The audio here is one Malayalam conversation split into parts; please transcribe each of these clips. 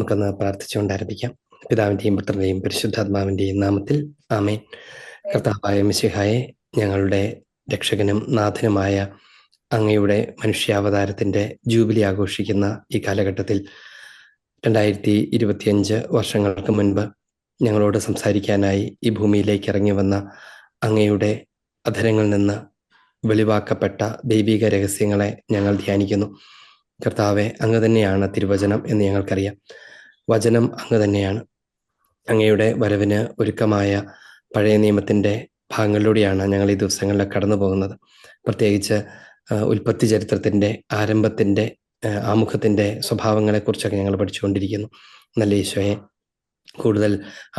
നമുക്കൊന്ന് പ്രാർത്ഥിച്ചുകൊണ്ട് ആരംഭിക്കാം. പിതാവിൻ്റെയും പുത്രൻ്റെയും പരിശുദ്ധാത്മാവിൻ്റെയും നാമത്തിൽ ആമേൻ. കർത്താവായ മിശിഹായെ, ഞങ്ങളുടെ രക്ഷകനും നാഥനുമായ അങ്ങയുടെ മനുഷ്യാവതാരത്തിൻ്റെ ജൂബിലി ആഘോഷിക്കുന്ന ഈ കാലഘട്ടത്തിൽ 2025 വർഷങ്ങൾക്ക് മുൻപ് ഞങ്ങളോട് സംസാരിക്കാനായി ഈ ഭൂമിയിലേക്ക് ഇറങ്ങി വന്ന അങ്ങയുടെ അധരങ്ങളിൽ നിന്ന് വെളിവാക്കപ്പെട്ട ദൈവിക രഹസ്യങ്ങളെ ഞങ്ങൾ ധ്യാനിക്കുന്നു. കർത്താവെ, അങ്ങ് തന്നെയാണ് തിരുവചനം എന്ന് ഞങ്ങൾക്കറിയാം. വചനം അങ്ങ് തന്നെയാണ്. അങ്ങയുടെ വരവിന് ഒരുക്കമായ പഴയ നിയമത്തിൻ്റെ ഭാഗങ്ങളിലൂടെയാണ് ഞങ്ങൾ ഈ ദിവസങ്ങളിൽ കടന്നു പോകുന്നത്. പ്രത്യേകിച്ച് ഉൽപ്പത്തി ചരിത്രത്തിൻ്റെ ആരംഭത്തിൻ്റെ ആമുഖത്തിൻ്റെ സ്വഭാവങ്ങളെക്കുറിച്ചൊക്കെ ഞങ്ങൾ പഠിച്ചുകൊണ്ടിരിക്കുന്നു. നല്ല ഈശോയെ, കൂടുതൽ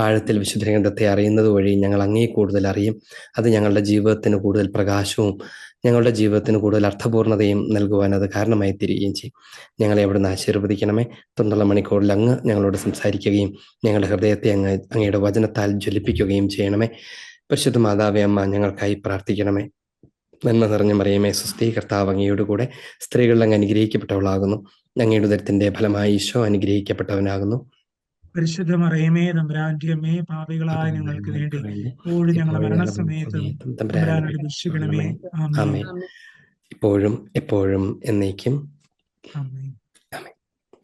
ആഴത്തിൽ വിശുദ്ധ ഗ്രന്ഥത്തെ അറിയുന്നത് വഴി ഞങ്ങൾ അങ്ങേ കൂടുതൽ അറിയും. അത് ഞങ്ങളുടെ ജീവിതത്തിന് കൂടുതൽ പ്രകാശവും ഞങ്ങളുടെ ജീവിതത്തിന് കൂടുതൽ അർത്ഥപൂർണതയും നൽകുവാൻ അത് കാരണമായി തീരുകയും ചെയ്യും. ഞങ്ങളെ അവിടുന്ന് ആശീർവദിക്കണമേ. തൊണ്ണൂറ് മണിക്കൂറിൽ അങ്ങ് ഞങ്ങളോട് സംസാരിക്കുകയും ഞങ്ങളുടെ ഹൃദയത്തെ അങ്ങയുടെ വചനത്താൽ ജ്വലിപ്പിക്കുകയും ചെയ്യണമേ. പരിശുദ്ധ മാതാവേ അമ്മ, ഞങ്ങൾക്കായി പ്രാർത്ഥിക്കണമേ. നന്മ നിറഞ്ഞ മറിയമേ, സ്വസ്തി, കർത്താവ് അങ്ങയുടെ കൂടെ സ്ത്രീകളിൽ അങ്ങ് അനുഗ്രഹിക്കപ്പെട്ടവളാകുന്നു. അങ്ങയുടെ ഉദരത്തിൻ്റെ ഫലമായി ഈശോ അനുഗ്രഹിക്കപ്പെട്ടവനാകുന്നു. പരിശുദ്ധ മറിയമേ, തമ്പുരാന്റെ അമ്മേ, പാപികളായ ഞങ്ങൾക്ക് വേണ്ടി ഇപ്പോഴും ഞങ്ങളുടെ മരണസമയത്തും തമ്പുരാനോട് അപേക്ഷിക്കണമേ. ആമേൻ. ഇപ്പോഴും എപ്പോഴും എന്നേക്കും ആമേൻ.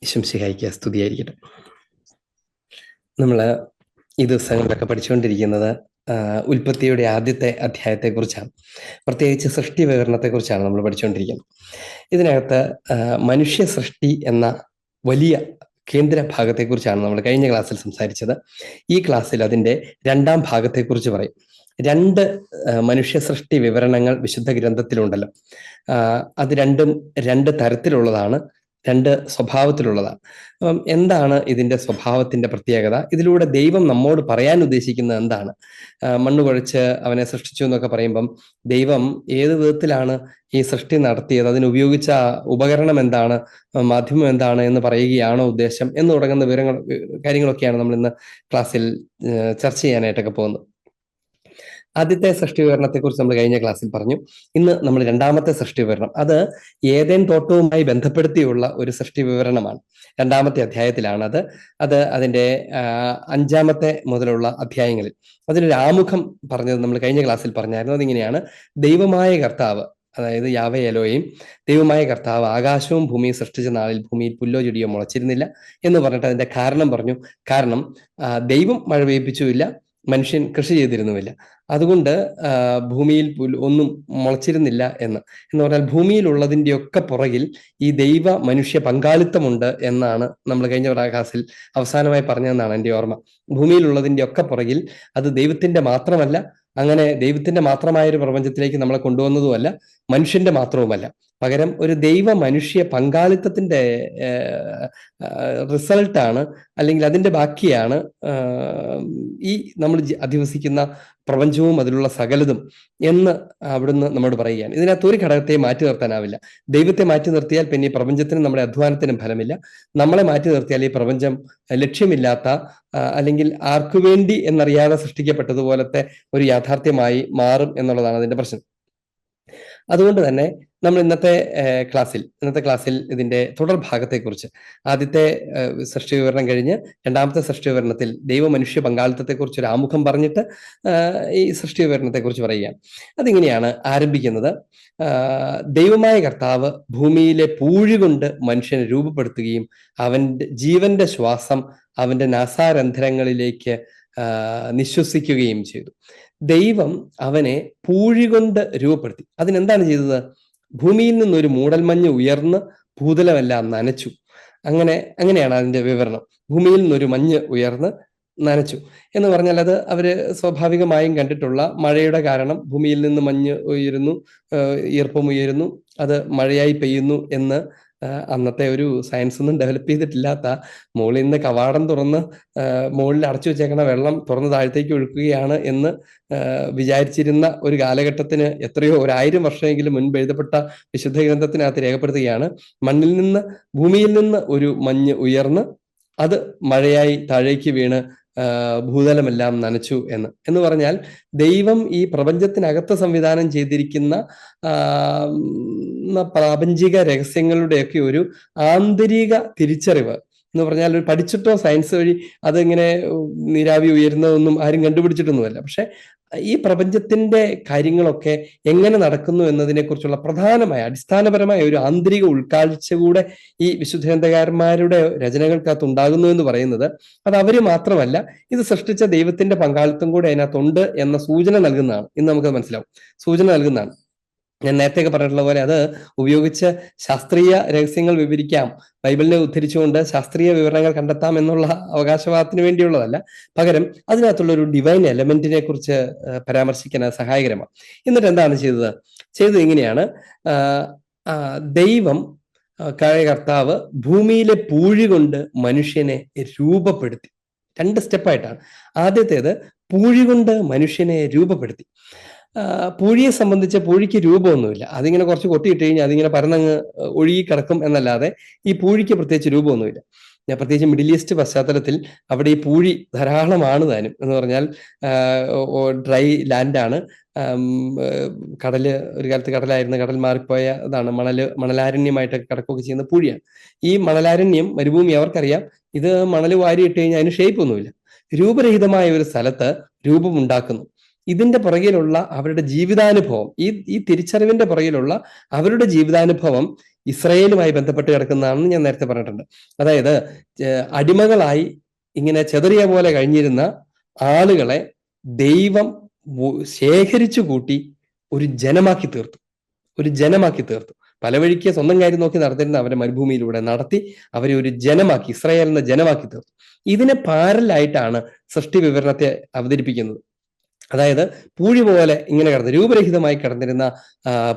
ഈശോമിശിഹായ്ക്ക് സ്തുതിയായിരിക്കട്ടെ. നമ്മൾ ഈ ദിവസങ്ങളിലൊക്കെ പഠിച്ചുകൊണ്ടിരിക്കുന്നത് ഉൽപ്പത്തിയുടെ ആദ്യത്തെ അധ്യായത്തെക്കുറിച്ചാണ്. പ്രത്യേകിച്ച് സൃഷ്ടി വിവരണത്തെക്കുറിച്ചാണ് നമ്മൾ പഠിച്ചുകൊണ്ടിരിക്കുന്നത്. ഇതിനകത്ത് മനുഷ്യ സൃഷ്ടി എന്ന വലിയ കേന്ദ്ര ഭാഗത്തെക്കുറിച്ചാണ് നമ്മൾ കഴിഞ്ഞ ക്ലാസ്സിൽ സംസാരിച്ചത്. ഈ ക്ലാസ്സിൽ അതിൻ്റെ രണ്ടാം ഭാഗത്തെക്കുറിച്ച് പറയും. രണ്ട് മനുഷ്യ സൃഷ്ടി വിവരണങ്ങൾ വിശുദ്ധ ഗ്രന്ഥത്തിലുണ്ടല്ലോ. അത് രണ്ടും രണ്ട് തരത്തിലുള്ളതാണ്, രണ്ട് സ്വഭാവത്തിലുള്ളതാണ്. അപ്പം എന്താണ് ഇതിൻ്റെ സ്വഭാവത്തിൻ്റെ പ്രത്യേകത? ഇതിലൂടെ ദൈവം നമ്മോട് പറയാൻ ഉദ്ദേശിക്കുന്നത് എന്താണ്? മണ്ണ് കുഴച്ച് അവനെ സൃഷ്ടിച്ചു എന്നൊക്കെ പറയുമ്പം ദൈവം ഏത് വിധത്തിലാണ് ഈ സൃഷ്ടി നടത്തിയത്, അതിനുപയോഗിച്ച ഉപകരണം എന്താണ്, മാധ്യമം എന്താണ് എന്ന് പറയുകയാണോ ഉദ്ദേശം എന്ന് തുടങ്ങുന്ന കാര്യങ്ങളൊക്കെയാണ് നമ്മൾ ഇന്ന് ക്ലാസ്സിൽ ചർച്ച ചെയ്യാനായിട്ടൊക്കെ പോകുന്നത്. ആദ്യത്തെ സൃഷ്ടി വിവരണത്തെക്കുറിച്ച് നമ്മൾ കഴിഞ്ഞ ക്ലാസ്സിൽ പറഞ്ഞു. ഇന്ന് നമ്മൾ രണ്ടാമത്തെ സൃഷ്ടി വിവരണം, അത് ഏദൻ തോട്ടവുമായി ബന്ധപ്പെടുത്തിയുള്ള ഒരു സൃഷ്ടി വിവരണമാണ്. രണ്ടാമത്തെ അധ്യായത്തിലാണ് അത് അതിൻ്റെ 5 മുതലുള്ള അധ്യായങ്ങളിൽ അതിലൊരു ആമുഖം പറഞ്ഞത് നമ്മൾ കഴിഞ്ഞ ക്ലാസ്സിൽ പറഞ്ഞായിരുന്നു. അതിങ്ങനെയാണ്: ദൈവമായ കർത്താവ്, അതായത് യാവേ എലോഹിം, ദൈവമായ കർത്താവ് ആകാശവും ഭൂമിയും സൃഷ്ടിച്ച നാളിൽ ഭൂമിയിൽ പുല്ലോ ചെടിയോ മുളച്ചിരുന്നില്ല എന്ന് പറഞ്ഞിട്ട് അതിന്റെ കാരണം പറഞ്ഞു. കാരണം ദൈവം മഴ പെയ്യിപ്പിച്ചുമില്ല, മനുഷ്യൻ കൃഷി ചെയ്തിരുന്നുമില്ല, അതുകൊണ്ട് ഭൂമിയിൽ ഒന്നും മുളച്ചിരുന്നില്ല എന്ന് പറഞ്ഞാൽ ഭൂമിയിലുള്ളതിൻ്റെയൊക്കെ പുറകിൽ ഈ ദൈവ മനുഷ്യ പങ്കാളിത്തമുണ്ട് എന്നാണ് നമ്മൾ കഴിഞ്ഞ ക്ലാസ്സിൽ അവസാനമായി പറഞ്ഞതെന്നാണ് എൻ്റെ ഓർമ്മ. ഭൂമിയിലുള്ളതിൻ്റെ ഒക്കെ പുറകിൽ അത് ദൈവത്തിന്റെ മാത്രമല്ല, അങ്ങനെ ദൈവത്തിന്റെ മാത്രമായൊരു പ്രപഞ്ചത്തിലേക്ക് നമ്മളെ കൊണ്ടുവന്നതുമല്ല, മനുഷ്യന്റെ മാത്രവുമല്ല, പകരം ഒരു ദൈവ മനുഷ്യ പങ്കാളിത്തത്തിന്റെ റിസൾട്ടാണ്, അല്ലെങ്കിൽ അതിന്റെ ബാക്കിയാണ് ഈ നമ്മൾ അധിവസിക്കുന്ന പ്രപഞ്ചവും അതിലുള്ള സകലതും എന്ന് അവിടുന്ന് നമ്മോട് പറയുകയാണ്. ഇതിനകത്ത് ഒരു ഘടകത്തെ മാറ്റി നിർത്താനാവില്ല. ദൈവത്തെ മാറ്റി നിർത്തിയാൽ പിന്നെ ഈ പ്രപഞ്ചത്തിനും നമ്മുടെ അധ്വാനത്തിനും ഫലമില്ല. നമ്മളെ മാറ്റി നിർത്തിയാൽ ഈ പ്രപഞ്ചം ലക്ഷ്യമില്ലാത്ത, അല്ലെങ്കിൽ ആർക്കു വേണ്ടി എന്നറിയാതെ സൃഷ്ടിക്കപ്പെട്ടതുപോലത്തെ ഒരു യാഥാർത്ഥ്യമായി മാറും എന്നുള്ളതാണ് അതിന്റെ പ്രശ്നം. അതുകൊണ്ട് തന്നെ നമ്മൾ ഇന്നത്തെ ക്ലാസ്സിൽ ഇതിന്റെ തുടർ ഭാഗത്തെക്കുറിച്ച്, ആദ്യത്തെ സൃഷ്ടി വിവരണം കഴിഞ്ഞ് രണ്ടാമത്തെ സൃഷ്ടി വിവരണത്തിൽ ദൈവ മനുഷ്യ പങ്കാളിത്തത്തെക്കുറിച്ച് ഒരു ആമുഖം പറഞ്ഞിട്ട് ഈ സൃഷ്ടി വിവരണത്തെക്കുറിച്ച് പറയുകയാണ്. അതിങ്ങനെയാണ് ആരംഭിക്കുന്നത്: ദൈവമായ കർത്താവ് ഭൂമിയിലെ പൂഴി കൊണ്ട് മനുഷ്യനെ രൂപപ്പെടുത്തുകയും അവന്റെ ജീവന്റെ ശ്വാസം അവന്റെ നാസാരന്ധ്രങ്ങളിലേക്ക് നിശ്വസിക്കുകയും ചെയ്തു. ദൈവം അവനെ പൂഴി കൊണ്ട് രൂപപ്പെടുത്തി. അതിനെന്താണ് ചെയ്തത്? ഭൂമിയിൽ നിന്നൊരു മൂടൽമഞ്ഞ് ഉയർന്ന് ഭൂതലമെല്ലാം നനച്ചു. അങ്ങനെയാണ് അതിന്റെ വിവരണം. ഭൂമിയിൽ നിന്നൊരു മഞ്ഞ് ഉയർന്ന് നനച്ചു എന്ന് പറഞ്ഞാൽ അത് അവര് സ്വാഭാവികമായും കണ്ടിട്ടുള്ള മഴയുടെ കാരണം ഭൂമിയിൽ നിന്ന് മഞ്ഞ് ഉയരുന്നു, ഈർപ്പം ഉയരുന്നു, അത് മഴയായി പെയ്യുന്നു എന്ന് അന്നത്തെ ഒരു സയൻസ് ഒന്നും ഡെവലപ്പ് ചെയ്തിട്ടില്ലാത്ത, മുകളിൽ നിന്ന് കവാടം തുറന്ന് മുകളിൽ അടച്ചു വെച്ചേക്കണ വെള്ളം തുറന്ന് താഴത്തേക്ക് ഒഴുക്കുകയാണ് എന്ന് വിചാരിച്ചിരുന്ന ഒരു കാലഘട്ടത്തിന് എത്രയോ 1000 വർഷമെങ്കിലും മുൻപ് എഴുതപ്പെട്ട വിശുദ്ധ ഗ്രന്ഥത്തിനകത്ത് രേഖപ്പെടുത്തുകയാണ്, മണ്ണിൽ നിന്ന്, ഭൂമിയിൽ നിന്ന് ഒരു മഞ്ഞ് ഉയർന്ന് അത് മഴയായി താഴേക്ക് വീണ് ഭൂതലമെല്ലാം നനച്ചു എന്ന് പറഞ്ഞാൽ ദൈവം ഈ പ്രപഞ്ചത്തിനകത്ത് സംവിധാനം ചെയ്തിരിക്കുന്ന പ്രാപഞ്ചിക രഹസ്യങ്ങളുടെയൊക്കെ ഒരു ആന്തരിക തിരിച്ചറിവ് എന്ന് പറഞ്ഞാൽ ഒരു പഠിച്ചിട്ടോ സയൻസ് വഴി അതിങ്ങനെ നീരാവി ഉയരുന്നതൊന്നും ആരും കണ്ടുപിടിച്ചിട്ടൊന്നുമല്ല. പക്ഷെ ഈ പ്രപഞ്ചത്തിന്റെ കാര്യങ്ങളൊക്കെ എങ്ങനെ നടക്കുന്നു എന്നതിനെക്കുറിച്ചുള്ള പ്രധാനമായ അടിസ്ഥാനപരമായ ഒരു ആന്തരിക ഉൾക്കാഴ്ച കൂടെ ഈ വിശുദ്ധഗ്രന്ഥകാരന്മാരുടെ രചനകൾക്കകത്ത് ഉണ്ടാകുന്നു എന്ന് പറയുന്നത് അത് അവര് മാത്രമല്ല, ഇത് സൃഷ്ടിച്ച ദൈവത്തിന്റെ പങ്കാളിത്തം കൂടെ അതിനകത്തുണ്ട് എന്ന സൂചന നൽകുന്നതാണ്. ഇന്ന് നമുക്ക് മനസ്സിലാവും, സൂചന നൽകുന്നതാണ്. ഞാൻ നേരത്തെയൊക്കെ പറഞ്ഞിട്ടുള്ള പോലെ അത് ഉപയോഗിച്ച് ശാസ്ത്രീയ രഹസ്യങ്ങൾ വിവരിക്കാം, ബൈബിളിനെ ഉദ്ധരിച്ചുകൊണ്ട് ശാസ്ത്രീയ വിവരണങ്ങൾ കണ്ടെത്താം എന്നുള്ള അവകാശവാദത്തിന് വേണ്ടിയുള്ളതല്ല. പകരം അതിനകത്തുള്ള ഒരു ഡിവൈൻ എലമെന്റിനെ കുറിച്ച് പരാമർശിക്കാൻ അത് സഹായകരമാണ്. എന്നിട്ട് എന്താണ് ചെയ്തത് ഇങ്ങനെയാണ്. ദൈവം കർത്താവ് ഭൂമിയിലെ പൂഴി കൊണ്ട് മനുഷ്യനെ രൂപപ്പെടുത്തി. 2 സ്റ്റെപ്പായിട്ടാണ്. ആദ്യത്തേത് പൂഴി കൊണ്ട് മനുഷ്യനെ രൂപപ്പെടുത്തി. പൂഴിയെ സംബന്ധിച്ച് പൂഴിക്ക് രൂപമൊന്നുമില്ല. അതിങ്ങനെ കുറച്ച് കൊട്ടിയിട്ട് കഴിഞ്ഞാൽ അതിങ്ങനെ പരന്നങ്ങ് ഒഴുകി കിടക്കും എന്നല്ലാതെ ഈ പൂഴിക്ക് പ്രത്യേകിച്ച് രൂപമൊന്നുമില്ല. പ്രത്യേകിച്ച് മിഡിൽ ഈസ്റ്റ് പശ്ചാത്തലത്തിൽ അവിടെ ഈ പൂഴി ധാരാളമാണ് താനും. എന്ന് പറഞ്ഞാൽ ഡ്രൈ ലാൻഡാണ്. കടല് ഒരു കാലത്ത് കടലായിരുന്നു, കടൽ മാറിപ്പോയ ഇതാണ്. മണലാരണ്യമായിട്ടൊക്കെ കിടക്കുകയൊക്കെ ചെയ്യുന്ന പൂഴിയാണ്. ഈ മണലാരണ്യം, മരുഭൂമി അവർക്കറിയാം, ഇത് മണൽ വാരിയിട്ട് കഴിഞ്ഞാൽ അതിന് ഷേപ്പ് ഒന്നുമില്ല. രൂപരഹിതമായ ഒരു സ്ഥലത്ത് രൂപം ഉണ്ടാക്കുന്നു. ഇതിന്റെ പുറകിലുള്ള അവരുടെ ജീവിതാനുഭവം, ഈ തിരിച്ചറിവിന്റെ പുറകിലുള്ള അവരുടെ ജീവിതാനുഭവം ഇസ്രായേലുമായി ബന്ധപ്പെട്ട് കിടക്കുന്നതാണെന്ന് ഞാൻ നേരത്തെ പറഞ്ഞിട്ടുണ്ട്. അതായത് അടിമകളായി ഇങ്ങനെ ചെതറിയ പോലെ കഴിഞ്ഞിരുന്ന ആളുകളെ ദൈവം ശേഖരിച്ചു കൂട്ടി ഒരു ജനമാക്കി തീർത്തു. പല വഴിക്ക് സ്വന്തം കാര്യം നോക്കി നടത്തിരുന്ന അവരെ മരുഭൂമിയിലൂടെ നടത്തി അവരെ ഒരു ജനമാക്കി, ഇസ്രായേൽ എന്ന ജനമാക്കി തീർത്തു. ഇതിനെ പാരലായിട്ടാണ് സൃഷ്ടി വിവരണത്തെ അവതരിപ്പിക്കുന്നത്. അതായത് പൂഴി പോലെ ഇങ്ങനെ കിടന്ന് രൂപരഹിതമായി കിടന്നിരുന്ന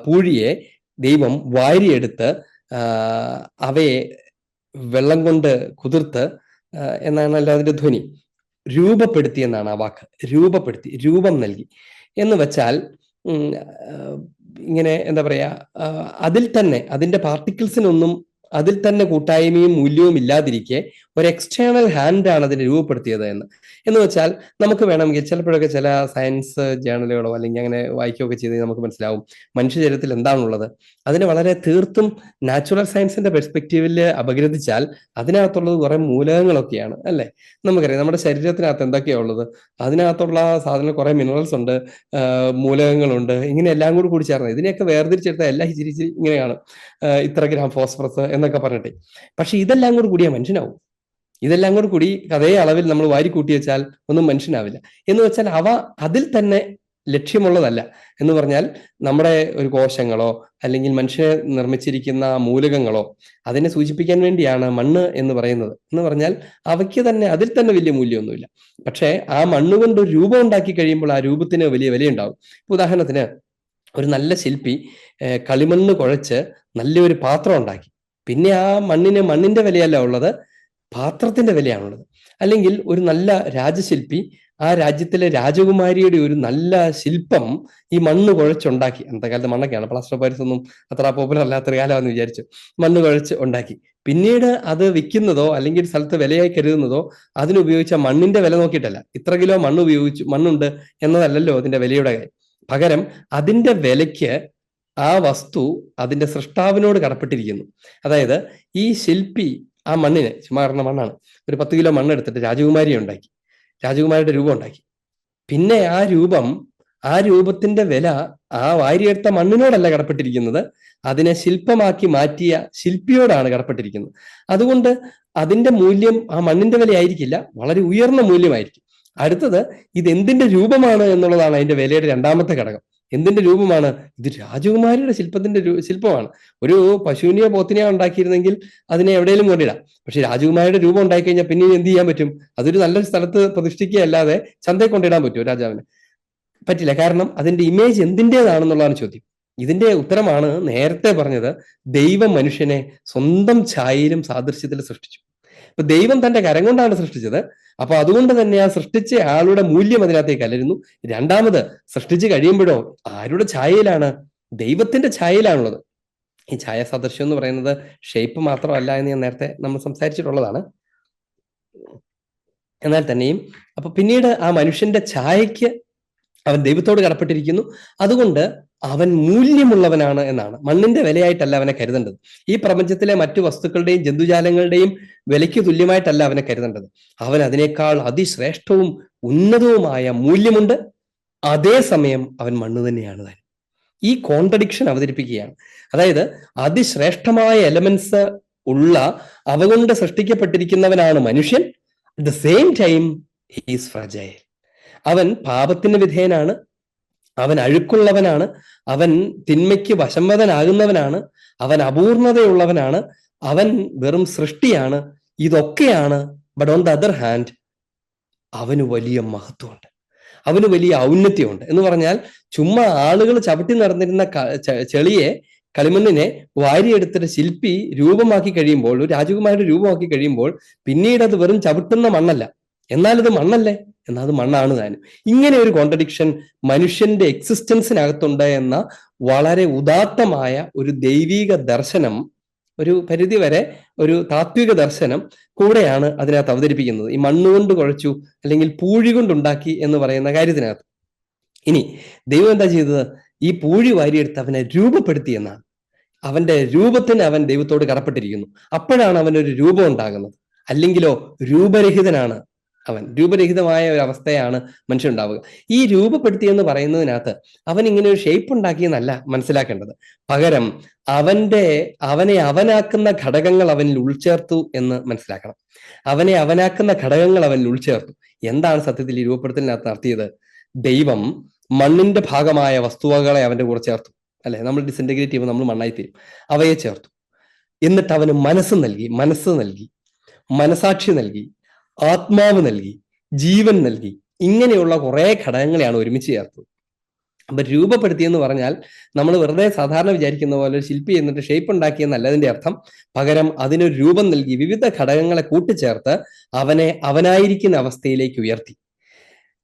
പൂഴിയെ ദൈവം വാരിയെടുത്ത് അവയെ വെള്ളം കൊണ്ട് കുതിർത്ത് എന്നാണല്ലോ അതിന്റെ ധ്വനി, രൂപപ്പെടുത്തി എന്നാണ് ആ വാക്ക്. രൂപപ്പെടുത്തി, രൂപം നൽകി എന്ന് വെച്ചാൽ ഇങ്ങനെ എന്താ പറയാ, അതിൽ തന്നെ അതിന്റെ പാർട്ടിക്കിൾസിനൊന്നും അതിൽ തന്നെ കൂട്ടായ്മയും മൂല്യവും ഇല്ലാതിരിക്കെ ഒരു എക്സ്റ്റേണൽ ഹാൻഡാണ് അതിനെ രൂപപ്പെടുത്തിയത് എന്ന് വെച്ചാൽ നമുക്ക് വേണമെങ്കിൽ ചിലപ്പോഴൊക്കെ ചില സയൻസ് ജേണലുകളോ അല്ലെങ്കിൽ അങ്ങനെ വായിക്കുകയൊക്കെ ചെയ്ത് നമുക്ക് മനസ്സിലാവും മനുഷ്യശരീരത്തിൽ എന്താണുള്ളത്. അതിനെ വളരെ തീർത്തും നാച്ചുറൽ സയൻസിന്റെ പെർസ്പെക്റ്റീവിൽ അപഗ്രഥിച്ചാൽ അതിനകത്തുള്ളത് കുറെ മൂലകങ്ങളൊക്കെയാണ്, അല്ലെ? നമുക്കറിയാം നമ്മുടെ ശരീരത്തിനകത്ത് എന്തൊക്കെയാ ഉള്ളത്. അതിനകത്തുള്ള സാധനം കുറെ മിനറൽസ് ഉണ്ട്, മൂലകങ്ങളുണ്ട്, ഇങ്ങനെ എല്ലാം കൂടി ചേർന്നത്. ഇതിനെയൊക്കെ വേർതിരിച്ചെടുത്ത എല്ലാം ഇച്ചിരി ഇങ്ങനെയാണ്, ഇത്ര ഗ്രാം ഫോസ്ഫറസ് എന്നൊക്കെ പറഞ്ഞിട്ട്. പക്ഷെ ഇതെല്ലാം കൂടിയാ മനുഷ്യനാവും. ഇതെല്ലാം കൂടി അതേ അളവിൽ നമ്മൾ വാരി കൂട്ടി വെച്ചാൽ ഒന്നും മനുഷ്യനാവില്ല. എന്ന് വെച്ചാൽ അവ അതിൽ തന്നെ ലക്ഷ്യമുള്ളതല്ല. എന്ന് പറഞ്ഞാൽ നമ്മുടെ ഒരു കോശങ്ങളോ അല്ലെങ്കിൽ മനുഷ്യനെ നിർമ്മിച്ചിരിക്കുന്ന മൂലകങ്ങളോ അതിനെ സൂചിപ്പിക്കാൻ വേണ്ടിയാണ് മണ്ണ് എന്ന് പറയുന്നത്. എന്ന് പറഞ്ഞാൽ അവയ്ക്ക് തന്നെ അതിൽ തന്നെ വലിയ മൂല്യമൊന്നുമില്ല. പക്ഷെ ആ മണ്ണ് കൊണ്ട് ഒരു രൂപം ഉണ്ടാക്കി കഴിയുമ്പോൾ ആ രൂപത്തിന് വലിയ വിലയുണ്ടാവും. ഉദാഹരണത്തിന് ഒരു നല്ല ശില്പി കളിമണ്ണ് കുഴച്ച് നല്ലൊരു പാത്രം ഉണ്ടാക്കി. പിന്നെ ആ മണ്ണിന്റെ വിലയല്ല ഉള്ളത്, പാത്രത്തിന്റെ വിലയാണുള്ളത്. അല്ലെങ്കിൽ ഒരു നല്ല രാജശില്പി ആ രാജ്യത്തിലെ രാജകുമാരിയുടെ ഒരു നല്ല ശില്പം ഈ മണ്ണ് കുഴച്ചുണ്ടാക്കി. അന്നത്തെ കാലത്ത് മണ്ണൊക്കെയാണ്, പ്ലാസ്റ്റർ ഓഫ് പാരീസ് ഒന്നും അത്ര പോപ്പുലർ അല്ലാത്തൊരു കാലമാണെന്ന് വിചാരിച്ചു. മണ്ണ് കുഴച്ച് ഉണ്ടാക്കി. പിന്നീട് അത് വിൽക്കുന്നതോ അല്ലെങ്കിൽ സ്ഥലത്ത് വിലയായി കരുതുന്നതോ അതിനുപയോഗിച്ച മണ്ണിന്റെ വില നോക്കിയിട്ടല്ല. ഇത്ര കിലോ മണ്ണുണ്ട് എന്നതല്ലല്ലോ അതിന്റെ വിലയുടെ കാര്യം. പകരം അതിന്റെ വിലയ്ക്ക് ആ വസ്തു അതിന്റെ സൃഷ്ടാവിനോട് കടപ്പെട്ടിരിക്കുന്നു. അതായത് ഈ ശില്പി ആ മണ്ണിന്, ചുമ്മാ പറഞ്ഞ മണ്ണാണ്, ഒരു 10 കിലോ മണ്ണെടുത്തിട്ട് രാജകുമാരിയെ ഉണ്ടാക്കി, രാജകുമാരിയുടെ രൂപം ഉണ്ടാക്കി. പിന്നെ ആ രൂപത്തിന്റെ വില ആ വാരിയെടുത്ത മണ്ണിനോടല്ല കടപ്പെട്ടിരിക്കുന്നത്, അതിനെ ശില്പമാക്കി മാറ്റിയ ശില്പിയോടാണ് കടപ്പെട്ടിരിക്കുന്നത്. അതുകൊണ്ട് അതിന്റെ മൂല്യം ആ മണ്ണിന്റെ വില ആയിരിക്കില്ല, വളരെ ഉയർന്ന മൂല്യമായിരിക്കും. അടുത്തത് ഇത് എന്തിന്റെ രൂപമാണ് എന്നുള്ളതാണ് അതിന്റെ വിലയുടെ രണ്ടാമത്തെ ഘടകം. എന്തിന്റെ രൂപമാണ്? ഇത് രാജകുമാരിയുടെ ശില്പമാണ്. ഒരു പശുവിനെയോ പോത്തിനെയോ ഉണ്ടാക്കിയിരുന്നെങ്കിൽ അതിനെ എവിടെയെങ്കിലും കൊണ്ടിടാം. പക്ഷെ രാജകുമാരിയുടെ രൂപം ഉണ്ടാക്കി കഴിഞ്ഞാൽ പിന്നെ എന്ത് ചെയ്യാൻ പറ്റും? അതൊരു നല്ലൊരു സ്ഥലത്ത് പ്രതിഷ്ഠിക്കുകയല്ലാതെ ചന്തയിൽ കൊണ്ടിടാൻ പറ്റുമോ രാജാവിന്? പറ്റില്ല. കാരണം അതിന്റെ ഇമേജ് എന്തിൻ്റെതാണെന്നുള്ളതാണ് ചോദ്യം. ഇതിന്റെ ഉത്തരമാണ് നേരത്തെ പറഞ്ഞത്, ദൈവം മനുഷ്യനെ സ്വന്തം ഛായയിലും സാദൃശ്യത്തിലും സൃഷ്ടിച്ചു. അപ്പൊ ദൈവം തന്റെ കരം കൊണ്ടാണ് സൃഷ്ടിച്ചത്. അപ്പൊ അതുകൊണ്ട് തന്നെ ആ സൃഷ്ടിച്ച ആളുടെ മൂല്യം അതിനകത്തേക്ക് കലരുന്നു. രണ്ടാമത് സൃഷ്ടിച്ച് കഴിയുമ്പോഴോ ആരുടെ ഛായയിലാണ്? ദൈവത്തിന്റെ ഛായയിലാണുള്ളത്. ഈ ഛായ സദൃശ്യം എന്ന് പറയുന്നത് ഷേപ്പ് മാത്രമല്ല എന്ന് ഞാൻ നേരത്തെ നമ്മൾ സംസാരിച്ചിട്ടുള്ളതാണ്. എന്നാൽ തന്നെയും അപ്പൊ പിന്നീട് ആ മനുഷ്യന്റെ ഛായയ്ക്ക് അവൻ ദൈവത്തോട് കടപ്പെട്ടിരിക്കുന്നു, അതുകൊണ്ട് അവൻ മൂല്യമുള്ളവനാണ് എന്നാണ്. മണ്ണിന്റെ വിലയായിട്ടല്ല അവനെ കരുതേണ്ടത്. ഈ പ്രപഞ്ചത്തിലെ മറ്റു വസ്തുക്കളുടെയും ജന്തുജാലങ്ങളുടെയും വിലയ്ക്ക് തുല്യമായിട്ടല്ല അവനെ കരുതേണ്ടത്. അവൻ അതിനേക്കാൾ അതിശ്രേഷ്ഠവും ഉന്നതവുമായ മൂല്യമുണ്ട്. അതേസമയം അവൻ മണ്ണ് തന്നെയാണ് താൻ. ഈ കോൺട്രഡിക്ഷൻ അവതരിപ്പിക്കുകയാണ്. അതായത് അതിശ്രേഷ്ഠമായ എലമെന്റ്സ് ഉള്ള അവ കൊണ്ട് സൃഷ്ടിക്കപ്പെട്ടിരിക്കുന്നവനാണ് മനുഷ്യൻ. At the same time he's fragile. അവൻ പാപത്തിന് വിധേയനാണ്, അവൻ അഴുക്കുള്ളവനാണ്, അവൻ തിന്മയ്ക്ക് വശംവദനാകുന്നവനാണ്, അവൻ അപൂർണതയുള്ളവനാണ്, അവൻ വെറും സൃഷ്ടിയാണ്. ഇതൊക്കെയാണ്. But on the other hand അവന് വലിയ മഹത്വമുണ്ട്, അവന് വലിയ ഔന്നത്യമുണ്ട്. എന്ന് പറഞ്ഞാൽ ചുമ്മാ ആളുകൾ ചവിട്ടി നടന്നിരുന്ന ചെളിയെ, കളിമണ്ണിനെ വാരിയെടുത്തിട്ട് ശില്പി രൂപമാക്കി കഴിയുമ്പോൾ, ഒരു രാജകുമാരുടെ രൂപമാക്കി കഴിയുമ്പോൾ പിന്നീട് അത് വെറും ചവിട്ടുന്ന മണ്ണല്ല, എന്നാൽ ഇത് മണ്ണല്ലേ, എന്നാൽ അത് മണ്ണാണ് താനും. ഇങ്ങനെ ഒരു കോൺട്രഡിക്ഷൻ മനുഷ്യന്റെ എക്സിസ്റ്റൻസിനകത്തുണ്ട് എന്ന വളരെ ഉദാത്തമായ ഒരു ദൈവിക ദർശനം, ഒരു പരിധിവരെ ഒരു താത്വിക ദർശനം കൂടെയാണ് അതിനകത്ത് അവതരിപ്പിക്കുന്നത്. ഈ മണ്ണുകൊണ്ട് കുഴച്ചു അല്ലെങ്കിൽ പൂഴി കൊണ്ടുണ്ടാക്കി എന്ന് പറയുന്ന കാര്യത്തിനകത്ത്. ഇനി ദൈവം എന്താ ചെയ്തത്? ഈ പൂഴി വാരിയെടുത്ത് അവനെ രൂപപ്പെടുത്തി എന്നാണ്. അവന്റെ രൂപത്തിന് അവൻ ദൈവത്തോട് കടപ്പെട്ടിരിക്കുന്നു. അപ്പോഴാണ് അവനൊരു രൂപം ഉണ്ടാകുന്നത്. അല്ലെങ്കിലോ രൂപരഹിതനാണ് അവൻ. രൂപരഹിതമായ ഒരു അവസ്ഥയാണ് മനുഷ്യൻ ഉണ്ടാവുക. ഈ രൂപപ്പെടുത്തി എന്ന് പറയുന്നതിനകത്ത് അവൻ ഇങ്ങനെ ഒരു ഷേപ്പ് ഉണ്ടാക്കിയെന്നല്ല മനസ്സിലാക്കേണ്ടത്. പകരം അവനെ അവനാക്കുന്ന ഘടകങ്ങൾ അവനിൽ ഉൾച്ചേർത്തു എന്ന് മനസ്സിലാക്കണം. അവനെ അവനാക്കുന്ന ഘടകങ്ങൾ അവനിൽ ഉൾച്ചേർത്തു. എന്താണ് സത്യത്തിൽ ഈ രൂപപ്പെടുത്തലിനകത്ത് നടത്തിയത്? ദൈവം മണ്ണിന്റെ ഭാഗമായ വസ്തുവകളെ അവന്റെ കൂടെ ചേർത്തു. അല്ലെ, നമ്മൾ ഡിസിൻറ്റഗ്രേറ്റ് ചെയ്യുമ്പോൾ നമ്മൾ മണ്ണായി തീരും. അവയെ ചേർത്തു. എന്നിട്ട് അവന് മനസ്സ് നൽകി, മനസാക്ഷി നൽകി, ആത്മാവ് നൽകി, ജീവൻ നൽകി. ഇങ്ങനെയുള്ള കുറെ ഘടകങ്ങളെയാണ് ഒരുമിച്ച് ചേർത്തത്. അപ്പൊ രൂപപ്പെടുത്തിയെന്ന് പറഞ്ഞാൽ നമ്മൾ വെറുതെ സാധാരണ വിചാരിക്കുന്ന പോലെ ഒരു ശില്പി എന്നിട്ട് ഷേപ്പ് ഉണ്ടാക്കിയെന്നല്ല അതിന്റെ അർത്ഥം. പകരം അതിനൊരു രൂപം നൽകി, വിവിധ ഘടകങ്ങളെ കൂട്ടിച്ചേർത്ത് അവനെ അവനായിരിക്കുന്ന അവസ്ഥയിലേക്ക് ഉയർത്തി.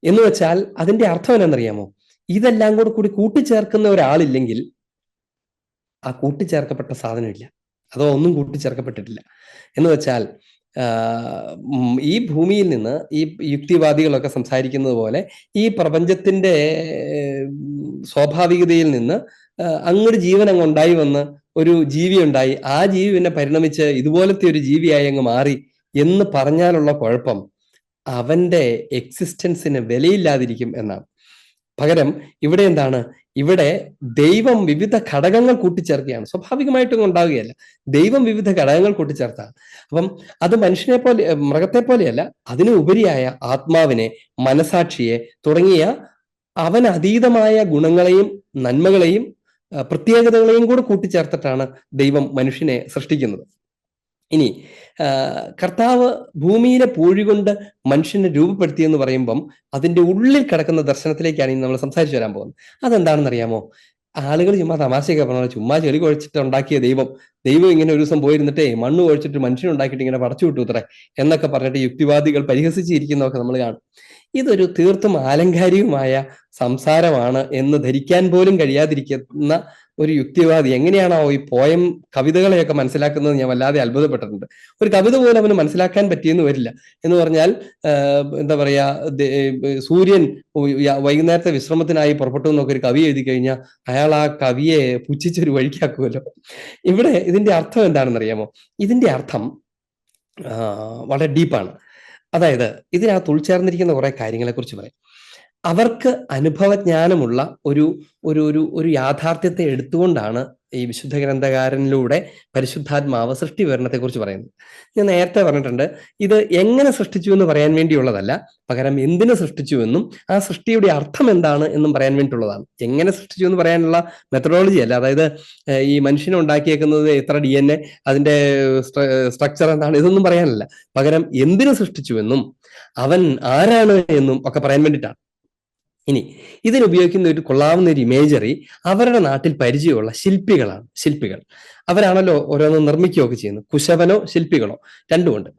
എന്ന് വെച്ചാൽ അതിന്റെ അർത്ഥം എന്നറിയാമോ? ഇതെല്ലാം കൂടി കൂട്ടിച്ചേർക്കുന്ന ഒരാളില്ലെങ്കിൽ ആ കൂട്ടിച്ചേർക്കപ്പെട്ട സാധനമില്ല, അതോ ഒന്നും കൂട്ടിച്ചേർക്കപ്പെട്ടിട്ടില്ല. എന്ന് വെച്ചാൽ ഈ ഭൂമിയിൽ നിന്ന് ഈ യുക്തിവാദികളൊക്കെ സംസാരിക്കുന്നത് പോലെ ഈ പ്രപഞ്ചത്തിന്റെ സ്വാഭാവികതയിൽ നിന്ന് അങ്ങൊരു ജീവൻ അങ്ങ് ഉണ്ടായി വന്ന് ഒരു ജീവി ഉണ്ടായി, ആ ജീവി പിന്നെ പരിണമിച്ച് ഇതുപോലത്തെ ഒരു ജീവിയായി അങ്ങ് മാറി എന്ന് പറഞ്ഞാലുള്ള കുഴപ്പം അവന്റെ എക്സിസ്റ്റൻസിന് വിലയില്ലാതിരിക്കും എന്നാണ്. പകരം ഇവിടെ എന്താണ്? ഇവിടെ ദൈവം വിവിധ ഘടകങ്ങൾ കൂട്ടിച്ചേർക്കുകയാണ്. സ്വാഭാവികമായിട്ടും ഉണ്ടാവുകയല്ല, ദൈവം വിവിധ ഘടകങ്ങൾ കൂട്ടിച്ചേർത്താണ്. അപ്പം അത് മനുഷ്യനെ പോലെ, മൃഗത്തെ പോലെയല്ല, അതിനു ഉപരിയായ ആത്മാവിനെ, മനസാക്ഷിയെ തുടങ്ങിയ അവൻ അതീതമായ ഗുണങ്ങളെയും നന്മകളെയും പ്രത്യേകതകളെയും കൂടെ കൂട്ടിച്ചേർത്തിട്ടാണ് ദൈവം മനുഷ്യനെ സൃഷ്ടിക്കുന്നത്. ഇനി കർത്താവ് ഭൂമിയിലെ പൂഴി കൊണ്ട് മനുഷ്യനെ രൂപപ്പെടുത്തിയെന്ന് പറയുമ്പം അതിന്റെ ഉള്ളിൽ കിടക്കുന്ന ദർശനത്തിലേക്കാണ് ഇനി നമ്മൾ സംസാരിച്ചു വരാൻ പോകുന്നത്. അതെന്താണെന്ന് അറിയാമോ? ആളുകൾ ചുമ്മാ തമാശയൊക്കെ പറഞ്ഞാൽ ചുമ്മാ ചെളി കുഴച്ചിട്ട് ഉണ്ടാക്കിയ ദൈവം ഇങ്ങനെ ഒരു ദിവസം പോയിരുന്നിട്ടേ മണ്ണ് കുഴച്ചിട്ട് മനുഷ്യനെ ഉണ്ടാക്കിയിട്ട് ഇങ്ങനെ പടച്ചു വിട്ടു ഇത്രേ എന്നൊക്കെ പറഞ്ഞിട്ട് യുക്തിവാദികൾ പരിഹസിച്ചിരിക്കുന്നതൊക്കെ നമ്മൾ കാണും. ഇതൊരു തീർത്തും ആലങ്കാരികമായ സംസാരമാണ് എന്ന് ധരിക്കാൻ പോലും കഴിയാതിരിക്കുന്ന ഒരു യുക്തിവാദി എങ്ങനെയാണോ ഈ പോയം കവിതകളെയൊക്കെ മനസ്സിലാക്കുന്നത് ഞാൻ വല്ലാതെ അത്ഭുതപ്പെട്ടിട്ടുണ്ട്. ഒരു കവിത പോലും അവന് മനസ്സിലാക്കാൻ പറ്റിയെന്ന് വരില്ല. എന്ന് പറഞ്ഞാൽ എന്താ പറയാ, സൂര്യൻ വൈകുന്നേരത്തെ വിശ്രമത്തിനായി പുറപ്പെട്ടു എന്നൊക്കെ ഒരു കവി എഴുതി കഴിഞ്ഞാൽ അയാൾ ആ കവിയെ പുച്ഛിച്ചൊരു വഴിക്കാക്കുമല്ലോ. ഇവിടെ ഇതിന്റെ അർത്ഥം എന്താണെന്ന് അറിയാമോ? ഇതിന്റെ അർത്ഥം വളരെ ഡീപ്പാണ്. അതായത് ഇതിനകത്ത് ഉൾച്ചേർന്നിരിക്കുന്ന കുറെ കാര്യങ്ങളെ കുറിച്ച് പറയാം. അവർക്ക് അനുഭവജ്ഞാനമുള്ള ഒരു ഒരു ഒരു ഒരു യാഥാർത്ഥ്യത്തെ എടുത്തുകൊണ്ടാണ് ഈ വിശുദ്ധ ഗ്രന്ഥകാരനിലൂടെ പരിശുദ്ധാത്മാവ് സൃഷ്ടി വിവരണത്തെക്കുറിച്ച് പറയുന്നത്. ഞാൻ നേരത്തെ പറഞ്ഞിട്ടുണ്ട്, ഇത് എങ്ങനെ സൃഷ്ടിച്ചു എന്ന് പറയാൻ വേണ്ടിയുള്ളതല്ല, പകരം എന്തിനു സൃഷ്ടിച്ചു എന്നും ആ സൃഷ്ടിയുടെ അർത്ഥം എന്താണ് എന്നും പറയാൻ വേണ്ടിയിട്ടുള്ളതാണ്. എങ്ങനെ സൃഷ്ടിച്ചു എന്ന് പറയാനുള്ള മെത്തഡോളജി അല്ല. അതായത് ഈ മനുഷ്യനെ ഉണ്ടാക്കിയേക്കുന്നത് എത്ര DNA, അതിന്റെ സ്ട്രക്ചർ എന്താണ്, ഇതൊന്നും പറയാനല്ല. പകരം എന്തിനു സൃഷ്ടിച്ചു എന്നും അവൻ ആരാണ് എന്നും ഒക്കെ പറയാൻ വേണ്ടിയിട്ടാണ്. ഇനി ഇതിനുപയോഗിക്കുന്ന ഒരു കൊള്ളാവുന്ന ഒരു ഇമേജറി അവരുടെ നാട്ടിൽ പരിചയമുള്ള ശില്പികൾ. അവരാണല്ലോ ഓരോന്നും നിർമ്മിക്കുകയൊക്കെ ചെയ്യുന്നത്. കുശവനോ ശില്പികളോ രണ്ടുമുണ്ട്.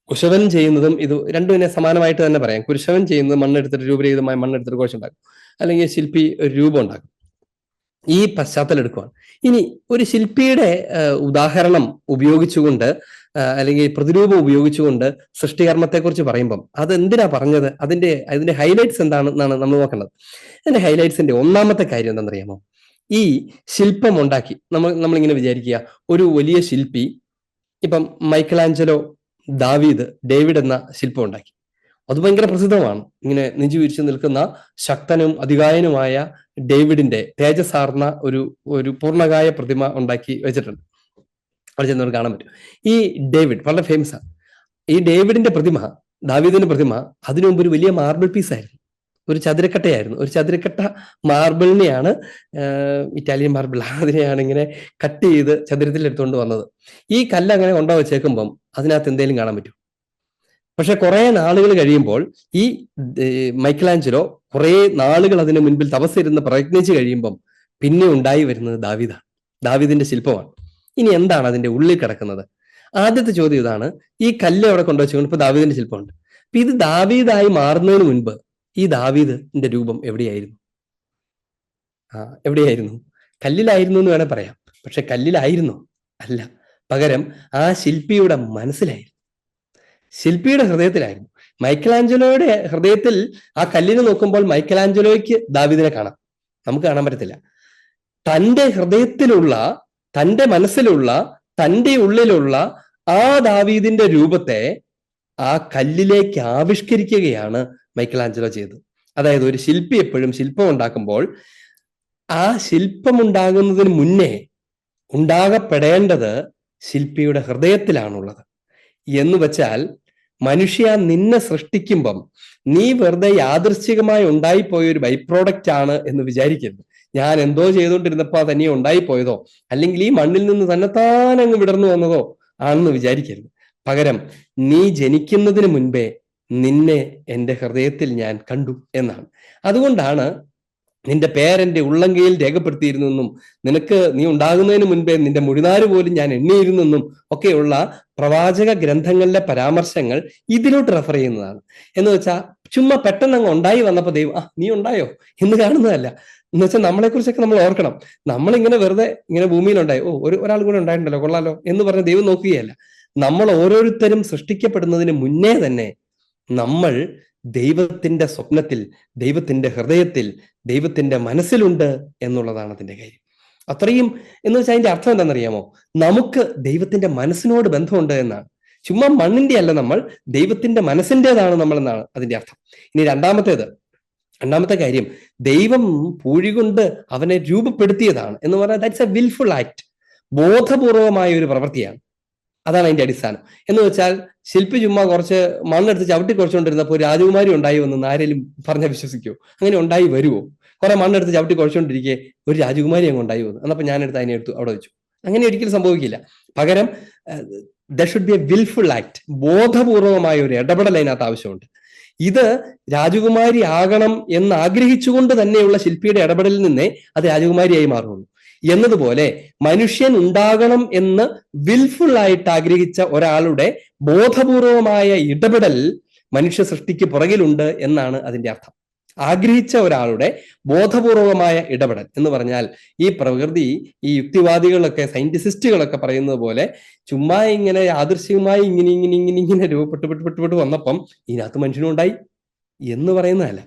കുശവൻ ചെയ്യുന്നതും ഇത് രണ്ടും സമാനമായിട്ട് തന്നെ പറയാം. കുശവൻ ചെയ്യുന്നത് മണ്ണെടുത്തിട്ട് രൂപരഹിതമായ മണ്ണെടുത്തിട്ട് കുഴച്ചുണ്ടാക്കും, അല്ലെങ്കിൽ ശില്പി ഒരു രൂപം ഉണ്ടാക്കും. ഈ പശ്ചാത്തലം എടുക്കുവാണ്. ഇനി ഒരു ശില്പിയുടെ ഉദാഹരണം ഉപയോഗിച്ചുകൊണ്ട് അല്ലെങ്കിൽ പ്രതിരൂപം ഉപയോഗിച്ചുകൊണ്ട് സൃഷ്ടികർമ്മത്തെക്കുറിച്ച് പറയുമ്പം അത് എന്തിനാ പറഞ്ഞത്, അതിന്റെ ഹൈലൈറ്റ്സ് എന്താണെന്നാണ് നമ്മൾ നോക്കേണ്ടത്. അതിന്റെ ഹൈലൈറ്റ്സിന്റെ ഒന്നാമത്തെ കാര്യം എന്താണെന്നറിയാമോ? ഈ ശില്പം ഉണ്ടാക്കി നമ്മളിങ്ങനെ വിചാരിക്കുക, ഒരു വലിയ ശില്പി, ഇപ്പം മൈക്കലാഞ്ചലോ, ഡേവിഡ് എന്ന ശില്പം ഉണ്ടാക്കി. അത് ഭയങ്കര പ്രസിദ്ധമാണ്. ഇങ്ങനെ നെഞ്ചു വിരിച്ചു നിൽക്കുന്ന ശക്തനും അതികായനുമായ ഡേവിഡിന്റെ തേജസ്സാർന്ന ഒരു പൂർണ്ണകായ പ്രതിമ ഉണ്ടാക്കി വെച്ചിട്ടുണ്ട്. അവിടെ ചെന്നവർ കാണാൻ പറ്റും. ഈ ഡേവിഡ് വളരെ ഫേമസ് ആണ്. ഈ ഡേവിഡിന്റെ പ്രതിമ, ദാവീദിന്റെ പ്രതിമ, അതിനു മുമ്പ് ഒരു വലിയ മാർബിൾ പീസായിരുന്നു, ഒരു ചതുരക്കട്ടയായിരുന്നു. ഒരു ചതുരക്കട്ട മാർബിളിനെയാണ്, ഇറ്റാലിയൻ മാർബിൾ, അതിനെയാണ് ഇങ്ങനെ കട്ട് ചെയ്ത് ചതുരത്തിൽ എടുത്തുകൊണ്ട് വന്നത്. ഈ കല്ല് അങ്ങനെ കൊണ്ടു വെച്ചേക്കുമ്പം അതിനകത്ത് എന്തെങ്കിലും കാണാൻ പറ്റും. പക്ഷെ കുറെ നാളുകൾ കഴിയുമ്പോൾ ഈ മൈക്കലാഞ്ചലോ കുറെ നാളുകൾ അതിന് മുൻപിൽ തപസ്സിരുന്ന് പ്രയത്നിച്ച് കഴിയുമ്പം പിന്നെ ഉണ്ടായി വരുന്നത് ദാവീദിന്റെ ശില്പമാണ്. ഇനി എന്താണ് അതിന്റെ ഉള്ളിൽ കിടക്കുന്നത്? ആദ്യത്തെ ചോദ്യം ഇതാണ്. ഈ കല്ല് അവിടെ കൊണ്ടുവച്ചുകൊണ്ട് ഇപ്പൊ ദാവീദിന്റെ ശില്പമുണ്ട്. അപ്പൊ ഇത് ദാവീദായി മാറുന്നതിന് മുൻപ് ഈ ദാവീദിന്റെ രൂപം എവിടെയായിരുന്നു? എവിടെയായിരുന്നു? കല്ലിലായിരുന്നു എന്ന് വേണേൽ പറയാം. പക്ഷെ കല്ലിലായിരുന്നു അല്ല, പകരം ആ ശില്പിയുടെ മനസ്സിലായിരുന്നു, ശില്പിയുടെ ഹൃദയത്തിലായിരുന്നു. മൈക്കലാഞ്ചലോയുടെ ഹൃദയത്തിൽ ആ കല്ലിനെ നോക്കുമ്പോൾ മൈക്കലാഞ്ചലോയ്ക്ക് ദാവീദിനെ കാണാം, നമുക്ക് കാണാൻ പറ്റത്തില്ല. തൻ്റെ ഹൃദയത്തിലുള്ള, തൻ്റെ മനസ്സിലുള്ള, തൻ്റെ ഉള്ളിലുള്ള ആ ദാവീദിന്റെ രൂപത്തെ ആ കല്ലിലേക്ക് ആവിഷ്കരിക്കുകയാണ് മൈക്കലാഞ്ചലോ ചെയ്തത്. അതായത് ഒരു ശില്പി എപ്പോഴും ശില്പം ഉണ്ടാക്കുമ്പോൾ ആ ശില്പം ഉണ്ടാകുന്നതിന് മുന്നേ ഉണ്ടാകപ്പെടേണ്ടത് ശില്പിയുടെ ഹൃദയത്തിലാണുള്ളത്. എന്ന് വെച്ചാൽ, മനുഷ്യ, നിന്നെ സൃഷ്ടിക്കുമ്പം നീ വെറുതെ യാദൃശ്ചികമായി ഉണ്ടായിപ്പോയ ഒരു ബൈ പ്രോഡക്റ്റ് ആണ് എന്ന് വിചാരിക്കരുത്. ഞാൻ എന്തോ ചെയ്തുകൊണ്ടിരുന്നപ്പോ തന്നെ ഉണ്ടായിപ്പോയതോ, അല്ലെങ്കിൽ ഈ മണ്ണിൽ നിന്ന് തന്നെത്താൻ അങ്ങ് വിടർന്നു വന്നതോ ആണെന്ന് വിചാരിക്കരുത്. പകരം നീ ജനിക്കുന്നതിന് മുൻപേ നിന്നെ എൻ്റെ ഹൃദയത്തിൽ ഞാൻ കണ്ടു എന്നാണ്. അതുകൊണ്ടാണ് നിന്റെ പേരെന്റെ ഉള്ളങ്കയിൽ രേഖപ്പെടുത്തിയിരുന്നെന്നും നീ ഉണ്ടാകുന്നതിന് മുൻപേ നിന്റെ മുടിനാര് പോലും ഞാൻ എണ്ണിയിരുന്നെന്നും ഒക്കെയുള്ള പ്രവാചക ഗ്രന്ഥങ്ങളിലെ പരാമർശങ്ങൾ ഇതിലോട്ട് റെഫർ ചെയ്യുന്നതാണ്. എന്ന് വെച്ചാൽ ചുമ്മാ പെട്ടെന്ന് അങ്ങ് ഉണ്ടായി വന്നപ്പോ ദൈവം നീ ഉണ്ടായോ എന്ന് കാണുന്നതല്ല. എന്ന് വെച്ചാൽ നമ്മളെ കുറിച്ചൊക്കെ നമ്മൾ ഓർക്കണം. നമ്മളിങ്ങനെ വെറുതെ ഇങ്ങനെ ഭൂമിയിലുണ്ടായി, ഒരാൾ കൂടെ ഉണ്ടായിട്ടുണ്ടല്ലോ, കൊള്ളാലോ എന്ന് പറഞ്ഞ് ദൈവം നോക്കുകയല്ല. നമ്മൾ ഓരോരുത്തരും സൃഷ്ടിക്കപ്പെടുന്നതിന് മുന്നേ തന്നെ നമ്മൾ ദൈവത്തിന്റെ സ്വപ്നത്തിൽ, ദൈവത്തിന്റെ ഹൃദയത്തിൽ, ദൈവത്തിന്റെ മനസ്സിലുണ്ട് എന്നുള്ളതാണ് അതിന്റെ കാര്യം. അത്രയും എന്ന് വെച്ചാൽ അതിന്റെ അർത്ഥം എന്താണെന്നറിയാമോ? നമുക്ക് ദൈവത്തിന്റെ മനസ്സിനോട് ബന്ധമുണ്ട് എന്നാണ്. ചുമ്മാ മണ്ണിന്റെ അല്ല, നമ്മൾ ദൈവത്തിന്റെ മനസ്സിൻ്റെതാണ് നമ്മൾ എന്നാണ് അതിന്റെ അർത്ഥം. ഇനി രണ്ടാമത്തെ കാര്യം, ദൈവം പൂഴി കൊണ്ട് അവനെ രൂപപ്പെടുത്തിയതാണ് എന്ന് പറഞ്ഞാൽ ദാറ്റ്സ് എ വിൽഫുൾ ആക്ട്, ബോധപൂർവമായ ഒരു പ്രവൃത്തിയാണ്. അതാണ് അതിന്റെ അടിസ്ഥാനം. എന്ന് വെച്ചാൽ ശില്പി ചുമ്മാ കുറച്ച് മണ്ണെടുത്ത് ചവിട്ടി കുറച്ചുകൊണ്ടിരുന്നപ്പോൾ രാജകുമാരി ഉണ്ടായി വന്നെന്ന് ആരെങ്കിലും പറഞ്ഞാൽ വിശ്വസിക്കുമോ? അങ്ങനെ ഉണ്ടായി വരുമോ? കുറെ മണ്ണെടുത്ത് ചവിട്ടി കുറച്ചുകൊണ്ടിരിക്കെ ഒരു രാജകുമാരി അങ്ങ് ഉണ്ടായി വന്നു, എന്നപ്പോൾ ഞാനെടുത്ത് അതിനെ എടുത്തു അവിടെ വെച്ചു. അങ്ങനെ ഒരിക്കലും സംഭവിക്കില്ല. പകരം there should be A wilful act, ബോധപൂർവമായ ഒരു ഇടപെടൽ അതിനകത്ത് ആവശ്യമുണ്ട്. ഇത് രാജകുമാരി ആകണം എന്ന് ആഗ്രഹിച്ചുകൊണ്ട് തന്നെയുള്ള ശില്പിയുടെ ഇടപെടലിൽ നിന്നേ അത് രാജകുമാരിയായി മാറുള്ളൂ. എന്നതുപോലെ മനുഷ്യൻ ഉണ്ടാകണം എന്ന് വിൽഫുൾ ആയിട്ട് ആഗ്രഹിച്ച ഒരാളുടെ ബോധപൂർവമായ ഇടപെടൽ മനുഷ്യ സൃഷ്ടിക്ക് പുറകിലുണ്ട് എന്നാണ് അതിന്റെ അർത്ഥം. ആഗ്രഹിച്ച ഒരാളുടെ ബോധപൂർവമായ ഇടപെടൽ എന്ന് പറഞ്ഞാൽ, ഈ പ്രകൃതി, ഈ യുക്തിവാദികളൊക്കെ, സയന്റിസ്റ്റുകളൊക്കെ പറയുന്നത് പോലെ ചുമ്മാ ഇങ്ങനെ യാദൃശ്ചികമായി ഇങ്ങനെ രൂപപ്പെട്ടു വന്നപ്പം ഇതിനകത്ത് മനുഷ്യനും ഉണ്ടായി എന്ന് പറയുന്നതല്ല.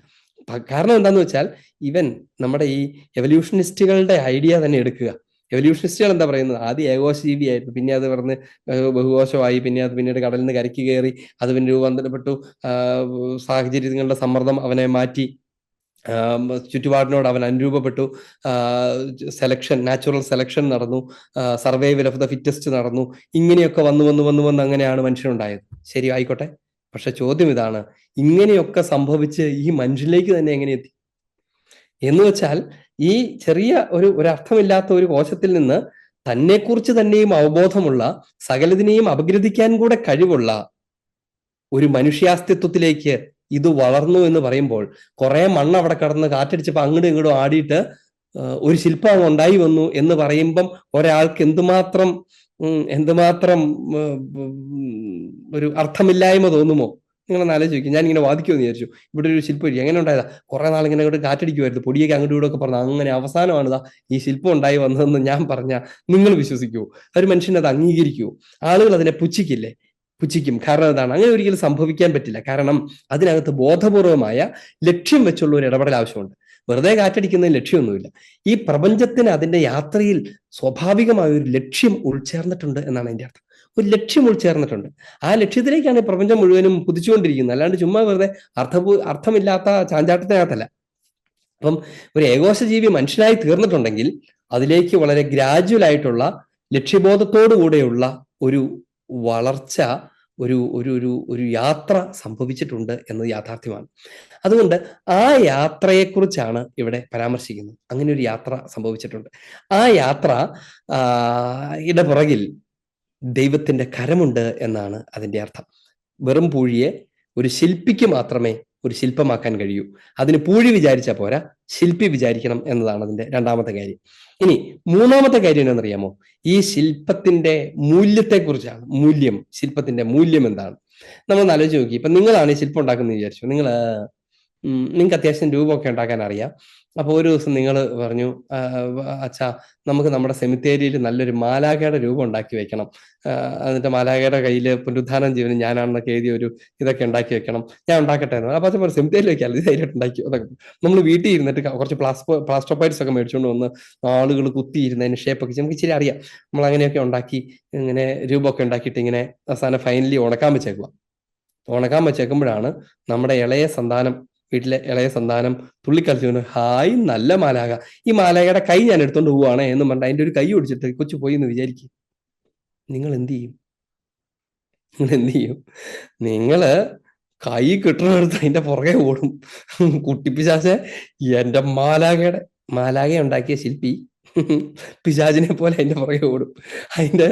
കാരണം എന്താന്ന് വെച്ചാൽ, ഇവൻ നമ്മുടെ ഈ എവല്യൂഷനിസ്റ്റുകളുടെ ഐഡിയ തന്നെ എടുക്കുക. എവല്യൂഷനിസ്റ്റുകൾ എന്താ പറയുന്നത്? ആദ്യം ഏകോശജീവിയായിരുന്നു, പിന്നെ അത് പറഞ്ഞ് ബഹുകോശമായി, പിന്നെ അത് പിന്നീട് കടലിൽ നിന്ന് കരയ്ക്ക് കയറി, അത് പിന്നെ രൂപാന്തരപ്പെട്ടു, സാഹചര്യങ്ങളുടെ സമ്മർദ്ദം അവനെ മാറ്റി, ചുറ്റുപാടിനോട് അവൻ അനുരൂപപ്പെട്ടു, നാച്ചുറൽ സെലക്ഷൻ നടന്നു, സർവൈവൽ ഓഫ് ദ ഫിറ്റസ്റ്റ് നടന്നു. ഇങ്ങനെയൊക്കെ വന്ന് അങ്ങനെയാണ് മനുഷ്യനുണ്ടായത്. ശരി, ആയിക്കോട്ടെ. പക്ഷെ ചോദ്യം ഇതാണ്, ഇങ്ങനെയൊക്കെ സംഭവിച്ച് ഈ മനുഷ്യനിലേക്ക് തന്നെ എങ്ങനെ എത്തി എന്ന് വെച്ചാൽ, ഈ ചെറിയ ഒരു അർത്ഥമില്ലാത്ത ഒരു കോശത്തിൽ നിന്ന് തന്നെക്കുറിച്ച് തന്നെയും അവബോധമുള്ള, സകലതിനെയും അപഗ്രഥിക്കാൻ കൂടെ കഴിവുള്ള ഒരു മനുഷ്യാസ്തിത്വത്തിലേക്ക് ഇത് വളർന്നു എന്ന് പറയുമ്പോൾ, കുറെ മണ്ണ് അവിടെ കടന്ന് കാറ്റടിച്ചപ്പോൾ അങ്ങോട്ടും ഇങ്ങോട്ടും ആടിയിട്ട് ഒരു ശില്പം ഉണ്ടായി വന്നു എന്ന് പറയുമ്പം ഒരാൾക്ക് എന്തുമാത്രം ഒരു അർത്ഥമില്ലായ്മ തോന്നുമോ? നിങ്ങളൊന്ന് ആലോചിക്കും. ഞാൻ ഇങ്ങനെ വാദിക്കുമെന്ന് വിചാരിച്ചു. ഇവിടെ ഒരു ശില്പം ഇരിക്കും. എങ്ങനെ ഉണ്ടായതാ? കുറെ നാൾ ഇങ്ങനെ അങ്ങോട്ട് കാറ്റടിക്കുമായിരുന്നു, പൊടിയൊക്കെ അങ്ങോട്ടും ഇവിടെ ഒക്കെ പറഞ്ഞു. അങ്ങനെ അവസാനമാണ് ഇതാ ഈ ശില്പം ഉണ്ടായി വന്നതെന്ന് ഞാൻ പറഞ്ഞാൽ നിങ്ങൾ വിശ്വസിക്കുമോ? ഒരു മനുഷ്യൻ അത് അംഗീകരിക്കുമോ? ആളുകൾ അതിനെ പുച്ഛിക്കില്ലേ? പുച്ഛിക്കും. കാരണം എന്താണ്? അങ്ങനെ ഒരിക്കലും സംഭവിക്കാൻ പറ്റില്ല. കാരണം അതിനകത്ത് ബോധപൂർവമായ ലക്ഷ്യം വെച്ചുള്ള ഒരു ഇടപെടൽ ആവശ്യമുണ്ട്. വെറുതെ കാറ്റടിക്കുന്നതിന് ലക്ഷ്യമൊന്നുമില്ല. ഈ പ്രപഞ്ചത്തിന് അതിന്റെ യാത്രയിൽ സ്വാഭാവികമായ ഒരു ലക്ഷ്യം ഉൾച്ചേർന്നിട്ടുണ്ട് എന്നാണ് അതിന്റെ അർത്ഥം. ഒരു ലക്ഷ്യം ഉൾച്ചേർന്നിട്ടുണ്ട്. ആ ലക്ഷ്യത്തിലേക്കാണ് ഈ പ്രപഞ്ചം മുഴുവനും കുതിച്ചുകൊണ്ടിരിക്കുന്നത്. അല്ലാണ്ട് ചുമ്മാ വെറുതെ അർത്ഥമില്ലാത്ത ചാഞ്ചാട്ടത്തിനകത്തല്ല. അപ്പം ഒരു ഏകോശ ജീവി മനുഷ്യനായി തീർന്നിട്ടുണ്ടെങ്കിൽ അതിലേക്ക് വളരെ ഗ്രാജുവൽ ആയിട്ടുള്ള ലക്ഷ്യബോധത്തോടു കൂടെയുള്ള ഒരു വളർച്ച, ഒരു ഒരു ഒരു ഒരു യാത്ര സംഭവിച്ചിട്ടുണ്ട് എന്നത് യാഥാർത്ഥ്യമാണ്. അതുകൊണ്ട് ആ യാത്രയെക്കുറിച്ചാണ് ഇവിടെ പരാമർശിക്കുന്നത്. അങ്ങനെ ഒരു യാത്ര സംഭവിച്ചിട്ടുണ്ട്. ആ യാത്ര യുടെ പുറകിൽ ദൈവത്തിന്റെ കരമുണ്ട് എന്നാണ് അതിന്റെ അർത്ഥം. വെറും പൂഴിയെ ഒരു ശില്പിക്ക് മാത്രമേ ഒരു ശില്പമാക്കാൻ കഴിയൂ. അതിന് പൂഴി വിചാരിച്ചാൽ പോരാ, ശില്പി വിചാരിക്കണം എന്നതാണ് അതിന്റെ രണ്ടാമത്തെ കാര്യം. ഇനി മൂന്നാമത്തെ കാര്യം എന്താണെന്നറിയാമോ? ഈ ശില്പത്തിന്റെ മൂല്യത്തെക്കുറിച്ചാണ്. മൂല്യം, ശില്പത്തിന്റെ മൂല്യം എന്താണ്? നമ്മളൊന്ന് ആലോചിച്ച് നോക്കി. ഇപ്പൊ നിങ്ങളാണ് ഈ ശില്പം ഉണ്ടാക്കുന്നത് വിചാരിച്ചു. നിങ്ങൾക്ക് അത്യാവശ്യം രൂപമൊക്കെ ഉണ്ടാക്കാൻ അറിയാം. അപ്പൊ ഒരു ദിവസം നിങ്ങൾ പറഞ്ഞു, അച്ഛാ നമുക്ക് നമ്മുടെ സെമിത്തേരിയിൽ നല്ലൊരു മാലാഖയുടെ രൂപം ഉണ്ടാക്കി വെക്കണം, എന്നിട്ട് മാലാഖയുടെ കയ്യിൽ പുനരുദ്ധാനം ജീവനും ഞാനാണെന്നൊക്കെ എഴുതിയ ഒരു ഇതൊക്കെ ഉണ്ടാക്കി വെക്കണം, ഞാൻ ഉണ്ടാക്കട്ടെ എന്ന്. അപ്പൊ അച്ഛൻ സെമിത്തേരിയിൽ വെക്കാമല്ലോ, ഇത് ധൈര്യമായിട്ട് ഉണ്ടാക്കി. അതൊക്കെ നമ്മൾ വീട്ടിൽ ഇരുന്നിട്ട് കുറച്ച് പ്ലാസ്റ്റർ ഓഫ് പാരീസ് ഒക്കെ മേടിച്ചുകൊണ്ട് വന്ന് ആളുകൾ കുത്തിയിരുന്നതിന് ഷേപ്പൊക്കെ നമുക്ക് ഇച്ചിരി അറിയാം. നമ്മൾ അങ്ങനെയൊക്കെ ഉണ്ടാക്കി ഇങ്ങനെ രൂപമൊക്കെ ഉണ്ടാക്കിയിട്ട് ഇങ്ങനെ അവസാനം ഫൈനലി ഉണക്കാൻ വെച്ചേക്കുക. ഉണക്കാൻ വെച്ചേക്കുമ്പോഴാണ് നമ്മുടെ വീട്ടിലെ ഇളയ സന്താനം തുള്ളിക്കളിച്ചുകൊണ്ട്, ഹായ് നല്ല മാലാക, ഈ മാലാകയുടെ കൈ ഞാൻ എടുത്തോണ്ട് പോവാണ് എന്ന് പറഞ്ഞിട്ട് അതിന്റെ ഒരു കൈ ഒടിച്ചിട്ട് കൊച്ചു പോയി എന്ന് വിചാരിക്കും. നിങ്ങൾ എന്ത് ചെയ്യും? നിങ്ങള് കൈ കിട്ടണെടുത്ത് അതിന്റെ പുറകെ ഓടും. കുട്ടിപ്പിശാചെ, എന്റെ മാലാക ഉണ്ടാക്കിയ ശില്പി പിശാചിനെ പോലെ അതിന്റെ പുറകെ ഓടും, അതിന്റെ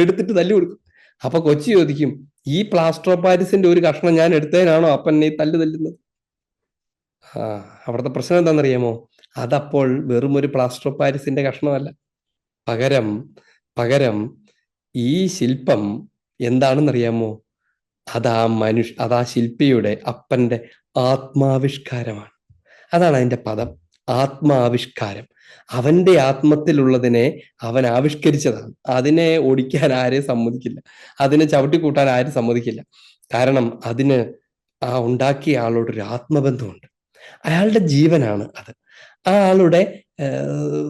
എടുത്തിട്ട് തല്ലി കൊടുക്കും. അപ്പൊ കൊച്ചു ചോദിക്കും, ഈ പ്ലാസ്റ്റർ ഓഫ് പാരീസിന്റെ ഒരു കഷ്ണം ഞാൻ എടുത്തതിനാണോ അപ്പൻ നീ തല്ലുന്നത്? അവിടുത്തെ പ്രശ്നം എന്താണെന്നറിയാമോ? അതപ്പോൾ വെറും ഒരു പ്ലാസ്റ്റർ ഓഫ് പാരീസിന്റെ കഷ്ണമല്ല. പകരം ഈ ശില്പം എന്താണെന്നറിയാമോ? അതാ ശില്പിയുടെ അപ്പന്റെ ആത്മാവിഷ്കാരമാണ്. അതാണ് അതിന്റെ പദം, ആത്മാവിഷ്കാരം. അവന്റെ ആത്മത്തിലുള്ളതിനെ അവൻ ആവിഷ്കരിച്ചതാണ്. അതിനെ ഓടിക്കാൻ ആരെയും സമ്മതിക്കില്ല, അതിനെ ചവിട്ടിക്കൂട്ടാൻ ആരും സമ്മതിക്കില്ല. കാരണം അതിന് ആ ഉണ്ടാക്കിയ ആളോടൊരു ആത്മബന്ധമുണ്ട്. അയാളുടെ ജീവനാണ് അത്, ആ ആളുടെ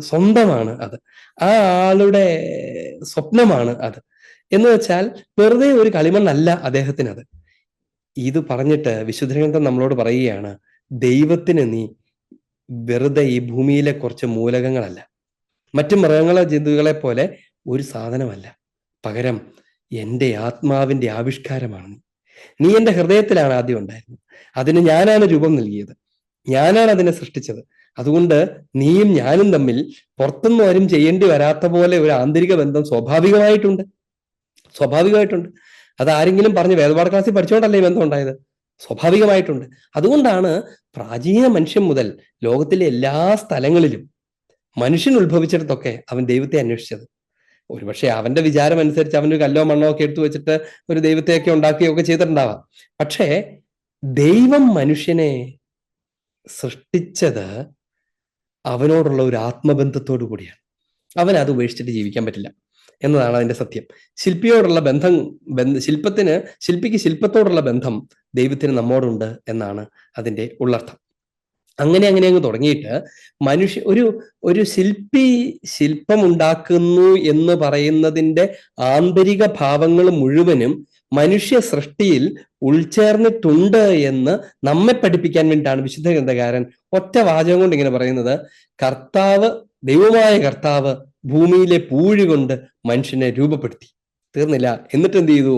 സ്വന്തമാണ് അത്, ആ ആളുടെ സ്വപ്നമാണ് അത്. എന്ന് വെച്ചാൽ വെറുതെ ഒരു കളിമണ്ണല്ല അദ്ദേഹത്തിനത്. ഇത് പറഞ്ഞിട്ട് വിശുദ്ധഗ്രന്ഥം നമ്മളോട് പറയുകയാണ്, ദൈവത്തിന് നീ വെറുതെ ഈ ഭൂമിയിലെ കുറച്ച് മൂലകങ്ങളല്ല, മറ്റു മൃഗങ്ങളെ ജന്തുക്കളെ പോലെ ഒരു സാധനമല്ല. പകരം എൻ്റെ ആത്മാവിന്റെ ആവിഷ്കാരമാണ് നീ എൻ്റെ ഹൃദയത്തിലാണ് ആദ്യം ഉണ്ടായിരുന്നത്. അതിന് ഞാനാണ് രൂപം നൽകിയത്, ഞാനാണ് അതിനെ സൃഷ്ടിച്ചത്. അതുകൊണ്ട് നീയും ഞാനും തമ്മിൽ പുറത്തുനിന്ന് ആരും ചെയ്യേണ്ടി വരാത്ത പോലെ ഒരു ആന്തരിക ബന്ധം സ്വാഭാവികമായിട്ടുണ്ട്. അത് ആരെങ്കിലും പറഞ്ഞ് വേദപാഠ ക്ലാസ്സിൽ പഠിച്ചുകൊണ്ടല്ലേ ഈ ബന്ധം ഉണ്ടായത്? സ്വാഭാവികമായിട്ടുണ്ട്. അതുകൊണ്ടാണ് പ്രാചീന മനുഷ്യൻ മുതൽ ലോകത്തിലെ എല്ലാ സ്ഥലങ്ങളിലും മനുഷ്യൻ ഉത്ഭവിച്ചിടത്തൊക്കെ അവൻ ദൈവത്തെ അന്വേഷിച്ചത്. ഒരുപക്ഷെ അവന്റെ വിചാരം അനുസരിച്ച് അവനൊരു കല്ലോ മണ്ണോ ഒക്കെ എടുത്തു വെച്ചിട്ട് ഒരു ദൈവത്തെയൊക്കെ ഉണ്ടാക്കുകയൊക്കെ ചെയ്തിട്ടുണ്ടാവാം. പക്ഷേ ദൈവം മനുഷ്യനെ സൃഷ്ടിച്ചത് അവനോടുള്ള ഒരു ആത്മബന്ധത്തോടു കൂടിയാണ്. അവൻ അത് ഉപേക്ഷിച്ചിട്ട് ജീവിക്കാൻ പറ്റില്ല എന്നതാണ് അതിന്റെ സത്യം. ശില്പിയോടുള്ള ശില്പിക്ക് ശില്പത്തോടുള്ള ബന്ധം ദൈവത്തിന് നമ്മോടുണ്ട് എന്നാണ് അതിന്റെ ഉള്ളർത്ഥം. അങ്ങനെ അങ്ങ് തുടങ്ങിയിട്ട് ഒരു ശില്പി ശില്പം ഉണ്ടാക്കുന്നു എന്ന് പറയുന്നതിന്റെ ആന്തരിക ഭാവങ്ങൾ മുഴുവനും മനുഷ്യ സൃഷ്ടിയിൽ ഉൾച്ചേർന്നിട്ടുണ്ട് എന്ന് നമ്മെ പഠിപ്പിക്കാൻ വേണ്ടിയിട്ടാണ് വിശുദ്ധ ഗ്രന്ഥകാരൻ ഒറ്റ വാചകം കൊണ്ട് ഇങ്ങനെ പറയുന്നത്. ദൈവമായ കർത്താവ് ഭൂമിയിലെ പൂഴി കൊണ്ട് മനുഷ്യനെ രൂപപ്പെടുത്തി. തീർന്നില്ല. എന്നിട്ട് എന്ത് ചെയ്തു?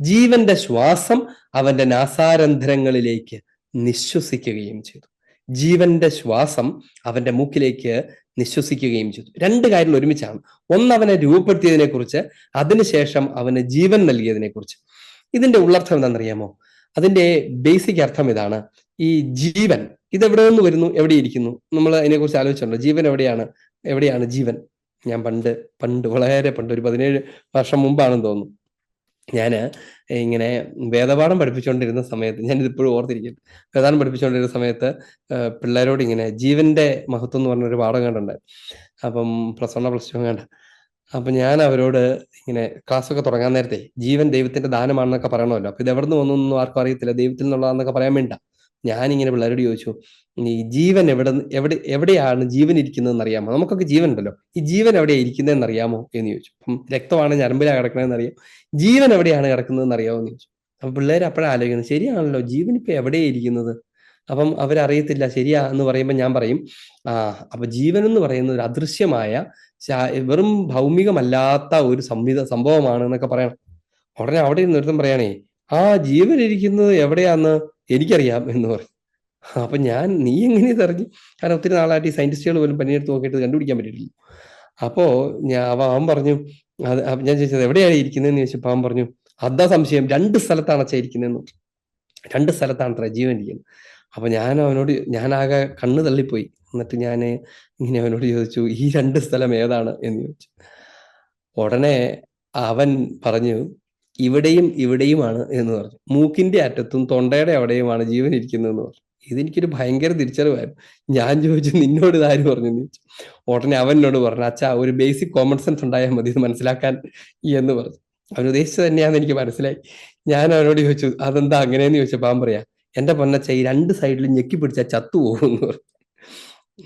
ജീവന്റെ ശ്വാസം അവന്റെ നാസാരന്ധ്രങ്ങളിലേക്ക് നിശ്വസിക്കുകയും ചെയ്തു. ജീവന്റെ ശ്വാസം അവന്റെ മൂക്കിലേക്ക് നിശ്വസിക്കുകയും ചെയ്തു. രണ്ട് കാര്യങ്ങൾ ഒരുമിച്ചാണ്. ഒന്ന് അവനെ രൂപപ്പെടുത്തിയതിനെ കുറിച്ച്, അതിനുശേഷം അവന് ജീവൻ നൽകിയതിനെ കുറിച്ച്. ഇതിന്റെ ഉള്ളർത്ഥം എന്താണെന്നറിയാമോ? അതിന്റെ ബേസിക് അർത്ഥം ഇതാണ്. ഈ ജീവൻ ഇതെവിടെ നിന്ന് വരുന്നു, എവിടെ ഇരിക്കുന്നു? നമ്മൾ അതിനെക്കുറിച്ച് ആലോചിച്ചിട്ടുണ്ടോ? ജീവൻ എവിടെയാണ് ജീവൻ? ഞാൻ വളരെ പണ്ട് ഒരു 17 വർഷം മുമ്പാണെന്ന് തോന്നുന്നു, ഞാൻ ഇങ്ങനെ വേദപാഠം പഠിപ്പിച്ചുകൊണ്ടിരുന്ന സമയത്ത്, ഞാനിതിപ്പോഴും ഓർത്തിരിക്കുന്നു, വേദപാഠം പഠിപ്പിച്ചുകൊണ്ടിരുന്ന സമയത്ത് പിള്ളേരോട് ഇങ്ങനെ ജീവന്റെ മഹത്വം എന്ന് പറഞ്ഞൊരു പാഠം കണ്ടുണ്ട്. അപ്പം +1 +2 കണ്ട. അപ്പൊ ഞാൻ അവരോട് ഇങ്ങനെ ക്ലാസ്സൊക്കെ തുടങ്ങാൻ നേരത്തെ ജീവൻ ദൈവത്തിന്റെ ദാനമാണെന്നൊക്കെ പറയണമല്ലോ. അപ്പൊ ഇത് എവിടെ നിന്ന് വന്നൊന്നും ആർക്കും അറിയത്തില്ല, ദൈവത്തിൽ നിന്നുള്ളതാന്നൊക്കെ പറയാൻ വേണ്ട. ഞാനിങ്ങനെ പിള്ളേരോട് ചോദിച്ചു, ഈ ജീവൻ എവിടെയാണ് ജീവൻ ഇരിക്കുന്നതെന്ന് അറിയാമോ? നമുക്കൊക്കെ ജീവൻ ഉണ്ടല്ലോ, ഈ ജീവൻ എവിടെയാണ് ഇരിക്കുന്നതെന്ന് അറിയാമോ എന്ന് ചോദിച്ചു. അപ്പം രക്തമാണ് ഞരമ്പിലാണ് കിടക്കണതെന്ന് അറിയാം, ജീവൻ എവിടെയാണ് കിടക്കുന്നതെന്ന് അറിയാമോ എന്ന് ചോദിച്ചു. അപ്പൊ പിള്ളേർ അപ്പോഴാണ് ആലോചിക്കുന്നത്, ശരിയാണല്ലോ, ജീവൻ ഇപ്പൊ എവിടെയാണ് ഇരിക്കുന്നത്? അപ്പം അവരറിയത്തില്ല. ശരിയാ എന്ന് പറയുമ്പോൾ ഞാൻ പറയും, അപ്പൊ ജീവൻ എന്ന് പറയുന്നത് ഒരു അദൃശ്യമായ വെറും ഭൗമികമല്ലാത്ത ഒരു സംഭവമാണ് എന്നൊക്കെ പറയണം. ഉടനെ അവിടെ നിർത്തം പറയണേ, ജീവൻ ഇരിക്കുന്നത് എവിടെയാന്ന് എനിക്കറിയാം എന്ന് പറയും. അപ്പൊ നീ എങ്ങനെ ഇതറിഞ്ഞു? കാരണം ഒത്തിരി നാളായിട്ട് ഈ സയന്റിസ്റ്റുകൾ പോലും പണിയെടുത്ത് നോക്കിയിട്ട് കണ്ടുപിടിക്കാൻ പറ്റിയിട്ടില്ല. അപ്പോ അവൻ പറഞ്ഞു, ഞാൻ ചോദിച്ചത് എവിടെയാണ് ഇരിക്കുന്നതെന്ന് ചോദിച്ചപ്പോൾ അവൻ പറഞ്ഞു, അതാ സംശയം, 2 സ്ഥലത്താണ് അച്ഛാ ഇരിക്കുന്നതെന്ന്. 2 സ്ഥലത്താണ് അത്ര ജീവൻ ഇരിക്കുന്നത്. അപ്പൊ ഞാനാകെ കണ്ണ് തള്ളിപ്പോയി. എന്നിട്ട് ഞാൻ ഇങ്ങനെ അവനോട് ചോദിച്ചു, ഈ 2 സ്ഥലം ഏതാണ് എന്ന് ചോദിച്ചു. ഉടനെ അവൻ പറഞ്ഞു, ഇവിടെയും ഇവിടെയുമാണ് എന്ന് പറഞ്ഞു. മൂക്കിന്റെ അറ്റത്തും തൊണ്ടയുടെ അവിടെയുമാണ് ജീവൻ ഇരിക്കുന്നതെന്ന് പറഞ്ഞു. ഇതെനിക്കൊരു ഭയങ്കര തിരിച്ചറിവായിരുന്നു. ഞാൻ ചോദിച്ചു, നിന്നോട് ഇതാര് പറഞ്ഞു എന്ന് ചോദിച്ചു. ഉടനെ അവനോട് പറഞ്ഞു, അച്ഛാ ഒരു ബേസിക് കോമൺ സെൻസ് ഉണ്ടായാൽ മതി ഇത് മനസ്സിലാക്കാൻ എന്ന് പറഞ്ഞു. അവൻ ഉദ്ദേശിച്ചത് തന്നെയാണെന്ന് എനിക്ക് മനസ്സിലായി. ഞാൻ അവനോട് ചോദിച്ചു, അതെന്താ അങ്ങനെയെന്ന് ചോദിച്ചപ്പോൾ അവൻ പറയാ, എന്റെ പൊന്നച്ച, ഈ 2 സൈഡിലും ഞെക്കി പിടിച്ചാൽ ചത്തുപോകും എന്ന് പറഞ്ഞു.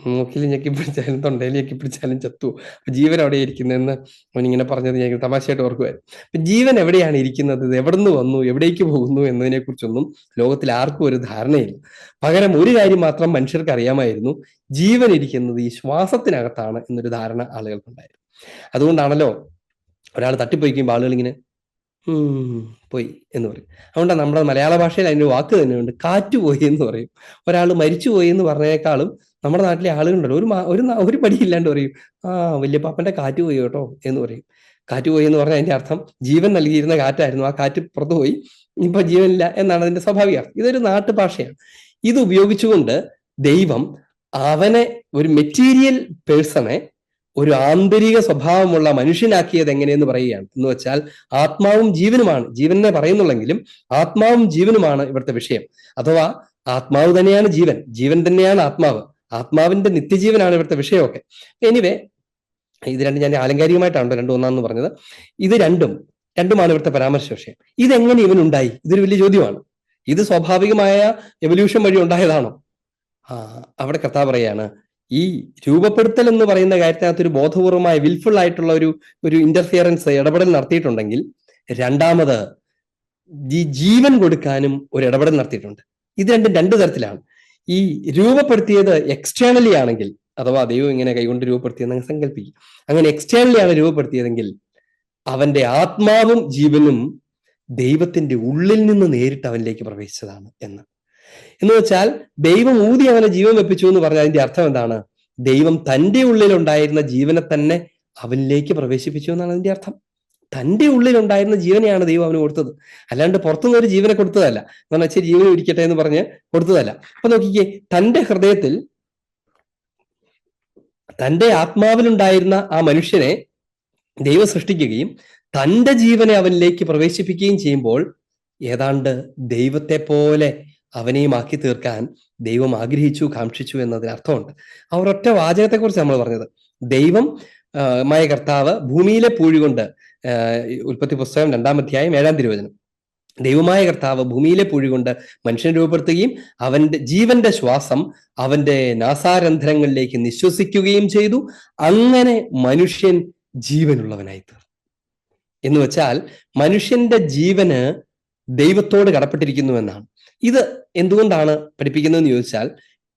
മൂക്കിൽ ഞെക്കി പിടിച്ചാലും തൊണ്ടയിൽ ഞെക്കി പിടിച്ചാലും ചത്തു. ജീവൻ അവിടെ ഇരിക്കുന്നതെന്ന് അവനിങ്ങനെ പറഞ്ഞത് ഞാൻ തമാശയായിട്ട് ഓർക്കുമായിരുന്നു. അപ്പൊ ജീവൻ എവിടെയാണ് ഇരിക്കുന്നത്, ഇത് എവിടെ നിന്ന് വന്നു, എവിടേക്ക് പോകുന്നു എന്നതിനെ കുറിച്ചൊന്നും ലോകത്തിൽ ആർക്കും ഒരു ധാരണയില്ല. പകരം ഒരു കാര്യം മാത്രം മനുഷ്യർക്ക് അറിയാമായിരുന്നു, ജീവൻ ഇരിക്കുന്നത് ഈ ശ്വാസത്തിനകത്താണ് എന്നൊരു ധാരണ ആളുകൾക്കുണ്ടായിരുന്നു. അതുകൊണ്ടാണല്ലോ ഒരാൾ തട്ടിപ്പോയിക്കുമ്പോൾ ആളുകൾ ഇങ്ങനെ പോയി എന്ന് പറയും. അതുകൊണ്ടാണ് നമ്മുടെ മലയാള ഭാഷയിൽ അതിൻ്റെ വാക്ക് തന്നെയുണ്ട്, കാറ്റുപോയി എന്ന് പറയും. ഒരാൾ മരിച്ചുപോയി എന്ന് പറഞ്ഞേക്കാളും നമ്മുടെ നാട്ടിലെ ആളുകളുണ്ടല്ലോ ഒരു പടിയില്ലാണ്ട് പറയും, വല്യപ്പാപ്പന്റെ കാറ്റ് പോയി കേട്ടോ എന്ന് പറയും. കാറ്റ് പോയി എന്ന് പറഞ്ഞാൽ അതിന്റെ അർത്ഥം ജീവൻ നൽകിയിരുന്ന കാറ്റായിരുന്നു, ആ കാറ്റ് പുറത്തു പോയി, ഇപ്പൊ ജീവനില്ല എന്നാണ് അതിന്റെ സ്വാഭാവിക അർത്ഥം. ഇതൊരു നാട്ടുഭാഷയാണ്. ഇത് ഉപയോഗിച്ചുകൊണ്ട് ദൈവം അവനെ, ഒരു മെറ്റീരിയൽ പേഴ്സണെ, ഒരു ആന്തരിക സ്വഭാവമുള്ള മനുഷ്യനാക്കിയത് എങ്ങനെയെന്ന് പറയുകയാണ്. എന്ന് വെച്ചാൽ ആത്മാവും ജീവനുമാണ്, ജീവനെ പറയുന്നുള്ളെങ്കിലും ആത്മാവും ജീവനുമാണ് ഇവിടുത്തെ വിഷയം. അഥവാ ആത്മാവ് തന്നെയാണ് ജീവൻ, ജീവൻ തന്നെയാണ് ആത്മാവ്, ആത്മാവിന്റെ നിത്യജീവനാണ് ഇവിടുത്തെ വിഷയമൊക്കെ. എനിവേ, ഇത് രണ്ടും ഞാൻ ആലങ്കാരികമായിട്ടാണ് രണ്ടും ഒന്നാന്ന് പറഞ്ഞത്. ഇത് രണ്ടുമാണ് ഇവിടുത്തെ പരാമർശ വിഷയം. ഇതെങ്ങനെ ഇവനുണ്ടായി? ഇതൊരു വലിയ ചോദ്യമാണ്. ഇത് സ്വാഭാവികമായ എവല്യൂഷൻ വഴി ഉണ്ടായതാണോ? അവിടെ കർത്താവ് പറയാണ്, ഈ രൂപപ്പെടുത്തൽ എന്ന് പറയുന്ന കാര്യത്തിനകത്ത് ഒരു ബോധപൂർവമായ വിൽഫുൾ ആയിട്ടുള്ള ഒരു ഇന്റർഫിയറൻസ്, ഇടപെടൽ നടത്തിയിട്ടുണ്ടെങ്കിൽ, രണ്ടാമത് ഈ ജീവൻ കൊടുക്കാനും ഒരു ഇടപെടൽ നടത്തിയിട്ടുണ്ട്. ഇത് രണ്ട് തരത്തിലാണ്. ഈ രൂപപ്പെടുത്തിയത് എക്സ്റ്റേണലി ആണെങ്കിൽ, അഥവാ ദൈവം ഇങ്ങനെ കൈകൊണ്ട് രൂപപ്പെടുത്തിയെന്ന് സങ്കല്പിക്കും, അങ്ങനെ എക്സ്റ്റേണലി ആണ് രൂപപ്പെടുത്തിയതെങ്കിൽ അവന്റെ ആത്മാവും ജീവനും ദൈവത്തിന്റെ ഉള്ളിൽ നിന്ന് നേരിട്ട് അവനിലേക്ക് പ്രവേശിച്ചതാണ് എന്ന് വെച്ചാൽ ദൈവം ഊതി അവനെ ജീവൻ വെപ്പിച്ചു എന്ന് പറഞ്ഞാൽ അതിന്റെ അർത്ഥം എന്താണ്? ദൈവം തന്റെ ഉള്ളിൽ ഉണ്ടായിരുന്ന ജീവനെ തന്നെ അവനിലേക്ക് പ്രവേശിപ്പിച്ചു എന്നാണ് അതിന്റെ അർത്ഥം. തന്റെ ഉള്ളിൽ ഉണ്ടായിരുന്ന ജീവനെയാണ് ദൈവം അവന് കൊടുത്തത്, അല്ലാണ്ട് പുറത്തുനിന്ന് ഒരു ജീവനെ കൊടുത്തതല്ല. എന്ന് വെച്ചാൽ ജീവൻ ഇരിക്കട്ടെ എന്ന് പറഞ്ഞ് കൊടുത്തതല്ല. അപ്പൊ നോക്കിക്കേ, തന്റെ ഹൃദയത്തിൽ, തന്റെ ആത്മാവിലുണ്ടായിരുന്ന ആ മനുഷ്യനെ ദൈവം സൃഷ്ടിക്കുകയും തന്റെ ജീവനെ അവനിലേക്ക് പ്രവേശിപ്പിക്കുകയും ചെയ്യുമ്പോൾ ഏതാണ്ട് ദൈവത്തെ പോലെ അവനെയും ആക്കി തീർക്കാൻ ദൈവം ആഗ്രഹിച്ചു, കാക്ഷിച്ചു എന്നതിന് അർത്ഥമുണ്ട്. ആ ഒരൊറ്റ വാചകത്തെക്കുറിച്ച് നമ്മൾ പറഞ്ഞത്. ദൈവം മായ കർത്താവ് ഭൂമിയിലെ പൂഴി കൊണ്ട്, ഉൽപ്പത്തി പുസ്തകം 2-ാം അധ്യായം 7-ാം തിരുവചനം, ദൈവമായ കർത്താവ് ഭൂമിയിലെ പൂഴി കൊണ്ട് മനുഷ്യനെ രൂപപ്പെടുത്തുകയും അവന്റെ ജീവന്റെ ശ്വാസം അവന്റെ നാസാരന്ധ്രങ്ങളിലേക്ക് നിശ്വസിക്കുകയും ചെയ്തു. അങ്ങനെ മനുഷ്യൻ ജീവനുള്ളവനായി തീർന്നു. എന്ന് വെച്ചാൽ മനുഷ്യന്റെ ജീവന് ദൈവത്തോട് കടപ്പെട്ടിരിക്കുന്നു എന്നാണ്. ഇത് എന്തുകൊണ്ടാണ് പഠിപ്പിക്കുന്നതെന്ന് ചോദിച്ചാൽ,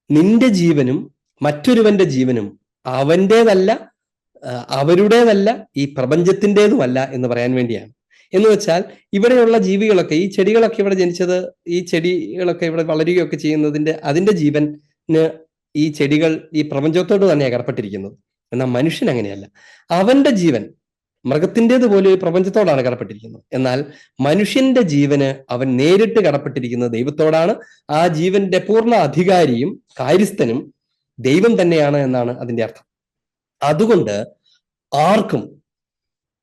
നിന്റെ ജീവനും മറ്റൊരുവന്റെ ജീവനും അവൻ്റേതല്ല, അവരുടേതല്ല, ഈ പ്രപഞ്ചത്തിൻ്റെതുമല്ല എന്ന് പറയാൻ വേണ്ടിയാണ്. എന്ന് വെച്ചാൽ ഇവിടെയുള്ള ജീവികളൊക്കെ, ഈ ചെടികളൊക്കെ ഇവിടെ ജനിച്ചത്, ഈ ചെടികളൊക്കെ ഇവിടെ വളരുകയൊക്കെ ചെയ്യുന്നതിന്റെ അതിന്റെ ജീവന് ഈ ചെടികൾ ഈ പ്രപഞ്ചത്തോട് തന്നെയാണ് കടപ്പെട്ടിരിക്കുന്നത്. എന്നാൽ മനുഷ്യൻ അങ്ങനെയല്ല. അവന്റെ ജീവൻ മൃഗത്തിൻ്റെത് പോലെ പ്രപഞ്ചത്തോടാണ് കടപ്പെട്ടിരിക്കുന്നത്. എന്നാൽ മനുഷ്യന്റെ ജീവന് അവൻ നേരിട്ട് കടപ്പെട്ടിരിക്കുന്നത് ദൈവത്തോടാണ്. ആ ജീവന്റെ പൂർണ്ണ അധികാരിയും കാര്യസ്ഥനും ദൈവം തന്നെയാണ് എന്നാണ് അതിന്റെ അർത്ഥം. അതുകൊണ്ട് ആർക്കും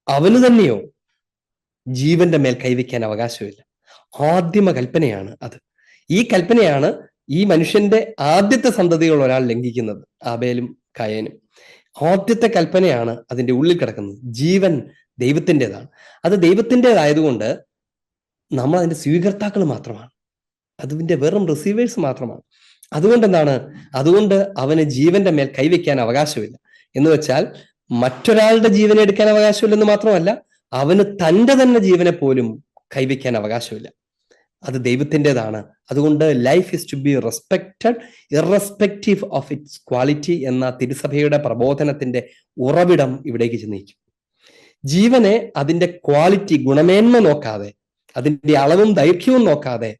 അവന് തന്നെയോ ജീവന്റെ മേൽ കൈവയ്ക്കാൻ അവകാശമില്ല. ആദ്യമ കൽപ്പനയാണ് അത്. ഈ കൽപ്പനയാണ് ഈ മനുഷ്യന്റെ ആദ്യത്തെ സന്തതികൾ ഒരാൾ ലംഘിക്കുന്നത്, ആബേലും കയനും. ആദ്യത്തെ കൽപ്പനയാണ് അതിന്റെ ഉള്ളിൽ കിടക്കുന്നത്. ജീവൻ ദൈവത്തിൻ്റെതാണ്. അത് ദൈവത്തിൻ്റെതായതുകൊണ്ട് നമ്മൾ അതിന്റെ സ്വീകർത്താക്കൾ മാത്രമാണ്, അതിന്റെ വെറും റിസീവേഴ്സ് മാത്രമാണ്. അതുകൊണ്ട് എന്താണ്? അതുകൊണ്ട് അവന് ജീവന്റെ മേൽ കൈവയ്ക്കാൻ അവകാശമില്ല. എന്ന് വെച്ചാൽ മറ്റൊരാളുടെ ജീവനെ എടുക്കാൻ അവകാശമില്ലെന്ന് മാത്രമല്ല, അവന് തൻ്റെ തന്നെ ജീവനെ പോലും കൈവയ്ക്കാൻ അവകാശമില്ല. അത് ദൈവത്തിൻ്റെതാണ്. അതുകൊണ്ട് life is to be respected irrespective of its quality എന്ന തിരുസഭയുടെ പ്രബോധനത്തിന്റെ ഉറവിടം ഇവിടേക്ക് ചെന്നിരിക്കും. ജീവനെ അതിന്റെ ക്വാളിറ്റി, ഗുണമേന്മ നോക്കാതെ, അതിന്റെ അളവും ദൈർഘ്യവും നോക്കാതെ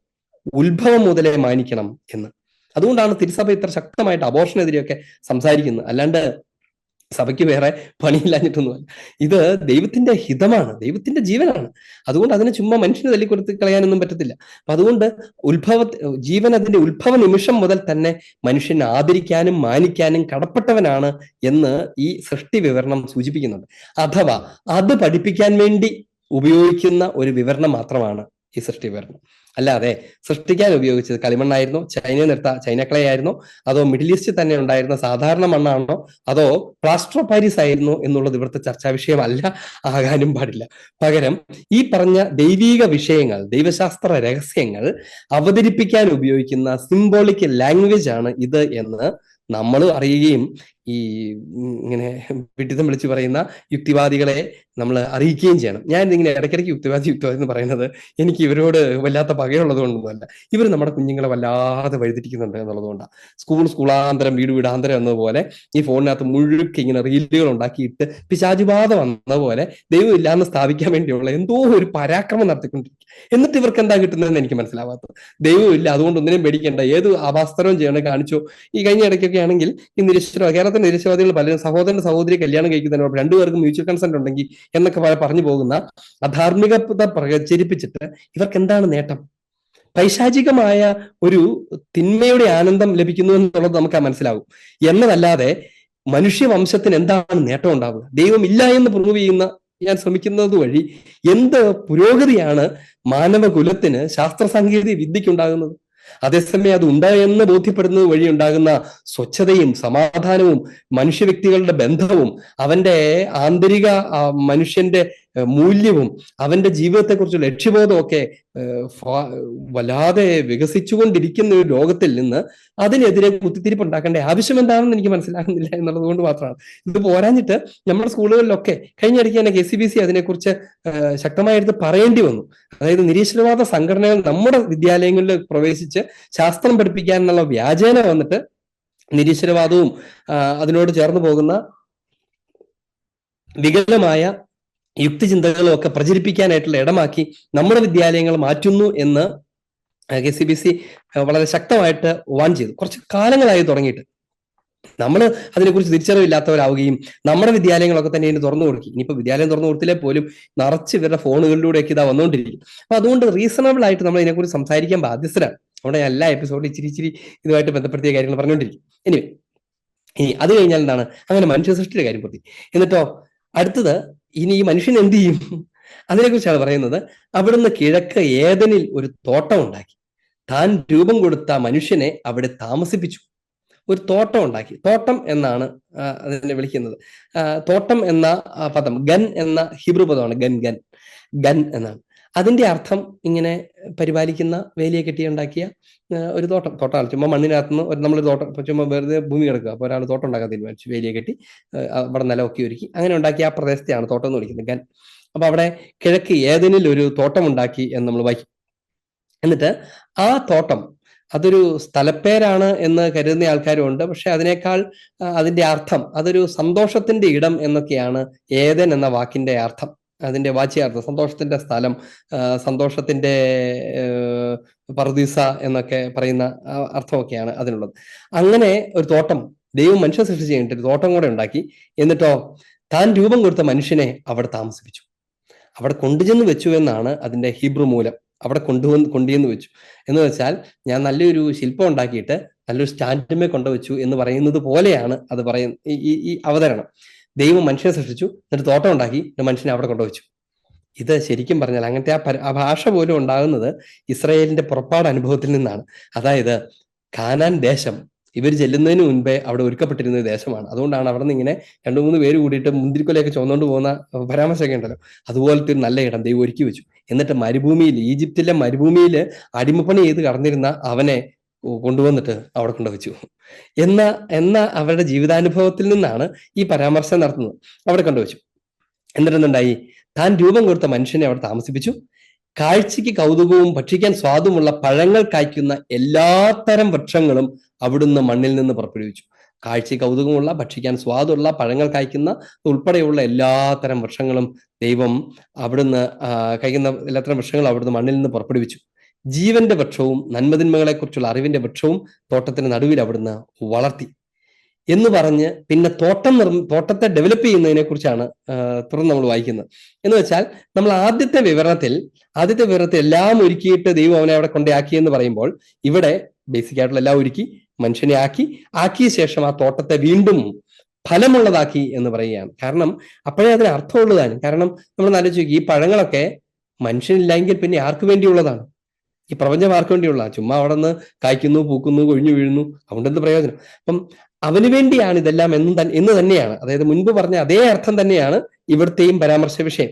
ഉത്ഭവം മുതലേ മാനിക്കണം എന്ന്. അതുകൊണ്ടാണ് തിരുസഭ ഇത്ര ശക്തമായിട്ട് അബോർഷനെതിരെയൊക്കെ സംസാരിക്കുന്നത്. അല്ലാണ്ട് സഭയ്ക്ക് വേറെ പണിയില്ലാഞ്ഞിട്ടൊന്നുമല്ല. ഇത് ദൈവത്തിന്റെ ഹിതമാണ്, ദൈവത്തിന്റെ ജീവനാണ്. അതുകൊണ്ട് അതിനെ ചുമ്മാ മനുഷ്യന് തല്ലിക്കൊടുത്ത് കളയാനൊന്നും പറ്റത്തില്ല. അപ്പൊ അതുകൊണ്ട് ജീവൻ അതിന്റെ ഉത്ഭവ നിമിഷം മുതൽ തന്നെ മനുഷ്യനെ ആദരിക്കാനും മാനിക്കാനും കടപ്പെട്ടവനാണ് എന്ന് ഈ സൃഷ്ടി വിവരണം സൂചിപ്പിക്കുന്നുണ്ട്. അഥവാ അത് പഠിപ്പിക്കാൻ വേണ്ടി ഉപയോഗിക്കുന്ന ഒരു വിവരണം മാത്രമാണ് ഈ സൃഷ്ടി വിവരണം. അല്ലാതെ സൃഷ്ടിക്കാൻ ഉപയോഗിച്ചത് കളിമണ്ണായിരുന്നോ, ചൈനയിൽ നിർത്ത ചൈനക്കളെ ആയിരുന്നോ, അതോ മിഡിൽ ഈസ്റ്റിൽ തന്നെ ഉണ്ടായിരുന്ന സാധാരണ മണ്ണാണോ, അതോ പ്ലാസ്റ്റർ ഓഫ് പാരീസ് ആയിരുന്നോ എന്നുള്ളത് ഇവിടുത്തെ ചർച്ചാ വിഷയമല്ല, ആകാനും പാടില്ല. പകരം ഈ പറഞ്ഞ ദൈവീക വിഷയങ്ങൾ, ദൈവശാസ്ത്ര രഹസ്യങ്ങൾ അവതരിപ്പിക്കാൻ ഉപയോഗിക്കുന്ന സിംബോളിക് ലാംഗ്വേജ് ആണ് ഇത് എന്ന് നമ്മൾ അറിയുകയും ഈ ഇങ്ങനെ വിഡിതം വിളിച്ച് പറയുന്ന യുക്തിവാദികളെ നമ്മൾ അറിയിക്കുകയും ചെയ്യണം. ഞാൻ ഇതിങ്ങനെ ഇടയ്ക്കിടയ്ക്ക് യുക്തിവാദി എന്ന് പറയുന്നത് എനിക്ക് ഇവരോട് വല്ലാത്ത പകയുള്ളത് കൊണ്ടൊന്നുമല്ല. ഇവർ നമ്മുടെ കുഞ്ഞുങ്ങളെ വല്ലാതെ വഴിതിരിക്കുന്നുണ്ട് എന്നുള്ളതുകൊണ്ടാണ്. സ്കൂളാന്തരം വീട് വീടാന്തരം എന്നതുപോലെ ഈ ഫോണിനകത്ത് മുഴുക്കെ ഇങ്ങനെ റീലുകൾ ഉണ്ടാക്കിയിട്ട് പിശാചുബാധ വന്നതുപോലെ ദൈവം ഇല്ലാന്ന് സ്ഥാപിക്കാൻ വേണ്ടിയുള്ള എന്തോ ഒരു പരാക്രമം നടത്തിക്കൊണ്ടിരിക്കും. എന്നിട്ട് ഇവർക്ക് എന്താ കിട്ടുന്നതെന്ന് എനിക്ക് മനസ്സിലാവാത്തത്. ദൈവമില്ല, അതുകൊണ്ട് ഒന്നിനും പേടിക്കേണ്ട, ഏത് അഭാസ്തരവും ചെയ്യണേ കാണിച്ചോ. ഈ കഴിഞ്ഞ ഇടയ്ക്കൊക്കെ ആണെങ്കിൽ ഈ കേരളത്തിന്റെ നിരീശ്വരവാദികൾ പലരും സഹോദരൻ സഹോദരി കല്യാണം കഴിക്കുന്നതിനോട് രണ്ടുപേർക്കും മ്യൂച്വൽ കൺസെന്റ് ഉണ്ടെങ്കിൽ എന്നൊക്കെ പറഞ്ഞു പോകുന്ന അധാർമികത പ്രചരിപ്പിച്ചിട്ട് ഇവർക്ക് എന്താണ് നേട്ടം? പൈശാചികമായ ഒരു തിന്മയുടെ ആനന്ദം ലഭിക്കുന്നു എന്നുള്ളത് നമുക്ക് മനസ്സിലാവും. എന്നതല്ലാതെ മനുഷ്യവംശത്തിന് എന്താണ് നേട്ടം ഉണ്ടാവുക? ദൈവം ഇല്ല എന്ന് പ്രൂവ് ചെയ്യുന്ന ഞാൻ ശ്രമിക്കുന്നത് വഴി എന്ത് പുരോഗതിയാണ് മാനവകുലത്തിന് ശാസ്ത്ര സാങ്കേതിക വിദ്യയ്ക്കുണ്ടാകുന്നത്? അതേസമയം അത് ഉണ്ടായെന്ന് ബോധ്യപ്പെടുന്നത് വഴി ഉണ്ടാകുന്ന സ്വച്ഛതയും സമാധാനവും മനുഷ്യ വ്യക്തികളുടെ ബന്ധവും അവന്റെ ആന്തരിക മനുഷ്യന്റെ മൂല്യവും അവന്റെ ജീവിതത്തെക്കുറിച്ചുള്ള ലക്ഷ്യബോധവും ഒക്കെ വല്ലാതെ വികസിച്ചുകൊണ്ടിരിക്കുന്ന ഒരു ലോകത്തിൽ നിന്ന് അതിനെതിരെ കുത്തിത്തിരിപ്പുണ്ടാക്കേണ്ട ആവശ്യം എന്താണെന്ന് എനിക്ക് മനസ്സിലാകുന്നില്ല എന്നുള്ളത് കൊണ്ട് മാത്രമാണ്. ഇത് പോരാഞ്ഞിട്ട് നമ്മുടെ സ്കൂളുകളിലൊക്കെ കഴിഞ്ഞിടയ്ക്ക് തന്നെ KCBC അതിനെക്കുറിച്ച് ശക്തമായിട്ട് പറയേണ്ടി വന്നു. അതായത് നിരീശ്വരവാദ സംഘടനകൾ നമ്മുടെ വിദ്യാലയങ്ങളിൽ പ്രവേശിച്ച് ശാസ്ത്രം പഠിപ്പിക്കാനുള്ള വ്യാജേന വന്നിട്ട് നിരീശ്വരവാദവും അതിനോട് ചേർന്ന് പോകുന്ന വികലമായ യുക്തിചിന്തകളും ഒക്കെ പ്രചരിപ്പിക്കാനായിട്ടുള്ള ഇടമാക്കി നമ്മുടെ വിദ്യാലയങ്ങൾ മാറ്റുന്നു എന്ന് KCBC വളരെ ശക്തമായിട്ട് വാൺ ചെയ്തു. കുറച്ച് കാലങ്ങളായി തുടങ്ങിയിട്ട് നമ്മൾ അതിനെക്കുറിച്ച് തിരിച്ചറിവില്ലാത്തവരാവുകയും നമ്മുടെ വിദ്യാലയങ്ങളൊക്കെ തന്നെ ഇതിന് തുറന്നു കൊടുക്കും. ഇനിയിപ്പോൾ വിദ്യാലയം തുറന്നു കൊടുത്തില്ലേ പോലും നിറച്ച് ഇവരുടെ ഫോണുകളിലൂടെയൊക്കെ ഇതാ വന്നുകൊണ്ടിരിക്കും. അപ്പൊ അതുകൊണ്ട് റീസണബിൾ ആയിട്ട് നമ്മൾ ഇതിനെക്കുറിച്ച് സംസാരിക്കാൻ ബാധ്യസ്ഥരാണ്. അവിടെ എല്ലാ എപ്പിസോഡിലും ഇച്ചിരി ഇതുമായിട്ട് ബന്ധപ്പെടുത്തിയ കാര്യങ്ങൾ പറഞ്ഞുകൊണ്ടിരിക്കും. ഇനി അത് കഴിഞ്ഞാൽ എന്താണ്, അങ്ങനെ മനുഷ്യ സൃഷ്ടിയുടെ കാര്യം പ്രതി. എന്നിട്ടോ അടുത്തത് ഇനി ഈ മനുഷ്യൻ എന്ത് ചെയ്യും? അതിനെക്കുറിച്ചാണ് പറയുന്നത്. അവിടുന്ന് കിഴക്ക് ഏദനിൽ ഒരു തോട്ടം ഉണ്ടാക്കി, താൻ രൂപം കൊടുത്ത മനുഷ്യനെ അവിടെ താമസിപ്പിച്ചു. ഒരു തോട്ടം ഉണ്ടാക്കി. തോട്ടം എന്നാണ് അതിനെ വിളിക്കുന്നത്. തോട്ടം എന്ന പദം ഗൻ എന്ന ഹിബ്രു പദമാണ്. ഗൻ എന്നാണ് അതിന്റെ അർത്ഥം. ഇങ്ങനെ പരിപാലിക്കുന്ന, വേലിയെ കെട്ടി ഉണ്ടാക്കിയ ഒരു തോട്ടമാണ്. ചുമ്മാ മണ്ണിനകത്തുനിന്ന് നമ്മൾ തോട്ടം ചുമ്മാ വെറുതെ ഭൂമി കിടക്കുക, അപ്പോൾ ഒരാൾ തോട്ടം ഉണ്ടാക്കാൻ തീരുമാനിച്ചു, വേലിയെ കെട്ടി അവിടെ നിലമൊക്കെ ഒരുക്കി അങ്ങനെ ഉണ്ടാക്കിയ ആ പ്രദേശത്തെയാണ് തോട്ടം എന്ന് വിളിക്കുന്നത്, ഗൻ. അപ്പൊ അവിടെ കിഴക്ക് ഏദനിൽ ഒരു തോട്ടം ഉണ്ടാക്കി എന്ന് നമ്മൾ വായിക്കും. എന്നിട്ട് ആ തോട്ടം അതൊരു സ്ഥലപ്പേരാണ് എന്ന് കരുതുന്ന ആൾക്കാരും ഉണ്ട്. പക്ഷെ അതിനേക്കാൾ അതിന്റെ അർത്ഥം അതൊരു സന്തോഷത്തിന്റെ ഇടം എന്നൊക്കെയാണ് ഏദൻ എന്ന വാക്കിന്റെ അർത്ഥം. അതിന്റെ വാച്യാർത്ഥം സന്തോഷത്തിന്റെ സ്ഥലം, സന്തോഷത്തിന്റെ പറുദീസ എന്നൊക്കെ പറയുന്ന അർത്ഥമൊക്കെയാണ് അതിനുള്ളത്. അങ്ങനെ ഒരു തോട്ടം ദൈവം മനുഷ്യനെ സൃഷ്ടിച്ച് കഴിഞ്ഞിട്ട് ഒരു തോട്ടം കൂടെ ഉണ്ടാക്കി. എന്നിട്ടോ താൻ രൂപം കൊടുത്ത മനുഷ്യനെ അവിടെ താമസിപ്പിച്ചു, അവിടെ കൊണ്ടുചെന്ന് വെച്ചു എന്നാണ് അതിന്റെ ഹീബ്രു മൂലം. അവിടെ കൊണ്ടുചെന്ന് വെച്ചു എന്ന് വെച്ചാൽ ഞാൻ നല്ലൊരു ശില്പം ഉണ്ടാക്കിയിട്ട് നല്ലൊരു സ്റ്റാൻഡുമേ കൊണ്ടുവച്ചു എന്ന് പറയുന്നത് പോലെയാണ് അത് ഈ അവതരണം. ദൈവം മനുഷ്യനെ സൃഷ്ടിച്ചു, എന്നിട്ട് തോട്ടം ഉണ്ടാക്കി, മനുഷ്യനെ അവിടെ കൊണ്ടുവച്ചു. ഇത് ശരിക്കും പറഞ്ഞാൽ അങ്ങനത്തെ ആ ഭാഷ പോലും ഉണ്ടാകുന്നത് ഇസ്രായേലിന്റെ പുറപ്പാട് അനുഭവത്തിൽ നിന്നാണ്. അതായത് കാനാൻ ദേശം ഇവർ ചെല്ലുന്നതിന് മുൻപേ അവിടെ ഒരുക്കപ്പെട്ടിരുന്ന ദേശമാണ്. അതുകൊണ്ടാണ് അവിടെ നിന്ന് ഇങ്ങനെ 2-3 പേര് കൂടിയിട്ട് മുന്തിരിക്കൊലയൊക്കെ ചുമന്നുകൊണ്ട് പോകുന്ന പരാമർശമൊക്കെ ഉണ്ടല്ലോ. അതുപോലത്തെ ഒരു നല്ല ഇടം ദൈവം ഒരുക്കി വെച്ചു. എന്നിട്ട് മരുഭൂമിയിൽ, ഈജിപ്തിലെ മരുഭൂമിയിൽ അടിമപ്പണി ചെയ്ത് കടന്നിരുന്ന അവനെ കൊണ്ടുവന്നിട്ട് അവിടെ കൊണ്ടുവച്ചു. എന്ന അവരുടെ ജീവിതാനുഭവത്തിൽ നിന്നാണ് ഈ പരാമർശം നടത്തുന്നത്. അവിടെ കൊണ്ടുവച്ചു. എന്നിട്ടെന്തുണ്ടായി? താൻ രൂപം കൊടുത്ത മനുഷ്യനെ അവിടെ താമസിപ്പിച്ചു. കാഴ്ചയ്ക്ക് കൗതുകവും ഭക്ഷിക്കാൻ സ്വാദുമുള്ള പഴങ്ങൾ കായ്ക്കുന്ന എല്ലാത്തരം വൃക്ഷങ്ങളും അവിടുന്ന് മണ്ണിൽ നിന്ന് പുറപ്പെടുവിച്ചു. കാഴ്ചയ്ക്ക് കൗതുകമുള്ള, ഭക്ഷിക്കാൻ സ്വാദുള്ള, പഴങ്ങൾ കായ്ക്കുന്ന ഉൾപ്പെടെയുള്ള എല്ലാത്തരം വൃക്ഷങ്ങളും ദൈവം അവിടുന്ന് കായ്ക്കുന്ന എല്ലാത്തരം വൃക്ഷങ്ങളും അവിടുന്ന് മണ്ണിൽ നിന്ന് പുറപ്പെടുവിച്ചു. ജീവന്റെ വൃക്ഷവും നന്മതിന്മകളെ കുറിച്ചുള്ള അറിവിന്റെ വൃക്ഷവും തോട്ടത്തിന് നടുവിൽ അവിടുന്ന് വളർത്തി എന്ന് പറഞ്ഞ് പിന്നെ തോട്ടത്തെ ഡെവലപ്പ് ചെയ്യുന്നതിനെ കുറിച്ചാണ് തുടർന്ന് നമ്മൾ വായിക്കുന്നത്. എന്ന് വെച്ചാൽ നമ്മൾ ആദ്യത്തെ വിവരണത്തിൽ എല്ലാം ഒരുക്കിയിട്ട് ദൈവം അവനെ അവിടെ കൊണ്ടാക്കി എന്ന് പറയുമ്പോൾ ഇവിടെ ബേസിക് ആയിട്ടുള്ള എല്ലാം ഒരുക്കി മനുഷ്യനെ ആക്കിയ ശേഷം ആ തോട്ടത്തെ വീണ്ടും ഫലമുള്ളതാക്കി എന്ന് പറയുകയാണ്. കാരണം അപ്പോഴേ അതിന് അർത്ഥമുള്ളതാണ്. കാരണം നമ്മൾ ആലോചിച്ച് നോക്കി, ഈ പഴങ്ങളൊക്കെ മനുഷ്യനില്ലെങ്കിൽ പിന്നെ ആർക്ക് വേണ്ടിയുള്ളതാണ്? ഈ പ്രപഞ്ചം ആർക്ക് വേണ്ടിയുള്ള? ചുമ്മാ അവിടെ നിന്ന് കായ്ക്കുന്നു, പൂക്കുന്നു, കൊഴിഞ്ഞു വീഴുന്നു, അതുകൊണ്ട് എന്ത് പ്രയോജനം? അപ്പം അവന് വേണ്ടിയാണ് ഇതെല്ലാം എന്ന് തന്നെയാണ്, അതായത് മുൻപ് പറഞ്ഞ അതേ അർത്ഥം തന്നെയാണ് ഇവിടുത്തെയും പരാമർശ വിഷയം.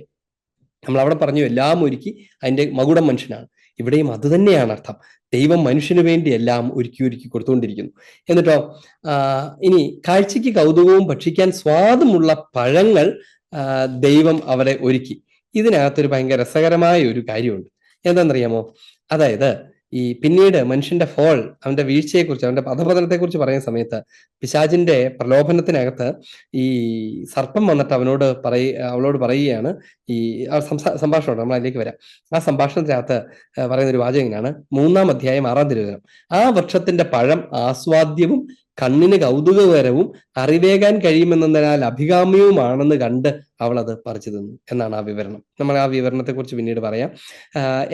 നമ്മൾ അവിടെ പറഞ്ഞു എല്ലാം ഒരുക്കി അതിന്റെ മകുടം മനുഷ്യനാണ്. ഇവിടെയും അത് തന്നെയാണ് അർത്ഥം. ദൈവം മനുഷ്യന് വേണ്ടി എല്ലാം ഒരുക്കി കൊടുത്തുകൊണ്ടിരിക്കുന്നു. എന്നിട്ടോ ഇനി കാഴ്ചയ്ക്ക് കൗതുകവും ഭക്ഷിക്കാൻ സ്വാദുമുള്ള പഴങ്ങൾ ദൈവം അവരെ ഒരുക്കി. ഇതിനകത്തൊരു ഭയങ്കര രസകരമായ ഒരു കാര്യമുണ്ട്. എന്താണെന്നറിയാമോ? അതായത് ഈ പിന്നീട് മനുഷ്യന്റെ ഫോൾ, അവന്റെ വീഴ്ചയെക്കുറിച്ച്, അവന്റെ അധപതനത്തെക്കുറിച്ച് പറയുന്ന സമയത്ത് പിശാചിന്റെ പ്രലോഭനത്തിനകത്ത് ഈ സർപ്പം വന്നിട്ട് അവളോട് പറയുകയാണ്. ഈ സംഭാഷണം നമ്മൾ അതിലേക്ക് വരാം. ആ സംഭാഷണത്തിനകത്ത് പറയുന്ന ഒരു വാചകം ഇങ്ങനെയാണ്, 3-ാം അധ്യായം 6-ാം തിരുവചനം. ആ വൃക്ഷത്തിന്റെ പഴം ആസ്വാദ്യവും കണ്ണിന് കൗതുകകരവും അറിവേകാൻ കഴിയുമെന്നതിനാൽ അഭികാമ്യവുമാണെന്ന് കണ്ട് അവൾ അത് പറിച്ചു തിന്നു എന്നാണ് ആ വിവരണം. നമ്മൾ ആ വിവരണത്തെ കുറിച്ച് പിന്നീട് പറയാം.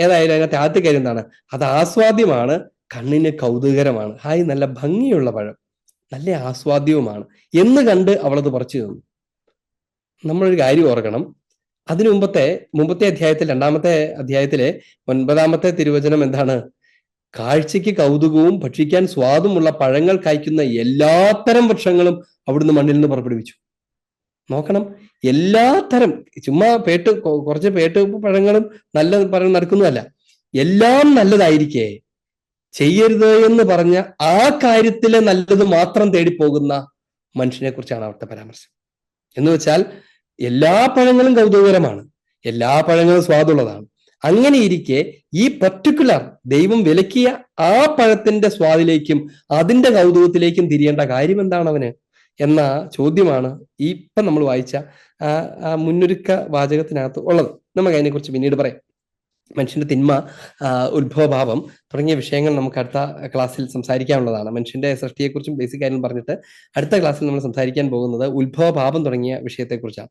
ഏതായാലും അതിനകത്ത് ആദ്യ കാര്യം എന്താണ്? അത് ആസ്വാദ്യമാണ്, കണ്ണിന് കൗതുകകരമാണ്. ഹായ്, നല്ല ഭംഗിയുള്ള പഴം, നല്ല ആസ്വാദ്യവുമാണ് എന്ന് കണ്ട് അവളത് പറിച്ചു തിന്നു. നമ്മളൊരു കാര്യം ഓർക്കണം. അതിനു മുമ്പത്തെ അധ്യായത്തിൽ, 2-ാമത്തെ അധ്യായത്തിലെ 9-ാമത്തെ തിരുവചനം എന്താണ്? കാഴ്ചയ്ക്ക് കൗതുകവും ഭക്ഷിക്കാൻ സ്വാദുമുള്ള പഴങ്ങൾ കായ്ക്കുന്ന എല്ലാത്തരം വൃക്ഷങ്ങളും അവിടുന്ന് മണ്ണിൽ നിന്ന് പുറപ്പെടുവിച്ചു. നോക്കണം, എല്ലാത്തരം, ചുമ്മാ കുറച്ച് പഴങ്ങളും നല്ല പഴം നടക്കുന്നതല്ല, എല്ലാം നല്ലതായിരിക്കേ ചെയ്യരുത് എന്ന് പറഞ്ഞ ആ കാര്യത്തിലെ നല്ലത് മാത്രം തേടിപ്പോകുന്ന മനുഷ്യനെ കുറിച്ചാണ് അവിടുത്തെ പരാമർശം. എന്ന് വെച്ചാൽ എല്ലാ പഴങ്ങളും കൗതുകകരമാണ്, എല്ലാ പഴങ്ങളും സ്വാദുള്ളതാണ്. അങ്ങനെ ഇരിക്കെ ഈ പർട്ടിക്കുലർ ദൈവം വിലക്കിയ ആ പഴത്തിന്റെ സ്വാദിലേക്കും അതിന്റെ കൗതുകത്തിലേക്കും തിരിയേണ്ട കാര്യം എന്താണ് അവന് എന്ന ചോദ്യമാണ് ഇപ്പം നമ്മൾ വായിച്ച ആ മുന്നൊരുക്ക വാചകത്തിനകത്ത് ഉള്ളത്. നമുക്ക് അതിനെക്കുറിച്ച് പിന്നീട് പറയാം. മനുഷ്യന്റെ തിന്മ, ഉത്ഭവഭാവം തുടങ്ങിയ വിഷയങ്ങൾ നമുക്ക് അടുത്ത ക്ലാസ്സിൽ സംസാരിക്കാനുള്ളതാണ്. മനുഷ്യന്റെ സൃഷ്ടിയെക്കുറിച്ചും ബേസിക് കാര്യം പറഞ്ഞിട്ട് അടുത്ത ക്ലാസ്സിൽ നമ്മൾ സംസാരിക്കാൻ പോകുന്നത് ഉത്ഭവഭാവം തുടങ്ങിയ വിഷയത്തെക്കുറിച്ചാണ്.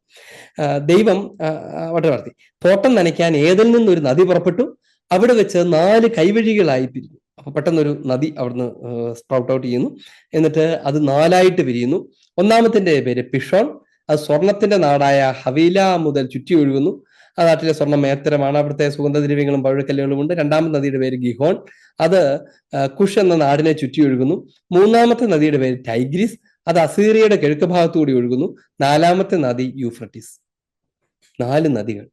ദൈവം വളരെ വളർത്തി. തോട്ടം നനയ്ക്കാൻ ഏതിൽ നിന്നൊരു നദി പുറപ്പെട്ടു, അവിടെ വെച്ച് 4 കൈവഴികളായി പിരിഞ്ഞു. അപ്പൊ പെട്ടെന്നൊരു നദി അവിടുന്ന് സ്പ്രൗട്ട് ഔട്ട് ചെയ്യുന്നു. എന്നിട്ട് അത് 4ആയിട്ട് പിരിയുന്നു. ഒന്നാമത്തിന്റെ പേര് പിഷോൺ. അത് സ്വർണത്തിന്റെ നാടായ ഹവീല മുതൽ ചുറ്റി ഒഴുകുന്നു. ആ നാട്ടിലെ സ്വർണ്ണം മേത്തരമാണ്. അവിടുത്തെ സുഗന്ധദ്രവ്യങ്ങളും പവിഴക്കല്ലുകളും ഉണ്ട്. 2-ാമത്തെ നദിയുടെ പേര് ഗിഹോൺ. അത് കുഷ് എന്ന നാടിനെ ചുറ്റി ഒഴുകുന്നു. 3-ാമത്തെ നദിയുടെ പേര് ടൈഗ്രിസ്. അത് അസീറിയയുടെ കിഴക്ക് ഭാഗത്തുകൂടി ഒഴുകുന്നു. 4-ാമത്തെ നദി യൂഫ്രട്ടീസ്. 4 നദികൾ.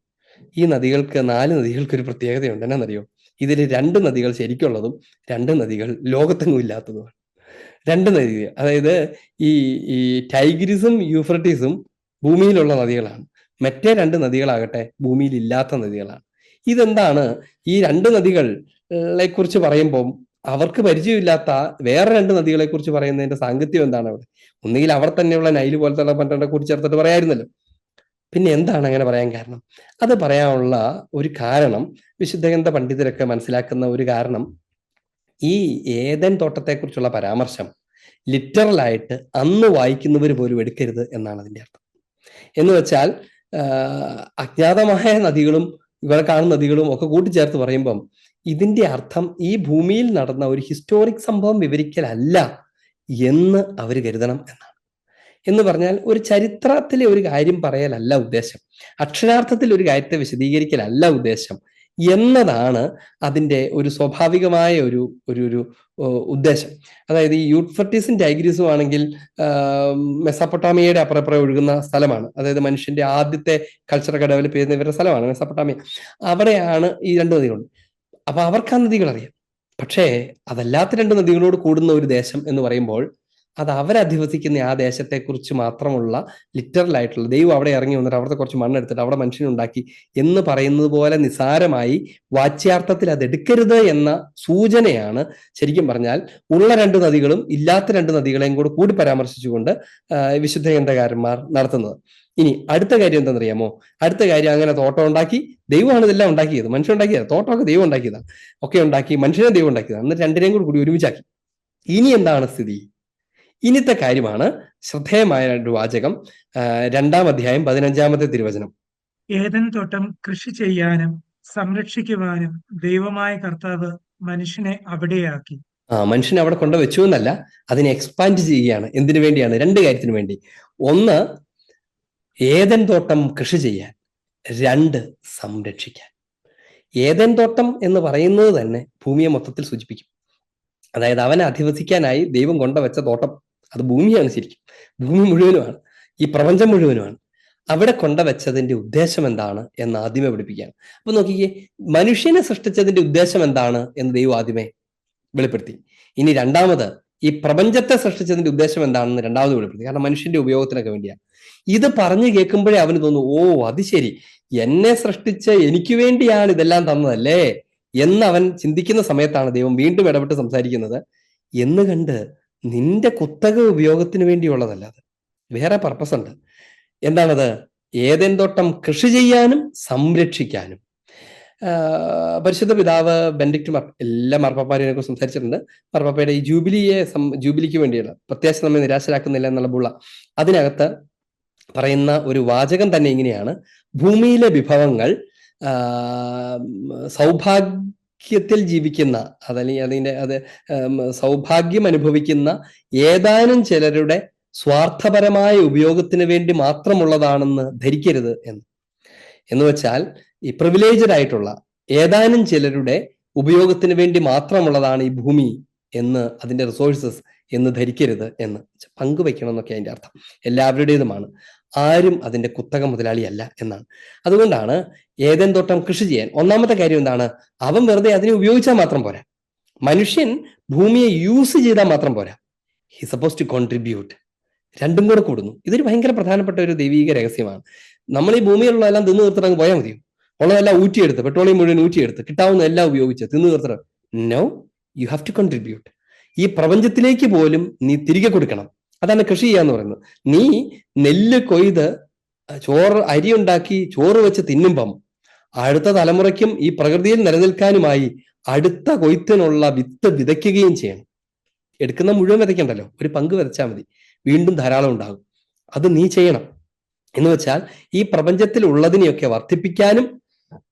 ഈ 4 നദികൾക്ക് ഒരു പ്രത്യേകതയുണ്ട്. എന്നാന്നറിയോ? ഇതിൽ 2 നദികൾ ശരിക്കുള്ളതും 2 നദികൾ ലോകത്തെങ്ങും ഇല്ലാത്തതുമാണ്. 2 നദികൾ, അതായത് ഈ ടൈഗ്രിസും യൂഫ്രട്ടീസും ഭൂമിയിലുള്ള നദികളാണ്. മറ്റേ 2 നദികളാകട്ടെ ഭൂമിയിൽ ഇല്ലാത്ത നദികളാണ്. ഇതെന്താണ്? ഈ 2 നദികളെ കുറിച്ച് പറയുമ്പോൾ അവർക്ക് പരിചയമില്ലാത്ത വേറെ 2 നദികളെ കുറിച്ച് പറയുന്നതിന്റെ സാങ്കത്യം എന്താണ് അവിടെ? ഒന്നുകിൽ അവർ തന്നെയുള്ള നൈല് പോലത്തെ മറ്റേ കൂട്ടിച്ചേർത്തിട്ട് പറയായിരുന്നല്ലോ. പിന്നെ എന്താണ് അങ്ങനെ പറയാൻ കാരണം? അത് പറയാനുള്ള ഒരു കാരണം, വിശുദ്ധഗ്രന്ഥ പണ്ഡിതരൊക്കെ മനസ്സിലാക്കുന്ന ഒരു കാരണം, ഈ ഏദൻ തോട്ടത്തെക്കുറിച്ചുള്ള പരാമർശം ലിറ്ററലായിട്ട് അന്ന് വായിക്കുന്നവർ പോലും എടുക്കരുത് എന്നാണ് അതിന്റെ അർത്ഥം. എന്ന് വെച്ചാൽ അജ്ഞാതമായ നദികളും ഇവിടെ കാണുന്ന നദികളും ഒക്കെ കൂട്ടിച്ചേർത്ത് പറയുമ്പം ഇതിന്റെ അർത്ഥം ഈ ഭൂമിയിൽ നടന്ന ഒരു ഹിസ്റ്റോറിക് സംഭവം വിവരിക്കലല്ല എന്ന് അവർ കരുതണം എന്നാണ്. എന്ന് പറഞ്ഞാൽ ഒരു ചരിത്രത്തിലെ ഒരു കാര്യം പറയലല്ല ഉദ്ദേശം, അക്ഷരാർത്ഥത്തിൽ ഒരു കാര്യത്തെ വിശദീകരിക്കലല്ല ഉദ്ദേശം എന്നതാണ് അതിൻ്റെ ഒരു സ്വാഭാവികമായ ഒരു ഒരു ഒരു ഉദ്ദേശം. അതായത് ഈ യൂട്രട്ടീസും ടൈഗ്രീസും ആണെങ്കിൽ മെസ്സപ്പൊട്ടാമിയയുടെ അപ്പുറപ്പുറം ഒഴുകുന്ന സ്ഥലമാണ്. അതായത് മനുഷ്യന്റെ ആദ്യത്തെ കൾച്ചറൊക്കെ ഡെവലപ്പ് ചെയ്യുന്ന ഇവരുടെ സ്ഥലമാണ് മെസ്സപ്പൊട്ടാമിയ. അവിടെയാണ് ഈ രണ്ട് നദികളുണ്ട്. അപ്പൊ അവർക്ക് ആ നദികൾ അറിയാം. പക്ഷേ അതല്ലാത്ത രണ്ട് നദികളോട് കൂടുന്ന ഒരു ദേശം എന്ന് പറയുമ്പോൾ അത് അവരധിവസിക്കുന്ന ആ ദേശത്തെക്കുറിച്ച് മാത്രമുള്ള ലിറ്ററൽ ആയിട്ടുള്ള ദൈവം അവിടെ ഇറങ്ങി വന്നിട്ട് അവിടുത്തെ കുറച്ച് മണ്ണെടുത്തിട്ട് അവിടെ മനുഷ്യനുണ്ടാക്കി എന്ന് പറയുന്നത് പോലെ നിസാരമായി വാച്യാർത്ഥത്തിൽ അത് എടുക്കരുത് എന്ന സൂചനയാണ് ശരിക്കും പറഞ്ഞാൽ ഉള്ള രണ്ട് നദികളും ഇല്ലാത്ത രണ്ട് നദികളെയും കൂടി പരാമർശിച്ചുകൊണ്ട് വിശുദ്ധ ഗ്രന്ഥകാരന്മാർ നടത്തുന്നത്. ഇനി അടുത്ത കാര്യം എന്താണെന്നറിയാമോ? അടുത്ത കാര്യം അങ്ങനെ തോട്ടം ഉണ്ടാക്കി, ദൈവമാണ് ഇതെല്ലാം ഉണ്ടാക്കിയത്, മനുഷ്യൻ ഉണ്ടാക്കിയത്, തോട്ടമൊക്കെ ദൈവം ഉണ്ടാക്കിയതാണ്, ഒക്കെ ഉണ്ടാക്കി മനുഷ്യനെ ദൈവം ഉണ്ടാക്കിയതാണ്, എന്നിട്ട് രണ്ടിനെയും കൂടി ഒരുമിച്ചാക്കി. ഇനി എന്താണ് സ്ഥിതി? ഇനിത്തെ കാര്യമാണ് ശ്രദ്ധേയമായ ഒരു വാചകം, 2-ാം അധ്യായം 15-ാമത്തെ തിരുവചനം. ഏദൻ തോട്ടം കൃഷി ചെയ്യാനും സംരക്ഷിക്കുവാനും ദൈവമായ കർത്താവ് മനുഷ്യനെ അവിടെയാക്കി. മനുഷ്യനെ അവിടെ കൊണ്ടുവച്ചു എന്നല്ല, അതിനെ എക്സ്പാൻഡ് ചെയ്യുകയാണ്. എന്തിനു വേണ്ടിയാണ്? രണ്ട് കാര്യത്തിന് വേണ്ടി. ഒന്ന്, ഏദൻ തോട്ടം കൃഷി ചെയ്യാൻ. രണ്ട്, സംരക്ഷിക്കാൻ. ഏദൻ തോട്ടം എന്ന് പറയുന്നത് തന്നെ ഭൂമിയെ മൊത്തത്തിൽ സൂചിപ്പിക്കും. അതായത് അവനെ അധിവസിക്കാനായി ദൈവം കൊണ്ടുവച്ച തോട്ടം, അത് ഭൂമിയാണ്. ശരിക്കും ഭൂമി മുഴുവനുമാണ്, ഈ പ്രപഞ്ചം മുഴുവനുമാണ്. അവിടെ കൊണ്ടുവച്ചതിന്റെ ഉദ്ദേശം എന്താണ് എന്ന് ആദ്യമേ പഠിപ്പിക്കുകയാണ്. അപ്പൊ നോക്കിക്കേ, മനുഷ്യനെ സൃഷ്ടിച്ചതിന്റെ ഉദ്ദേശം എന്താണ് എന്ന് ദൈവം ആദ്യമേ വെളിപ്പെടുത്തി. ഇനി രണ്ടാമത്, ഈ പ്രപഞ്ചത്തെ സൃഷ്ടിച്ചതിന്റെ ഉദ്ദേശം എന്താണെന്ന് രണ്ടാമത് വെളിപ്പെടുത്തി. കാരണം മനുഷ്യന്റെ ഉപയോഗത്തിനൊക്കെ വേണ്ടിയാണ്. ഇത് പറഞ്ഞു കേൾക്കുമ്പോഴേ അവന് തോന്നുന്നു, ഓ അത് ശരി, എന്നെ സൃഷ്ടിച്ച് എനിക്ക് വേണ്ടിയാണ് ഇതെല്ലാം തന്നതല്ലേ എന്ന് അവൻ ചിന്തിക്കുന്ന സമയത്താണ് ദൈവം വീണ്ടും ഇടപെട്ട് സംസാരിക്കുന്നത്. എന്ന് കണ്ട് നിന്റെ കുത്തക ഉപയോഗത്തിന് വേണ്ടിയുള്ളതല്ല, അത് വേറെ പർപ്പസ് ഉണ്ട്. എന്താണത്? ഏദൻ തോട്ടം കൃഷി ചെയ്യാനും സംരക്ഷിക്കാനും. പരിശുദ്ധ പിതാവ് ബെനഡിക്ട് എല്ലാ മാർപ്പാപ്പാരെയൊക്കെ സംസാരിച്ചിട്ടുണ്ട്. മാർപ്പാപ്പയുടെ ഈ ജൂബിലിക്ക് വേണ്ടിയുള്ള പ്രത്യാശ നമ്മെ നിരാശരാക്കുന്നില്ല എന്നുള്ള ബുള്ള, അതിനകത്ത് പറയുന്ന ഒരു വാചകം തന്നെ ഇങ്ങനെയാണ്: ഭൂമിയിലെ വിഭവങ്ങൾ സൗഭാഗ്യത്തിൽ ജീവിക്കുന്ന, അതല്ലെങ്കിൽ സൗഭാഗ്യം അനുഭവിക്കുന്ന ഏതാനും ചിലരുടെ സ്വാർത്ഥപരമായ ഉപയോഗത്തിന് വേണ്ടി മാത്രമുള്ളതാണെന്ന് ധരിക്കരുത് എന്ന് വെച്ചാൽ ഈ പ്രിവിലേജഡ് ആയിട്ടുള്ള ഏതാനും ചിലരുടെ ഉപയോഗത്തിന് വേണ്ടി മാത്രമുള്ളതാണ് ഈ ഭൂമി എന്ന്, അതിന്റെ റിസോഴ്സസ് എന്ന് ധരിക്കരുത് എന്ന്. പങ്കുവെക്കണം എന്നൊക്കെ അതിന്റെ അർത്ഥം. എല്ലാവരുടേതുമാണ്, ആരും അതിന്റെ കുത്തക മുതലാളിയല്ല എന്നാണ്. അതുകൊണ്ടാണ് ഏദൻ തോട്ടം കൃഷി ചെയ്യാൻ. ഒന്നാമത്തെ കാര്യം എന്താണ്? അവൻ വെറുതെ അതിനെ ഉപയോഗിച്ചാൽ മാത്രം പോരാ, മനുഷ്യൻ ഭൂമിയെ യൂസ് ചെയ്താൽ മാത്രം പോരാ, ഹി സപ്പോസ് ടു കോൺട്രിബ്യൂട്ട്. രണ്ടും കൂടെ കൂടുന്നു. ഇതൊരു ഭയങ്കര പ്രധാനപ്പെട്ട ഒരു ദൈവീക രഹസ്യമാണ്. നമ്മൾ ഈ ഭൂമിയിലുള്ളതെല്ലാം തിന്നു തീർത്തിട്ട് പോയാൽ മതിയോ? ഉള്ളതെല്ലാം ഊറ്റിയെടുത്ത്, പെട്രോളിയം മുഴുവൻ ഊറ്റിയെടുത്ത്, കിട്ടാവുന്ന എല്ലാം ഉപയോഗിച്ച് തിന്നു തീർത്തിട്ട്? No, you have to contribute. ഈ പ്രപഞ്ചത്തിലേക്ക് പോലും നീ തിരികെ കൊടുക്കണം. അതാണ് കൃഷി ചെയ്യാന്ന് പറയുന്നത്. നീ നെല്ല് കൊയ്ത് അരി ഉണ്ടാക്കി ചോറ് വെച്ച് തിന്നുമ്പം അടുത്ത തലമുറയ്ക്കും ഈ പ്രകൃതിയിൽ നിലനിൽക്കാനുമായി അടുത്ത കൊയ്ത്തിനുള്ള വിത്ത് വിതയ്ക്കുകയും ചെയ്യണം. എടുക്കുന്ന മുഴുവൻ വിതയ്ക്കണ്ടല്ലോ, ഒരു പങ്ക് വിതച്ചാൽ മതി, വീണ്ടും ധാരാളം ഉണ്ടാകും. അത് നീ ചെയ്യണം. എന്ന് വെച്ചാൽ ഈ പ്രപഞ്ചത്തിൽ ഉള്ളതിനെയൊക്കെ വർദ്ധിപ്പിക്കാനും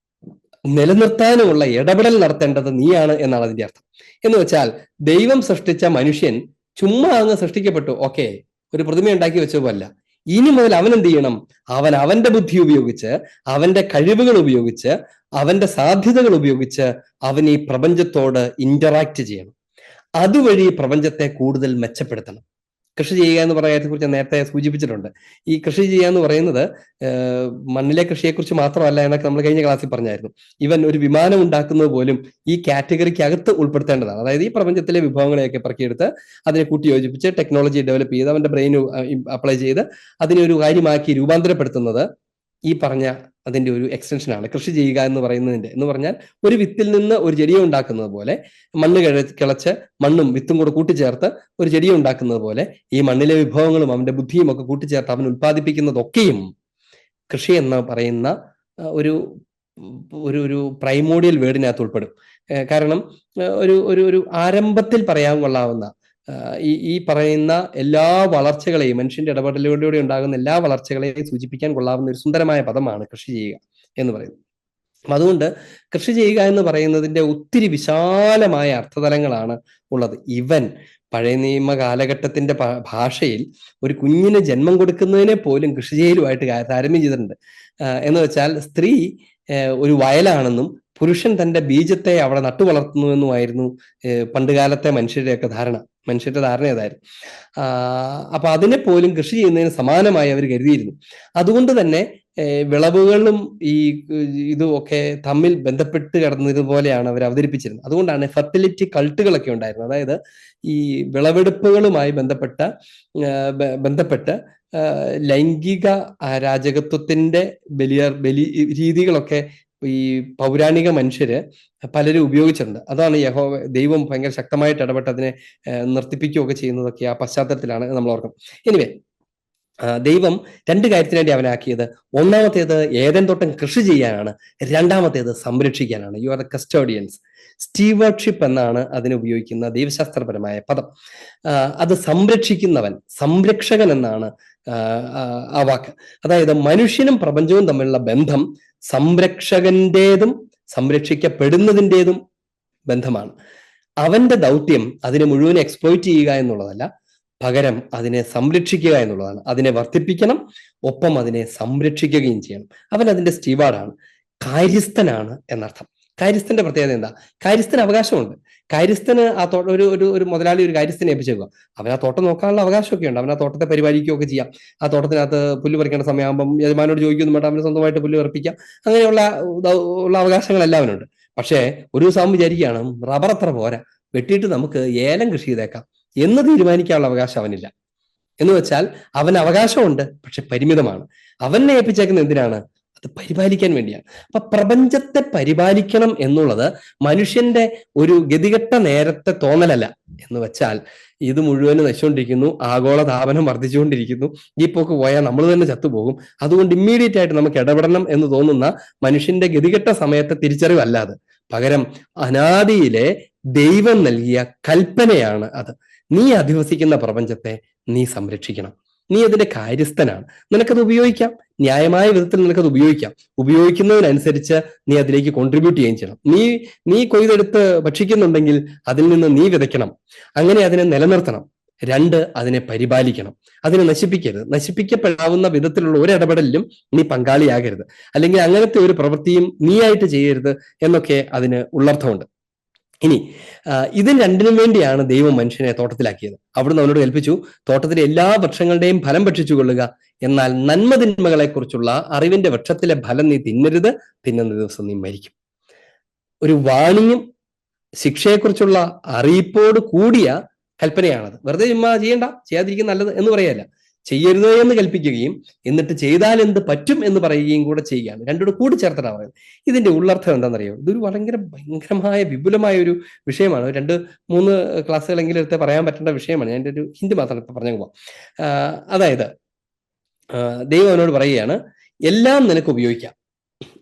നിലനിർത്താനുമുള്ള ഇടപെടൽ നടത്തേണ്ടത് നീയാണ് എന്നാണ് അതിന്റെ അർത്ഥം. എന്ന് വെച്ചാൽ ദൈവം സൃഷ്ടിച്ച മനുഷ്യൻ ചുമ്മാ അങ്ങ് സൃഷ്ടിക്കപ്പെട്ടു, ഓക്കെ, ഒരു പ്രതിമ ഉണ്ടാക്കി വെച്ചതല്ല. ഇനി മുതൽ അവൻ എന്ത് ചെയ്യണം? അവൻ അവന്റെ ബുദ്ധി ഉപയോഗിച്ച്, അവന്റെ കഴിവുകൾ ഉപയോഗിച്ച്, അവന്റെ സാധ്യതകൾ ഉപയോഗിച്ച് അവൻ ഈ പ്രപഞ്ചത്തോട് ഇന്ററാക്ട് ചെയ്യണം. അതുവഴി പ്രപഞ്ചത്തെ കൂടുതൽ മെച്ചപ്പെടുത്തണം. കൃഷി ചെയ്യുക എന്ന് പറയുന്നതിനെ കുറിച്ച് നേരത്തെ സൂചിപ്പിച്ചിട്ടുണ്ട്. ഈ കൃഷി ചെയ്യുക എന്ന് പറയുന്നത് മണ്ണിലെ കൃഷിയെക്കുറിച്ച് മാത്രമല്ല എന്നൊക്കെ നമ്മൾ കഴിഞ്ഞ ക്ലാസ്സിൽ പറഞ്ഞായിരുന്നു. ഇവൻ ഒരു വിമാനം ഉണ്ടാക്കുന്നത് പോലും ഈ കാറ്റഗറിക്ക് അകത്ത് ഉൾപ്പെടുത്തേണ്ടതാണ്. അതായത് ഈ പ്രപഞ്ചത്തിലെ വിഭവങ്ങളെയൊക്കെ പറക്കിയെടുത്ത് അതിനെ കൂട്ടി യോജിപ്പിച്ച് ടെക്നോളജി ഡെവലപ്പ് ചെയ്ത് അവന്റെ ബ്രെയിൻ അപ്ലൈ ചെയ്ത് അതിനെ ഒരു കാര്യമാക്കി രൂപാന്തരപ്പെടുത്തുന്നത് ഈ പറഞ്ഞ അതിന്റെ ഒരു എക്സ്റ്റൻഷനാണ് കൃഷി ചെയ്യുക എന്ന് പറയുന്നതിന്റെ. എന്ന് പറഞ്ഞാൽ ഒരു വിത്തിൽ നിന്ന് ഒരു ചെടിയെ ഉണ്ടാക്കുന്നത് പോലെ, മണ്ണ് കിളച്ച് മണ്ണും വിത്തും കൂടെ കൂട്ടിച്ചേർത്ത് ഒരു ചെടിയെ ഉണ്ടാക്കുന്നത് പോലെ ഈ മണ്ണിലെ വിഭവങ്ങളും അവന്റെ ബുദ്ധിയും ഒക്കെ കൂട്ടിച്ചേർത്ത് അവൻ ഉൽപ്പാദിപ്പിക്കുന്നതൊക്കെയും കൃഷി എന്ന് പറയുന്ന ഒരു ഒരു പ്രൈമോഡിയൽ വേർഡിനകത്ത് ഉൾപ്പെടും. കാരണം ഒരു ആരംഭത്തിൽ പറയാൻ കൊള്ളാവുന്ന ഈ പറയുന്ന എല്ലാ വളർച്ചകളെയും, മനുഷ്യന്റെ ഇടപെടലിലൂടെ ഉണ്ടാകുന്ന എല്ലാ വളർച്ചകളെയും സൂചിപ്പിക്കാൻ കൊള്ളാവുന്ന ഒരു സുന്ദരമായ പദമാണ് കൃഷി ചെയ്യുക എന്ന് പറയുന്നത്. അതുകൊണ്ട് കൃഷി ചെയ്യുക എന്ന് പറയുന്നതിന്റെ ഒത്തിരി വിശാലമായ അർത്ഥതലങ്ങളാണ് ഉള്ളത്. ഇവൻ പഴയ നിയമ കാലഘട്ടത്തിന്റെ ഭാഷയിൽ ഒരു കുഞ്ഞിന് ജന്മം കൊടുക്കുന്നതിനെ പോലും കൃഷി ചെയ്യലുമായിട്ട് താരതമ്യം ചെയ്തിട്ടുണ്ട്. എന്ന് വെച്ചാൽ സ്ത്രീ ഒരു വയലാണെന്നും പുരുഷൻ തന്റെ ബീജത്തെ അവിടെ നട്ടു വളർത്തുന്നുവെന്നുമായിരുന്നു പണ്ടുകാലത്തെ മനുഷ്യരുടെ ധാരണ അതായിരുന്നു. അപ്പൊ അതിനെ പോലും കൃഷി ചെയ്യുന്നതിന് സമാനമായി അവർ കരുതിയിരുന്നു. അതുകൊണ്ട് തന്നെ വിളവുകളും ഈ ഇതും ഒക്കെ തമ്മിൽ ബന്ധപ്പെട്ട് കിടന്നതുപോലെയാണ് അവർ അവതരിപ്പിച്ചിരുന്നത്. അതുകൊണ്ടാണ് ഫെർട്ടിലിറ്റി കൾട്ടുകളൊക്കെ ഉണ്ടായിരുന്നത്. അതായത് ഈ വിളവെടുപ്പുകളുമായി ബന്ധപ്പെട്ട് ലൈംഗിക അരാജകത്വത്തിന്റെ ബലി രീതികളൊക്കെ ഈ പൗരാണിക മനുഷ്യര് പലരും ഉപയോഗിച്ചിട്ടുണ്ട്. അതാണ് ദൈവം ഭയങ്കര ശക്തമായിട്ട് ഇടപെട്ട് അതിനെ നിർത്തിപ്പിക്കുകയൊക്കെ ചെയ്യുന്നതൊക്കെ ആ പശ്ചാത്തലത്തിലാണ് നമ്മൾ ഓർക്കും. എനിവേ, ദൈവം 2 കാര്യത്തിന് വേണ്ടി അവനാക്കിയത്. ഒന്നാമത്തേത് ഏദൻ തോട്ടം കൃഷി ചെയ്യാനാണ്, രണ്ടാമത്തേത് സംരക്ഷിക്കാനാണ്. You are the custodians. Stewardship എന്നാണ് അതിന് ഉപയോഗിക്കുന്ന ദൈവശാസ്ത്രപരമായ പദം. അത് സംരക്ഷിക്കുന്നവൻ, സംരക്ഷകൻ എന്നാണ് ആ വാക്ക്. അതായത് മനുഷ്യനും പ്രപഞ്ചവും തമ്മിലുള്ള ബന്ധം സംരക്ഷകന്റേതും സംരക്ഷിക്കപ്പെടുന്നതിൻ്റെതും ബന്ധമാണ്. അവന്റെ ദൗത്യം അതിനെ മുഴുവൻ എക്സ്പ്ലോയിറ്റ് ചെയ്യുക എന്നുള്ളതല്ല, പകരം അതിനെ സംരക്ഷിക്കുക എന്നുള്ളതാണ്. അതിനെ വർദ്ധിപ്പിക്കണം, ഒപ്പം അതിനെ സംരക്ഷിക്കുകയും ചെയ്യണം. അവൻ അതിന്റെ സ്റ്റീവാർഡാണ്, കാര്യസ്ഥനാണ് എന്നർത്ഥം. കാര്യസ്ഥന്റെ പ്രത്യേകത എന്താ? കാര്യസ്ഥന് അവകാശമുണ്ട്. കാര്യസ്ഥന് ആ ഒരു മുതലാളി ഒരു കാര്യസ്ഥനെ ഏൽപ്പിച്ചേക്കുക. അവൻ ആ തോട്ടം നോക്കാനുള്ള അവകാശമൊക്കെ ഉണ്ട്. അവൻ ആ തോട്ടത്തെ പരിപാലിക്കുകയൊക്കെ ചെയ്യാം. ആ തോട്ടത്തിനകത്ത് പുല്ല് പറിക്കേണ്ട സമയമാകുമ്പം യജമാനോട് ചോദിക്കുന്നു വേണ്ട, അവന് സ്വന്തമായിട്ട് പുല്ല് പറിപ്പിക്കാം. അങ്ങനെയുള്ള അവകാശങ്ങളെല്ലാം അവനുണ്ട്. പക്ഷേ ഒരു ദിവസം വിചാരിക്കുകയാണ്, റബ്ബർ അത്ര പോരാ, വെട്ടിയിട്ട് നമുക്ക് ഏലം കൃഷി ചെയ്തേക്കാം എന്ന് തീരുമാനിക്കാനുള്ള അവകാശം അവനില്ല. എന്ന് വെച്ചാൽ അവന് അവകാശമുണ്ട്, പക്ഷെ പരിമിതമാണ്. അവനെ ഏൽപ്പിച്ചേക്കുന്നത് എന്തിനാണ്? അത് പരിപാലിക്കാൻ വേണ്ടിയാണ്. അപ്പൊ പ്രപഞ്ചത്തെ പരിപാലിക്കണം എന്നുള്ളത് മനുഷ്യന്റെ ഒരു ഗതികെട്ട നേരത്തെ തോന്നലല്ല. എന്ന് വെച്ചാൽ ഇത് മുഴുവനും നശിച്ചുകൊണ്ടിരിക്കുന്നു, ആഗോള താപനം വർദ്ധിച്ചുകൊണ്ടിരിക്കുന്നു, ഈ പോക്ക് പോയാൽ നമ്മൾ തന്നെ ചത്തുപോകും, അതുകൊണ്ട് ഇമ്മീഡിയറ്റ് ആയിട്ട് നമുക്ക് ഇടപെടണം എന്ന് തോന്നുന്ന മനുഷ്യന്റെ ഗതികെട്ട സമയത്തെ തിരിച്ചറിവല്ലാതെ, പകരം അനാദിയിലെ ദൈവം നൽകിയ കൽപ്പനയാണ് അത്. നീ അധിവസിക്കുന്ന പ്രപഞ്ചത്തെ നീ സംരക്ഷിക്കണം. നീ അതിന്റെ കാര്യസ്ഥനാണ്. നിനക്കത് ഉപയോഗിക്കാം, ന്യായമായ വിധത്തിൽ നിനക്കത് ഉപയോഗിക്കാം. ഉപയോഗിക്കുന്നതിനനുസരിച്ച് നീ അതിലേക്ക് കോൺട്രിബ്യൂട്ട് ചെയ്യുകയും ചെയ്യണം. നീ കൊയ്തെടുത്ത് ഭക്ഷിക്കുന്നുണ്ടെങ്കിൽ അതിൽ നിന്ന് നീ വിതയ്ക്കണം. അങ്ങനെ അതിനെ നിലനിർത്തണം. 2, അതിനെ പരിപാലിക്കണം. അതിനെ നശിപ്പിക്കരുത്. നശിപ്പിക്കപ്പെടാവുന്ന വിധത്തിലുള്ള ഒരു ഇടപെടലിലും നീ പങ്കാളിയാകരുത്. അല്ലെങ്കിൽ അങ്ങനത്തെ ഒരു പ്രവൃത്തിയും നീയായിട്ട് ചെയ്യരുത് എന്നൊക്കെ അതിന് ഉള്ളർത്ഥമുണ്ട്. ഇനി ഇതിന് രണ്ടിനും വേണ്ടിയാണ് ദൈവം മനുഷ്യനെ തോട്ടത്തിലാക്കിയത്. അവിടുന്ന് അവനോട് കൽപ്പിച്ചു, തോട്ടത്തിലെ എല്ലാ വൃക്ഷങ്ങളുടെയും ഫലം ഭക്ഷിച്ചു കൊള്ളുക, എന്നാൽ നന്മതിന്മകളെ കുറിച്ചുള്ള അറിവിന്റെ വൃക്ഷത്തിലെ ഫലം നീ തിന്നരുത്, തിന്നുന്ന ദിവസം നീ മരിക്കും. ഒരു വാണിയും ശിക്ഷയെക്കുറിച്ചുള്ള അറിയിപ്പോട് കൂടിയ കൽപ്പനയാണത്. വെറുതെ ചുമ്മാ ചെയ്യണ്ട, ചെയ്യാതിരിക്കും നല്ലത് എന്ന് പറയല്ല, ചെയ്യരുത് എന്ന് കൽപ്പിക്കുകയും എന്നിട്ട് ചെയ്താൽ എന്ത് പറ്റും എന്ന് പറയുകയും കൂടെ ചെയ്യുകയാണ്. രണ്ടുകൂടെ കൂടിച്ചേർത്തിട്ടാണ് പറയുന്നത്. ഇതിന്റെ ഉള്ളർത്ഥം എന്താണെന്നറിയോ? ഇതൊരു ഭയങ്കരമായ വിപുലമായ ഒരു വിഷയമാണ്. 2-3 ക്ലാസ്സുകളെങ്കിലും എടുത്ത് പറയാൻ പറ്റേണ്ട വിഷയമാണ്. ഞാൻ ഒരു ഹിന്റ് മാത്രം ഇപ്പൊ പറഞ്ഞു പോവാം. അതായത് ദൈവം അവനോട് പറയുകയാണ്, എല്ലാം നിനക്ക് ഉപയോഗിക്കാം,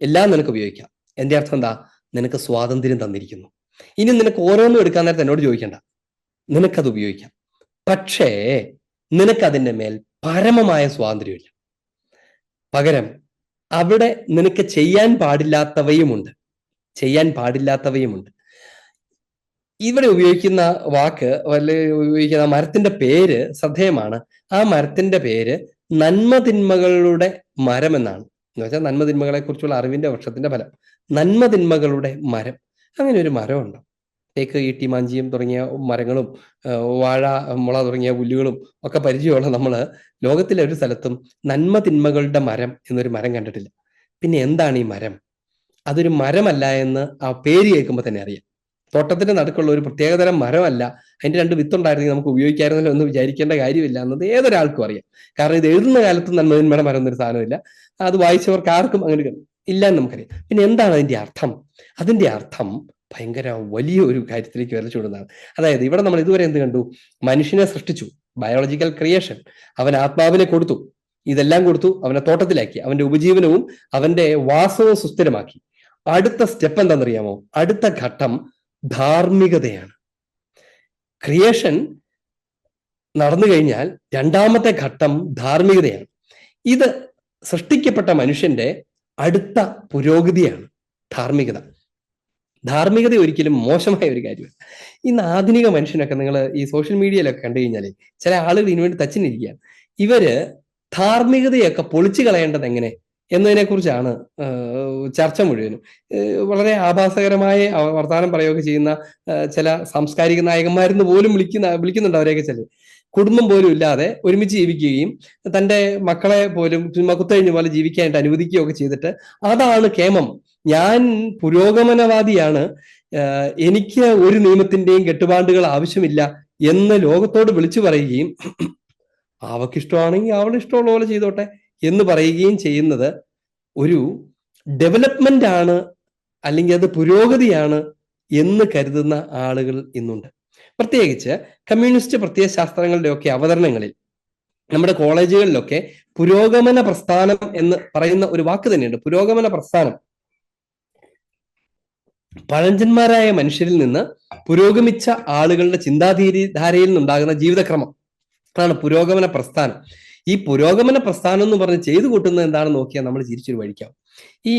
എല്ലാം നിനക്ക് ഉപയോഗിക്കാം. എന്റെ അർത്ഥം എന്താ? നിനക്ക് സ്വാതന്ത്ര്യം തന്നിരിക്കുന്നു. ഇനി നിനക്ക് ഓരോന്നും എടുക്കാൻ നേരത്തെ എന്നോട് ചോദിക്കണ്ട, നിനക്കത് ഉപയോഗിക്കാം. പക്ഷേ നിനക്കതിൻ്റെ മേൽ പരമമായ സ്വാതന്ത്ര്യമില്ല. പകരം അവിടെ നിനക്ക് ചെയ്യാൻ പാടില്ലാത്തവയുമുണ്ട്. ഇവിടെ ഉപയോഗിക്കുന്ന വാക്ക് ഉപയോഗിക്കുന്ന മരത്തിന്റെ പേര് ശ്രദ്ധേയമാണ്. ആ മരത്തിന്റെ പേര് നന്മതിന്മകളുടെ മരം എന്നാണ്. എന്ന് വെച്ചാൽ നന്മതിന്മകളെ കുറിച്ചുള്ള അറിവിന്റെ വൃക്ഷത്തിന്റെ ഫലം, നന്മതിന്മകളുടെ മരം. അങ്ങനെ ഒരു മരമുണ്ടോ? തേക്ക്, ഈട്ടി, മാഞ്ചിയം തുടങ്ങിയ മരങ്ങളും വാഴ, മുള തുടങ്ങിയ പുല്ലുകളും ഒക്കെ പരിചയമുള്ള നമ്മൾ ലോകത്തിലെ ഒരു സ്ഥലത്തും നന്മതിന്മകളുടെ മരം എന്നൊരു മരം കണ്ടിട്ടില്ല. പിന്നെ എന്താണ് ഈ മരം? അതൊരു മരമല്ല എന്ന് ആ പേര് കേൾക്കുമ്പോൾ തന്നെ അറിയാം. തോട്ടത്തിന്റെ നടുക്കുള്ള ഒരു പ്രത്യേകതരം മരമല്ല. അതിന്റെ 2 വിത്തുണ്ടായിരുന്നെങ്കിൽ നമുക്ക് ഉപയോഗിക്കാമായിരുന്നല്ലോ എന്ന് വിചാരിക്കേണ്ട കാര്യമില്ല എന്നത് ഏതൊരാൾക്കും അറിയാം. കാരണം ഇത് എഴുതുന്ന കാലത്തും നന്മതിന്മയുടെ മരം എന്നൊരു സാധനമില്ല. അത് വായിച്ചവർക്ക് ആർക്കും അങ്ങനെ ഇല്ല എന്ന് നമുക്കറിയാം. പിന്നെ എന്താണ് അതിന്റെ അർത്ഥം? അതിന്റെ അർത്ഥം ഭയങ്കര വലിയ ഒരു കാര്യത്തിലേക്ക് വരച്ചുവിടുന്നതാണ്. അതായത് ഇവിടെ നമ്മൾ ഇതുവരെ എന്ത് കണ്ടു? മനുഷ്യനെ സൃഷ്ടിച്ചു, ബയോളജിക്കൽ ക്രിയേഷൻ. അവൻ ആത്മാവിനെ കൊടുത്തു, ഇതെല്ലാം കൊടുത്തു, അവനെ തോട്ടത്തിലാക്കി, അവന്റെ ഉപജീവനവും അവന്റെ വാസവും സുസ്ഥിരമാക്കി. അടുത്ത സ്റ്റെപ്പ് എന്താണെന്നറിയാമോ? അടുത്ത ഘട്ടം ധാർമ്മികതയാണ്. ക്രിയേഷൻ നടന്നു കഴിഞ്ഞാൽ രണ്ടാമത്തെ ഘട്ടം ധാർമ്മികതയാണ്. ഇത് സൃഷ്ടിക്കപ്പെട്ട മനുഷ്യന്റെ അടുത്ത പുരോഗതിയാണ് ധാർമ്മികത. ധാർമ്മികത ഒരിക്കലും മോശമായ ഒരു കാര്യമല്ല. ഇന്ന് ആധുനിക മനുഷ്യനൊക്കെ നിങ്ങൾ ഈ സോഷ്യൽ മീഡിയയിലൊക്കെ കണ്ടു കഴിഞ്ഞാൽ ചില ആളുകൾ ഇതിനുവേണ്ടി തച്ചിനിരിക്കുകയാണ്. ഇവര് ധാർമ്മികതയൊക്കെ പൊളിച്ചു കളയേണ്ടത് എങ്ങനെ എന്നതിനെ കുറിച്ചാണ് ചർച്ച മുഴുവനും. വളരെ ആഭാസകരമായ വർത്തമാനം പറയുകയൊക്കെ ചെയ്യുന്ന ചില സാംസ്കാരിക നായകന്മാരെന്ന് പോലും വിളിക്കുന്നുണ്ട് അവരെയൊക്കെ ചിലർ. കുടുംബം പോലും ഇല്ലാതെ ഒരുമിച്ച് ജീവിക്കുകയും തന്റെ മക്കളെ പോലും കുത്തഴിഞ്ഞ പോലെ ജീവിക്കാനായിട്ട് അനുവദിക്കുകയൊക്കെ ചെയ്തിട്ട് അതാണ് കേമം, ഞാൻ പുരോഗമനവാദിയാണ്, എനിക്ക് ഒരു നിയമത്തിന്റെയും കെട്ടുപാടുകൾ ആവശ്യമില്ല എന്ന് ലോകത്തോട് വിളിച്ചു പറയുകയും അവക്കിഷ്ടമാണെങ്കിൽ അവൾ ഇഷ്ടമുള്ള പോലെ ചെയ്തോട്ടെ എന്ന് പറയുകയും ചെയ്യുന്നത് ഒരു ഡെവലപ്മെന്റ് ആണ്, അല്ലെങ്കിൽ അത് പുരോഗതിയാണ് എന്ന് കരുതുന്ന ആളുകൾ ഇന്നുണ്ട്. പ്രത്യേകിച്ച് കമ്മ്യൂണിസ്റ്റ് പ്രത്യയശാസ്ത്രങ്ങളുടെ ഒക്കെ അവതരണങ്ങളിൽ നമ്മുടെ കോളേജുകളിലൊക്കെ പുരോഗമന പ്രസ്ഥാനം എന്ന് പറയുന്ന ഒരു വാക്ക് തന്നെയുണ്ട്. പുരോഗമന പ്രസ്ഥാനം പഴഞ്ചന്മാരായ മനുഷ്യരിൽ നിന്ന് പുരോഗമിച്ച ആളുകളുടെ ചിന്താധാരയിൽ നിന്നുണ്ടാകുന്ന ജീവിതക്രമം, അതാണ് പുരോഗമന പ്രസ്ഥാനം. ഈ പുരോഗമന പ്രസ്ഥാനം എന്ന് പറഞ്ഞ് ചെയ്തു കൂട്ടുന്നത് എന്താണെന്ന് നോക്കിയാൽ നമ്മൾ ചിരിച്ചൊരു വഴിക്കാവും. ഈ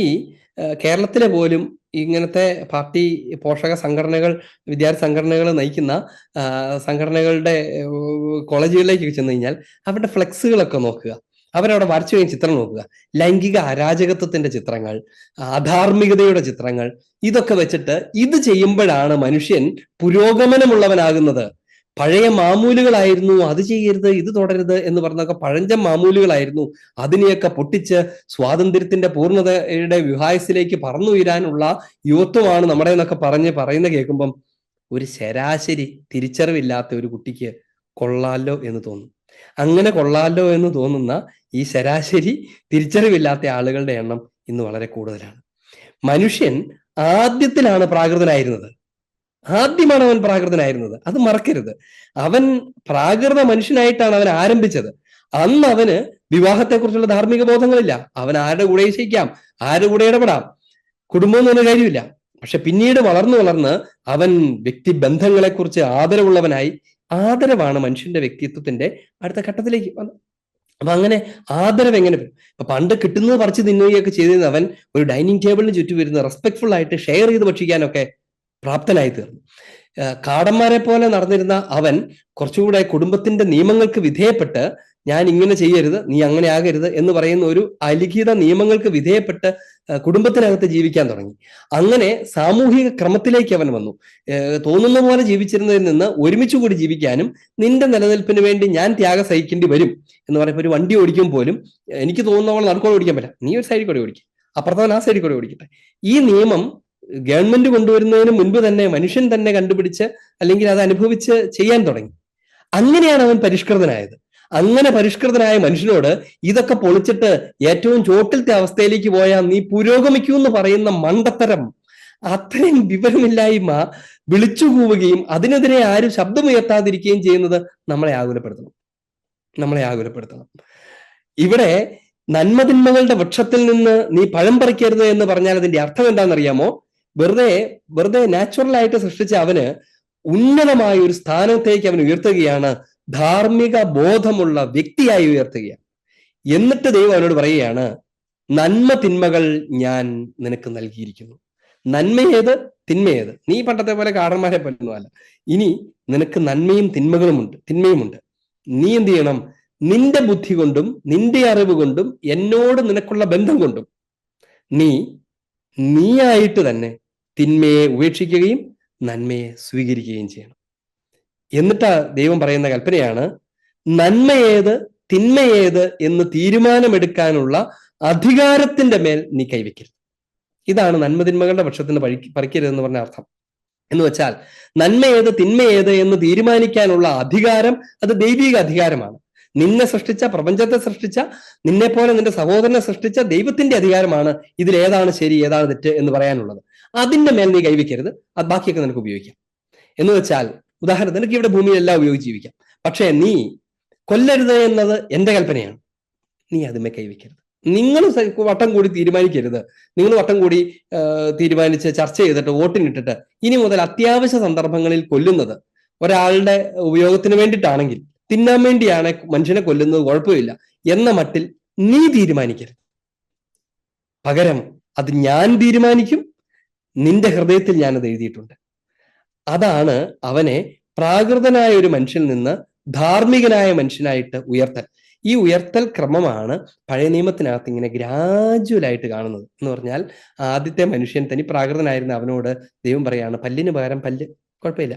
കേരളത്തിലെ പോലും ഇങ്ങനത്തെ പാർട്ടി പോഷക സംഘടനകൾ, വിദ്യാർത്ഥി സംഘടനകൾ നയിക്കുന്ന സംഘടനകളുടെ കോളേജുകളിലേക്ക് ചെന്ന് കഴിഞ്ഞാൽ അവരുടെ ഫ്ലെക്സുകളൊക്കെ നോക്കുക, അവരവിടെ വരച്ചു കഴിഞ്ഞ ചിത്രം നോക്കുക, ലൈംഗിക അരാജകത്വത്തിന്റെ ചിത്രങ്ങൾ, അധാർമികതയുടെ ചിത്രങ്ങൾ, ഇതൊക്കെ വെച്ചിട്ട് ഇത് ചെയ്യുമ്പോഴാണ് മനുഷ്യൻ പുരോഗമനമുള്ളവനാകുന്നത്. പഴയ മാമൂലുകളായിരുന്നു, അത് ചെയ്യരുത് ഇത് തുടരുത് എന്ന് പറഞ്ഞൊക്കെ പഴഞ്ചൻ മാമൂലുകളായിരുന്നു. അതിനെയൊക്കെ പൊട്ടിച്ച് സ്വാതന്ത്ര്യത്തിന്റെ പൂർണ്ണതയുടെ വിഹായസിലേക്ക് പറന്നുയരാനുള്ള യുവത്വമാണ് നമ്മുടെ എന്നൊക്കെ പറയുന്ന കേൾക്കുമ്പം ഒരു ശരാശരി തിരിച്ചറിവില്ലാത്ത ഒരു കുട്ടിക്ക് കൊള്ളാലോ എന്ന് തോന്നും. അങ്ങനെ കൊള്ളാലോ എന്ന് തോന്നുന്ന ഈ ശരാശരി തിരിച്ചറിവില്ലാത്ത ആളുകളുടെ എണ്ണം ഇന്ന് വളരെ കൂടുതലാണ്. മനുഷ്യൻ ആദ്യത്തിലാണ് പ്രാകൃതനായിരുന്നത്, ആദ്യമാണ് അവൻ പ്രാകൃതനായിരുന്നത്, അത് മറക്കരുത്. അവൻ പ്രാകൃത മനുഷ്യനായിട്ടാണ് അവൻ ആരംഭിച്ചത്. അന്ന് അവന് വിവാഹത്തെക്കുറിച്ചുള്ള ധാർമ്മിക ബോധങ്ങളില്ല. അവൻ ആരുടെ കൂടെ ശയിക്കാം, ആരുടെ കൂടെ ഇടപെടാം, കുടുംബം എന്നൊരു കാര്യമില്ല. പക്ഷെ പിന്നീട് വളർന്ന് അവൻ വ്യക്തിബന്ധങ്ങളെക്കുറിച്ച് ആദരവുള്ളവനായി. ആദരവാണ് മനുഷ്യന്റെ വ്യക്തിത്വത്തിന്റെ അടുത്ത ഘട്ടത്തിലേക്ക് വന്നത്. അപ്പൊ അങ്ങനെ ആദരവ് എങ്ങനെ ഇപ്പൊ പണ്ട് കിട്ടുന്നത് പറിച്ച് തിന്നുകയൊക്കെ ചെയ്തിരുന്ന അവൻ ഒരു ഡൈനിങ് ടേബിളിന് ചുറ്റും വരുന്ന റെസ്പെക്ട്ഫുൾ ആയിട്ട് ഷെയർ ചെയ്ത് ഭക്ഷിക്കാനൊക്കെ പ്രാപ്തനായി തീർന്നു. കാടന്മാരെ പോലെ നടന്നിരുന്ന അവൻ കുറച്ചുകൂടെ കുടുംബത്തിന്റെ നിയമങ്ങൾക്ക് വിധേയപ്പെട്ട് ഞാൻ ഇങ്ങനെ ചെയ്യരുത്, നീ അങ്ങനെ ആകരുത് എന്ന് പറയുന്ന ഒരു അലിഖിത നിയമങ്ങൾക്ക് വിധേയപ്പെട്ട് കുടുംബത്തിനകത്ത് ജീവിക്കാൻ തുടങ്ങി. അങ്ങനെ സാമൂഹിക ക്രമത്തിലേക്ക് അവൻ വന്നു. തോന്നുന്ന പോലെ ജീവിച്ചിരുന്നതിൽ നിന്ന് ഒരുമിച്ച് കൂടി ജീവിക്കാനും നിന്റെ നിലനിൽപ്പിന് വേണ്ടി ഞാൻ ത്യാഗം സഹിക്കേണ്ടി വരും എന്ന് പറയുമ്പോൾ ഒരു വണ്ടി ഓടിക്കും പോലും എനിക്ക് തോന്നുന്ന പോലെ നടുക്കോടെ ഓടിക്കാൻ പറ്റില്ല, നീ ഒരു സൈഡിൽ കൂടെ ഓടിക്കും, അപ്പുറത്തവൻ ആ സൈഡിൽ കൂടെ ഓടിക്കട്ടെ. ഈ നിയമം ഗവൺമെന്റ് കൊണ്ടുവരുന്നതിന് മുൻപ് തന്നെ മനുഷ്യൻ തന്നെ കണ്ടുപിടിച്ച് അല്ലെങ്കിൽ അത് അനുഭവിച്ച് ചെയ്യാൻ തുടങ്ങി. അങ്ങനെയാണ് അവൻ പരിഷ്കൃതനായത്. അങ്ങനെ പരിഷ്കൃതനായ മനുഷ്യനോട് ഇതൊക്കെ പൊളിച്ചിട്ട് ഏറ്റവും ചോട്ടിലത്തെ അവസ്ഥയിലേക്ക് പോയാൽ നീ പുരോഗമിക്കൂ എന്ന് പറയുന്ന മണ്ടത്തരം, അത്രയും വിവരമില്ലായ്മ വിളിച്ചു കൂവുകയും അതിനെതിരെ ആരും ശബ്ദമുയർത്താതിരിക്കുകയും ചെയ്യുന്നത് നമ്മളെ ആകുലപ്പെടുത്തണം. ഇവിടെ നന്മതിന്മകളുടെ വൃക്ഷത്തിൽ നിന്ന് നീ പഴം പറിക്കരുത് എന്ന് പറഞ്ഞാൽ അതിന്റെ അർത്ഥം എന്താണെന്നറിയാമോ? വെറുതെ നാച്ചുറലായിട്ട് സൃഷ്ടിച്ച അവന് ഉന്നതമായ ഒരു സ്ഥാനത്തേക്ക് അവൻ ഉയർത്തുകയാണ്, ധാർമ്മിക ബോധമുള്ള വ്യക്തിയായി ഉയർത്തുകയാണ്. എന്നിട്ട് ദൈവം അവനോട് പറയുകയാണ്, നന്മ തിന്മകൾ ഞാൻ നിനക്ക് നൽകിയിരിക്കുന്നു. നന്മയേത് തിന്മയേത്, നീ പണ്ടത്തെ പോലെ കാടന്മാരെ പോലൊന്നും അല്ല. ഇനി നിനക്ക് നന്മയും തിന്മയുമുണ്ട്. നീ എന്ത് ചെയ്യണം? നിന്റെ ബുദ്ധി കൊണ്ടും നിന്റെ അറിവ് കൊണ്ടും എന്നോട് നിനക്കുള്ള ബന്ധം കൊണ്ടും നീയായിട്ട് തന്നെ തിന്മയെ ഉപേക്ഷിക്കുകയും നന്മയെ സ്വീകരിക്കുകയും ചെയ്യണം. എന്നിട്ട് ദൈവം പറയുന്ന കൽപ്പനയാണ്, നന്മയേത് തിന്മയേത് എന്ന് തീരുമാനമെടുക്കാനുള്ള അധികാരത്തിന്റെ മേൽ നീ കൈവയ്ക്കരുത്. ഇതാണ് നന്മതിന്മകളുടെ പക്ഷത്തിന് പറിക്കരുതെന്ന് പറഞ്ഞ അർത്ഥം. എന്ന് വെച്ചാൽ നന്മയേത് തിന്മയേത് എന്ന് തീരുമാനിക്കാനുള്ള അധികാരം അത് ദൈവിക അധികാരമാണ്. നിന്നെ സൃഷ്ടിച്ച, പ്രപഞ്ചത്തെ സൃഷ്ടിച്ച, നിന്നെ പോലെ നിന്റെ സഹോദരനെ സൃഷ്ടിച്ച ദൈവത്തിന്റെ അധികാരമാണ് ഇതിൽ ഏതാണ് ശരി ഏതാണ് തെറ്റ് എന്ന് പറയാനുള്ളത്. അതിന്റെ മേൽ നീ കൈവയ്ക്കരുത്, അത് ബാക്കിയൊക്കെ നിനക്ക് ഉപയോഗിക്കാം. എന്ന് വെച്ചാൽ ഉദാഹരണത്തിന് നിനക്ക് ഇവിടെ ഭൂമിയിൽ എല്ലാം ഉപയോഗിച്ച് ജീവിക്കാം, പക്ഷേ നീ കൊല്ലരുത് എന്നത് എന്റെ കൽപ്പനയാണ്, നീ അതുമേ കൈവയ്ക്കരുത്. നിങ്ങൾ വട്ടം കൂടി തീരുമാനിക്കരുത്. നിങ്ങൾ വട്ടം കൂടി തീരുമാനിച്ച് ചർച്ച ചെയ്തിട്ട് വോട്ടിനിട്ടിട്ട് ഇനി മുതൽ അത്യാവശ്യ സന്ദർഭങ്ങളിൽ കൊല്ലുന്നത് ഒരാളുടെ ഉപയോഗത്തിന് വേണ്ടിയിട്ടാണെങ്കിൽ, തിന്നാൻ വേണ്ടിയാണ് മനുഷ്യനെ കൊല്ലുന്നത്, കുഴപ്പമില്ല എന്ന മട്ടിൽ നീ തീരുമാനിക്കരുത്. പകരം അത് ഞാൻ തീരുമാനിക്കും, നിന്റെ ഹൃദയത്തിൽ ഞാനത് എഴുതിയിട്ടുണ്ട്. അതാണ് അവനെ പ്രാകൃതനായ ഒരു മനുഷ്യനിൽ നിന്ന് ധാർമ്മികനായ മനുഷ്യനായിട്ട് ഉയർത്തൽ. ഈ ഉയർത്തൽ ക്രമമാണ് പഴയ നിയമത്തിനകത്ത് ഇങ്ങനെ ഗ്രാജുവലായിട്ട് കാണുന്നത്. എന്ന് പറഞ്ഞാൽ ആദ്യത്തെ മനുഷ്യൻ തനി പ്രാകൃതനായിരുന്ന അവനോട് ദൈവം പറയാണ്, പല്ലിന് പകരം പല്ല്, കുഴപ്പമില്ല,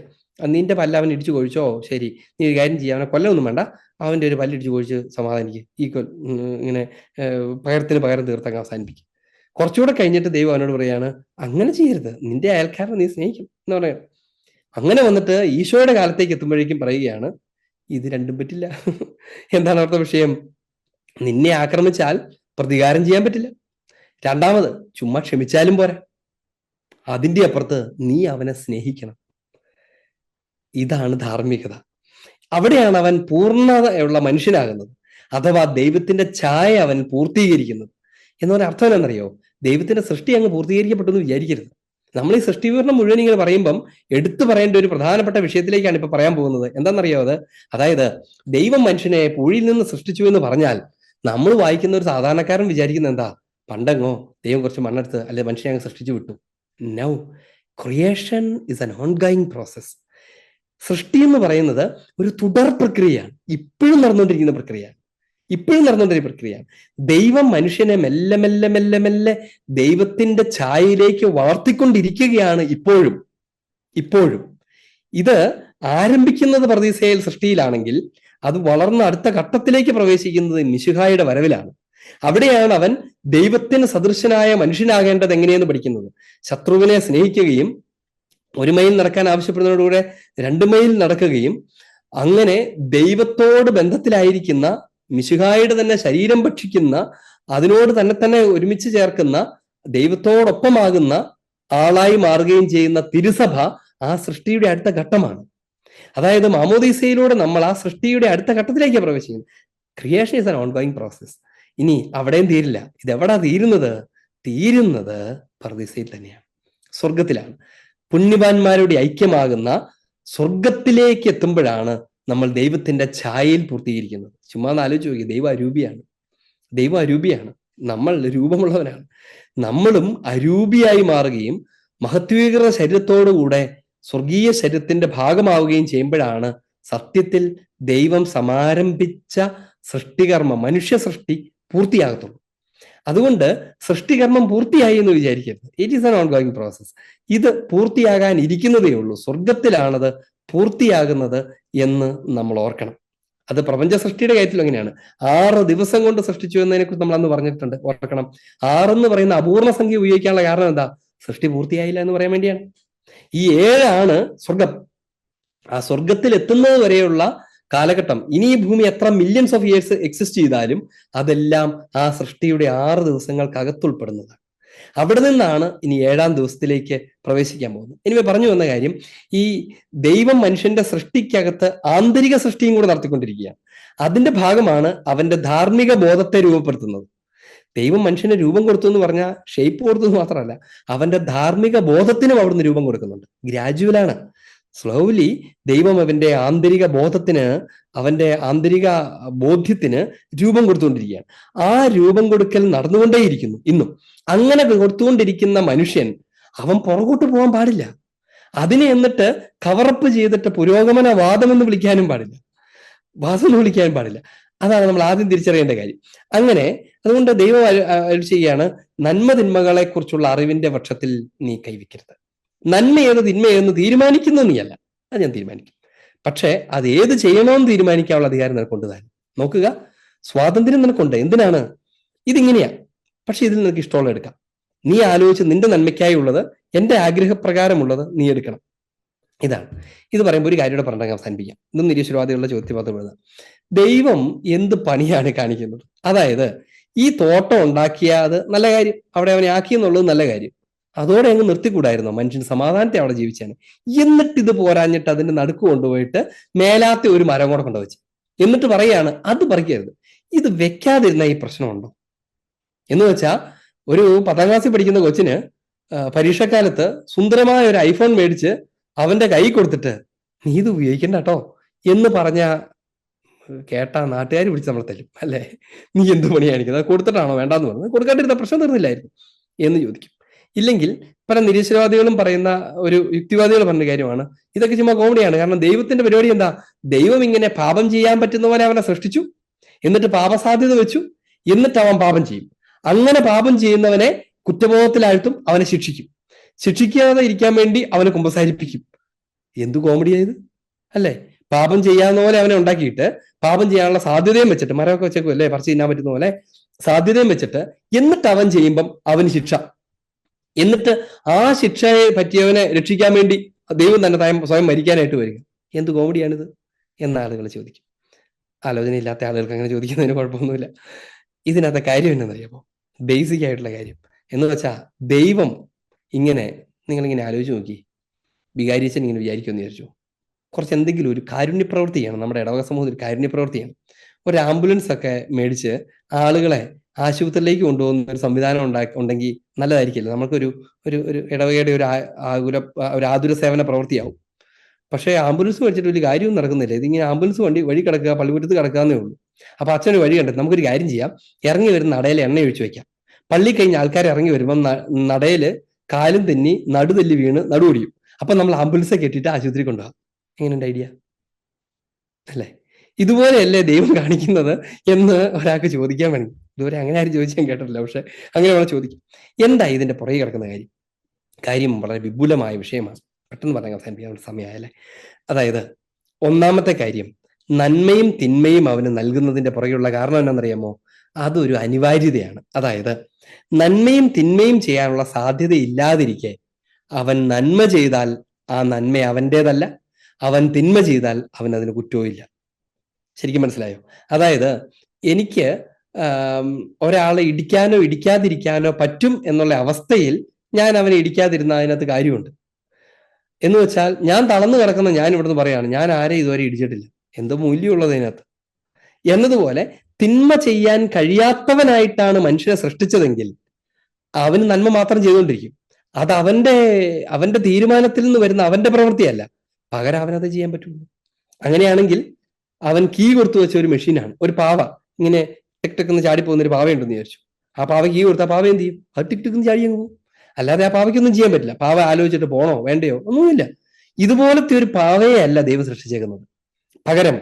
നിന്റെ പല്ല് അവൻ ഇടിച്ചു കൊഴിച്ചോ, ശരി, നീ ഒരു കാര്യം ചെയ്യാം, അവനെ കൊല്ലൊന്നും വേണ്ട, അവന്റെ ഒരു പല്ലിടിച്ചു കൊഴിച്ച് സമാധാനിക്കുക, ഇങ്ങനെ പകരത്തിന് പകരം തീർത്തങ്ങ് അവസാനിപ്പിക്കും. കുറച്ചുകൂടെ കഴിഞ്ഞിട്ട് ദൈവം അവനോട് പറയാണ്, അങ്ങനെ ചെയ്യരുത്, നിന്റെ അയൽക്കാരനെ നീ സ്നേഹിക്കും എന്ന് പറയാം. അങ്ങനെ വന്നിട്ട് ഈശോയുടെ കാലത്തേക്ക് എത്തുമ്പോഴേക്കും പറയുകയാണ്, ഇത് രണ്ടും പറ്റില്ല. എന്താണ് അവിടുത്തെ വിഷയം? നിന്നെ ആക്രമിച്ചാൽ പ്രതികാരം ചെയ്യാൻ പറ്റില്ല. രണ്ടാമത് ചുമ്മാ ക്ഷമിച്ചാലും പോരാ, അതിന്റെ അപ്പുറത്ത് നീ അവനെ സ്നേഹിക്കണം. ഇതാണ് ധാർമ്മികത. അവിടെയാണ് അവൻ പൂർണ്ണതയുള്ള മനുഷ്യനാകുന്നത്, അഥവാ ദൈവത്തിന്റെ ഛായ അവൻ പൂർത്തീകരിക്കുന്നത്. എന്ന് പറഞ്ഞ അർത്ഥം എന്താണെന്നറിയോ? ദൈവത്തിന്റെ സൃഷ്ടി അങ്ങ് പൂർത്തീകരിക്കപ്പെട്ടു എന്ന് വിചാരിക്കരുത്. നമ്മൾ ഈ സൃഷ്ടി വിവരണം മുഴുവൻ ഇങ്ങനെ പറയുമ്പം എടുത്തു പറയേണ്ട ഒരു പ്രധാനപ്പെട്ട വിഷയത്തിലേക്കാണ് ഇപ്പൊ പറയാൻ പോകുന്നത്. എന്താണെന്നറിയോ അത്? അതായത് ദൈവം മനുഷ്യനെ പൂഴിയിൽ നിന്ന് സൃഷ്ടിച്ചു എന്ന് പറഞ്ഞാൽ നമ്മൾ വായിക്കുന്ന ഒരു സാധാരണക്കാരൻ വിചാരിക്കുന്ന എന്താ? പണ്ടെങ്ങോ ദൈവം കുറച്ച് മണ്ണെടുത്ത് അല്ലെ മനുഷ്യനെ അങ്ങ് സൃഷ്ടിച്ചു വിട്ടു. Now creation is an ongoing process. സൃഷ്ടി എന്ന് പറയുന്നത് ഒരു തുടർ പ്രക്രിയയാണ്, ഇപ്പോഴും നടന്നുകൊണ്ടിരിക്കുന്ന പ്രക്രിയയാണ്. ദൈവം മനുഷ്യനെ മെല്ലെ മെല്ലെ മെല്ലെ മെല്ലെ ദൈവത്തിന്റെ ഛായയിലേക്ക് വളർത്തിക്കൊണ്ടിരിക്കുകയാണ് ഇപ്പോഴും. ഇത് ആരംഭിക്കുന്നത് പർദീസയിൽ സൃഷ്ടിയിലാണെങ്കിൽ അത് വളർന്ന അടുത്ത ഘട്ടത്തിലേക്ക് പ്രവേശിക്കുന്നത് മിശിഹായുടെ വരവിലാണ്. അവിടെയാണ് അവൻ ദൈവത്തിന് സദൃശനായ മനുഷ്യനാകേണ്ടത് എങ്ങനെയെന്ന് പഠിക്കുന്നത്. ശത്രുവിനെ സ്നേഹിക്കുകയും 1 മൈൽ നടക്കാൻ ആവശ്യപ്പെടുന്നതോടുകൂടെ 2 മൈൽ നടക്കുകയും അങ്ങനെ ദൈവത്തോട് ബന്ധത്തിലായിരിക്കുന്ന, മിശിഹായുടെ തന്നെ ശരീരം ഭക്ഷിക്കുന്ന, അതിനോട് തന്നെ ഒരുമിച്ച് ചേർക്കുന്ന, ദൈവത്തോടൊപ്പമാകുന്ന ആളായി മാറുകയും ചെയ്യുന്ന തിരുസഭ ആ സൃഷ്ടിയുടെ അടുത്ത ഘട്ടമാണ്. അതായത് മാമോദീസയിലൂടെ നമ്മൾ ആ സൃഷ്ടിയുടെ അടുത്ത ഘട്ടത്തിലേക്ക് പ്രവേശിക്കുന്നു. Creation is an ongoing process. ഇനി അവിടെയും തീരില്ല. ഇതെവിടാ തീരുന്നത് പർദീസയിൽ തന്നെയാണ്, സ്വർഗത്തിലാണ്. പുണ്യവാന്മാരുടെ ഐക്യമാകുന്ന സ്വർഗത്തിലേക്ക് എത്തുമ്പോഴാണ് നമ്മൾ ദൈവത്തിന്റെ ഛായയിൽ പൂർത്തീകരിക്കുന്നത്. ചുമ്മാ ഒന്ന് ആലോചിച്ച് നോക്കി, ദൈവം അരൂപിയാണ്, നമ്മൾ രൂപമുള്ളവനാണ്. നമ്മളും അരൂപിയായി മാറുകയും മഹത്വീകൃത ശരീരത്തോടുകൂടെ സ്വർഗീയ ശരീരത്തിന്റെ ഭാഗമാവുകയും ചെയ്യുമ്പോഴാണ് സത്യത്തിൽ ദൈവം സമാരംഭിച്ച സൃഷ്ടികർമ്മം, മനുഷ്യ സൃഷ്ടി പൂർത്തിയാകത്തുള്ളൂ. അതുകൊണ്ട് സൃഷ്ടികർമ്മം പൂർത്തിയായി എന്ന് വിചാരിക്കരുത്. It is an ongoing process. ഇത് പൂർത്തിയാകാൻ ഇരിക്കുന്നതേ ഉള്ളൂ. സ്വർഗത്തിലാണത് പൂർത്തിയാകുന്നത് എന്ന് നമ്മൾ ഓർക്കണം. അത് പ്രപഞ്ച സൃഷ്ടിയുടെ കാര്യത്തിൽ എങ്ങനെയാണ്? 6 ദിവസം കൊണ്ട് സൃഷ്ടിച്ചു എന്നതിനെ കുറിച്ച് നമ്മൾ അന്ന് പറഞ്ഞിട്ടുണ്ട്, ഓർക്കണം. 6 എന്ന് പറയുന്ന അപൂർണ സംഖ്യ ഉപയോഗിക്കാനുള്ള കാരണം എന്താ? സൃഷ്ടി പൂർത്തിയായില്ല എന്ന് പറയാൻ വേണ്ടിയാണ്. ഈ 7 ആണ് സ്വർഗം. ആ സ്വർഗത്തിൽ എത്തുന്നത് വരെയുള്ള കാലഘട്ടം, ഇനി ഈ ഭൂമി എത്ര മില്യൺസ് ഓഫ് ഇയേഴ്സ് എക്സിസ്റ്റ് ചെയ്താലും അതെല്ലാം ആ സൃഷ്ടിയുടെ 6 ദിവസങ്ങൾക്കകത്തുൾപ്പെടുന്നതാണ്. അവിടെ നിന്നാണ് ഇനി 7-ാം ദിവസത്തിലേക്ക് പ്രവേശിക്കാൻ പോകുന്നത്. ഇനി പറഞ്ഞു വന്ന കാര്യം, ഈ ദൈവം മനുഷ്യന്റെ സൃഷ്ടിക്കകത്ത് ആന്തരിക സൃഷ്ടിയും കൂടെ നടത്തിക്കൊണ്ടിരിക്കുകയാണ്. അതിന്റെ ഭാഗമാണ് അവന്റെ ധാർമ്മിക ബോധത്തെ രൂപപ്പെടുത്തുന്നത്. ദൈവം മനുഷ്യന് രൂപം കൊടുത്തു എന്ന് പറഞ്ഞാൽ ഷേപ്പ് കൊടുത്തു എന്ന് മാത്രമല്ല, അവന്റെ ധാർമ്മിക ബോധത്തിനും അവിടുന്ന് രൂപം കൊടുക്കുന്നുണ്ട്. ഗ്രാജുവലാണ്, സ്ലോലി ദൈവം അവന്റെ ആന്തരിക ബോധത്തിന്, അവന്റെ ആന്തരിക ബോധ്യത്തിന് രൂപം കൊടുത്തുകൊണ്ടിരിക്കുകയാണ്. ആ രൂപം കൊടുക്കൽ നടന്നുകൊണ്ടേയിരിക്കുന്നു ഇന്നും. അങ്ങനെ കൊടുത്തുകൊണ്ടിരിക്കുന്ന മനുഷ്യൻ അവൻ പുറകോട്ട് പോകാൻ പാടില്ല. അതിനെ എന്നിട്ട് കവറപ്പ് ചെയ്തിട്ട് പുരോഗമനവാദം എന്ന് വിളിക്കാനും പാടില്ല, വാദം എന്ന് വിളിക്കാനും പാടില്ല. അതാണ് നമ്മൾ ആദ്യം തിരിച്ചറിയേണ്ട കാര്യം. അങ്ങനെ അതുകൊണ്ട് ദൈവം ചെയ്യുകയാണ്, നന്മ തിന്മകളെ കുറിച്ചുള്ള അറിവിന്റെ പക്ഷത്തിൽ നീ കൈവയ്ക്കരുത്. നന്മ ഏത് തിന്മ ഏതെന്ന് തീരുമാനിക്കുന്നത് നീയല്ല, അത് ഞാൻ തീരുമാനിക്കും. പക്ഷെ അത് ഏത് ചെയ്യണമെന്ന് തീരുമാനിക്കാനുള്ള അധികാരം നിനക്കൊണ്ട് താൻ. നോക്കുക, സ്വാതന്ത്ര്യം നിനക്കുണ്ട്. എന്തിനാണ്? ഇതിങ്ങനെയാ, പക്ഷെ ഇതിൽ നിനക്ക് ഇഷ്ടമുള്ള എടുക്കാം. നീ ആലോചിച്ച് നിന്റെ നന്മയ്ക്കായി ഉള്ളത്, എന്റെ ആഗ്രഹപ്രകാരമുള്ളത് നീ എടുക്കണം. ഇതാണ്. ഇത് പറയുമ്പോൾ ഒരു കാര്യം കൂടെ പറഞ്ഞാൽ അവസാനിപ്പിക്കാം. ഇതും നിരീശ്വരവാദികളുടെ ചോദ്യം മാത്രം. ദൈവം എന്ത് പണിയാണ് കാണിക്കുന്നത്? അതായത് ഈ തോട്ടം ഉണ്ടാക്കിയത് നല്ല കാര്യം, അവിടെ അവനെ ആക്കി എന്നുള്ളത് നല്ല കാര്യം. അതോടെ അങ്ങ് നിർത്തിക്കൂടായിരുന്നോ? മനുഷ്യൻ സമാധാനത്തെ അവിടെ ജീവിച്ചാണ്. എന്നിട്ട് ഇത് പോരാഞ്ഞിട്ട് അതിന്റെ നടുക്ക് കൊണ്ടുപോയിട്ട് മേലാത്ത ഒരു മരം കൂടെ കൊണ്ടുവച്ച് എന്നിട്ട് പറയാണ് അത് പറിക്കരുത്. ഇത് വെക്കാതിരുന്ന ഈ പ്രശ്നമുണ്ടോ എന്ന് വെച്ചാൽ, ഒരു 10ാം ക്ലാസ്സിൽ പഠിക്കുന്ന കൊച്ചിന് പരീക്ഷക്കാലത്ത് സുന്ദരമായ ഒരു ഐഫോൺ മേടിച്ച് അവന്റെ കൈ കൊടുത്തിട്ട് നീ ഇത് ഉപയോഗിക്കണ്ട കേട്ടോ എന്ന് പറഞ്ഞ കേട്ടാ നാട്ടുകാർ പിടിച്ച് നമ്മൾ തല്ലും, അല്ലേ? നീ എന്ത് പണി കാണിക്കുന്നത്? അത് കൊടുത്തിട്ടാണോ വേണ്ടാന്ന് പറഞ്ഞത്? കൊടുക്കാണ്ടിരുന്ന പ്രശ്നം തീർന്നില്ലായിരുന്നു എന്ന് ചോദിക്കും. ഇല്ലെങ്കിൽ പല നിരീശ്വരവാദികളും പറയുന്ന ഒരു യുക്തിവാദികൾ പറഞ്ഞ കാര്യമാണ്, ഇതൊക്കെ ചുമ്മാ കോമഡിയാണ്. കാരണം ദൈവത്തിന്റെ പരിപാടി എന്താ? ദൈവം ഇങ്ങനെ പാപം ചെയ്യാൻ പറ്റുന്ന പോലെ അവനെ സൃഷ്ടിച്ചു, എന്നിട്ട് പാപസാധ്യത വെച്ചു, എന്നിട്ട് അവൻ പാപം ചെയ്യും. അങ്ങനെ പാപം ചെയ്യുന്നവനെ കുറ്റബോധത്തിലാഴ്ത്തും, അവനെ ശിക്ഷിക്കും. ശിക്ഷിക്കാതെ ഇരിക്കാൻ വേണ്ടി അവനെ കുമ്പസാരിപ്പിക്കും. എന്തു കോമഡിയായത് അല്ലേ? പാപം ചെയ്യാവുന്ന പോലെ അവനെ ഉണ്ടാക്കിയിട്ട് പാപം ചെയ്യാനുള്ള സാധ്യതയും വെച്ചിട്ട്, മരമൊക്കെ വെച്ചേക്കും അല്ലേ, പറിച്ച് തിന്നാൻ പറ്റുന്ന പോലെ സാധ്യതയും വെച്ചിട്ട്, എന്നിട്ട് അവൻ ചെയ്യുമ്പം അവന് ശിക്ഷ. എന്നിട്ട് ആ ശിക്ഷയെ പറ്റിയവനെ രക്ഷിക്കാൻ വേണ്ടി ദൈവം തന്നെ സ്വയം മരിക്കാനായിട്ട് വരിക. എന്ത് കോമഡിയാണിത് എന്ന ആളുകൾ ചോദിക്കും. ആലോചനയില്ലാത്ത ആളുകൾക്ക് അങ്ങനെ ചോദിക്കുന്നതിന് കുഴപ്പമൊന്നുമില്ല. ഇതിനകത്തെ കാര്യം എന്നറിയാമോ? ബേസിക് ആയിട്ടുള്ള കാര്യം എന്ന് വെച്ചാൽ, ദൈവം ഇങ്ങനെ, നിങ്ങളിങ്ങനെ ആലോചിച്ച് നോക്കി, വികാരിച്ചൻ ഇങ്ങനെ വിചാരിക്കുമെന്ന് വിചാരിച്ചു, കുറച്ച് എന്തെങ്കിലും ഒരു കാരുണ്യ പ്രവൃത്തി ചെയ്യണം, നമ്മുടെ ഇടവക സമൂഹത്തിൽ കാരുണ്യ പ്രവൃത്തി ചെയ്യണം. ഒരു ആംബുലൻസ് ഒക്കെ മേടിച്ച് ആളുകളെ ആശുപത്രിയിലേക്ക് കൊണ്ടുപോകുന്ന ഒരു സംവിധാനം ഉണ്ടെങ്കിൽ നല്ലതായിരിക്കില്ല. നമുക്കൊരു ഒരു ഒരു ഇടവകയുടെ ഒരു ആതുര സേവന പ്രവൃത്തിയാവും. പക്ഷേ ആംബുലൻസ് മേടിച്ചിട്ട് വലിയ കാര്യമൊന്നും നടക്കുന്നില്ല. ഇതിങ്ങനെ ആംബുലൻസ് വഴി കിടക്കുക, പള്ളിമുറ്റത്ത് കിടക്കാന്നേ ഉള്ളൂ. അപ്പൊ അച്ഛന് വഴി കണ്ടെത്തി, നമുക്കൊരു കാര്യം ചെയ്യാം, ഇറങ്ങി വരുന്ന നടയിൽ എണ്ണ ഒഴിച്ചു വെക്കാം. പള്ളി കഴിഞ്ഞ് ആൾക്കാർ ഇറങ്ങി വരുമ്പം നടയില് കാലും തെന്നി നടുതെല്ലി വീണ് നടുവൊടിയും. അപ്പൊ നമ്മൾ ആംബുലൻസെ കെട്ടിയിട്ട് ആശുപത്രി കൊണ്ടുപോകാം. എങ്ങനെയുണ്ട് ഐഡിയ അല്ലേ? ഇതുപോലെയല്ലേ ദൈവം കാണിക്കുന്നത് എന്ന് ഒരാൾക്ക് ചോദിക്കാൻ വേണ്ടി. ഇതുവരെ അങ്ങനെ ആരും ചോദിച്ചാൽ കേട്ടിട്ടില്ല, പക്ഷെ അങ്ങനെ വേണം ചോദിക്കും. എന്താ ഇതിന്റെ പുറകെ കിടക്കുന്ന കാര്യം വളരെ വിപുലമായ വിഷയമാണ്. പെട്ടെന്ന് പറയാൻ അവസാനിപ്പിക്കാൻ സമയമായല്ലേ. അതായത്, ഒന്നാമത്തെ കാര്യം, നന്മയും തിന്മയും അവന് നൽകുന്നതിന്റെ പുറകെയുള്ള കാരണം എന്നാണെന്നറിയാമോ? അതൊരു അനിവാര്യതയാണ്. അതായത്, നന്മയും തിന്മയും ചെയ്യാനുള്ള സാധ്യത ഇല്ലാതിരിക്കെ അവൻ നന്മ ചെയ്താൽ ആ നന്മ അവൻ്റെതല്ല, അവൻ തിന്മ ചെയ്താൽ അവൻ അതിന് കുറ്റവും ഇല്ല. ശരിക്കും മനസ്സിലായോ? അതായത്, എനിക്ക് ഒരാളെ ഇടിക്കാനോ ഇടിക്കാതിരിക്കാനോ പറ്റും എന്നുള്ള അവസ്ഥയിൽ ഞാൻ അവനെ ഇടിക്കാതിരുന്ന അതിനകത്ത് കാര്യമുണ്ട്. എന്ന് വെച്ചാൽ, ഞാൻ തളർന്നു കിടക്കുന്ന ഞാൻ ഇവിടുന്ന് പറയാണ്, ഞാൻ ആരെയും ഇതുവരെ ഇടിച്ചിട്ടില്ല, എന്തോ മൂല്യമുള്ളത് അതിനകത്ത് എന്നതുപോലെ, തിന്മ ചെയ്യാൻ കഴിയാത്തവനായിട്ടാണ് മനുഷ്യനെ സൃഷ്ടിച്ചതെങ്കിൽ അവന് നന്മ മാത്രം ചെയ്തുകൊണ്ടിരിക്കും. അത് അവന്റെ തീരുമാനത്തിൽ നിന്ന് വരുന്ന അവന്റെ പ്രവൃത്തിയല്ല, പകരം അവനത് ചെയ്യാൻ പറ്റുള്ളൂ. അങ്ങനെയാണെങ്കിൽ അവൻ കീ കൊടുത്തു വെച്ച ഒരു മെഷീനാണ്. ഒരു പാവ ഇങ്ങനെ ടിക് ടിക് എന്ന് ചാടിപ്പോകുന്ന ഒരു പാവയുണ്ടെന്ന് വിചാരിച്ചു. ആ പാവ കീ കൊടുത്താൽ പാവ എന്ത് ചെയ്യും? അത് ടിക് ടിക് എന്ന് ചാടി അങ്ങ് പോകും. അല്ലാതെ ആ പാവയ്ക്കൊന്നും ചെയ്യാൻ പറ്റില്ല. പാവ ആലോചിച്ചിട്ട് പോണോ വേണ്ടയോ ഒന്നുമില്ല. ഇതുപോലത്തെ ഒരു പാവയെ അല്ല ദൈവം സൃഷ്ടിച്ചേക്കുന്നത്. പകരം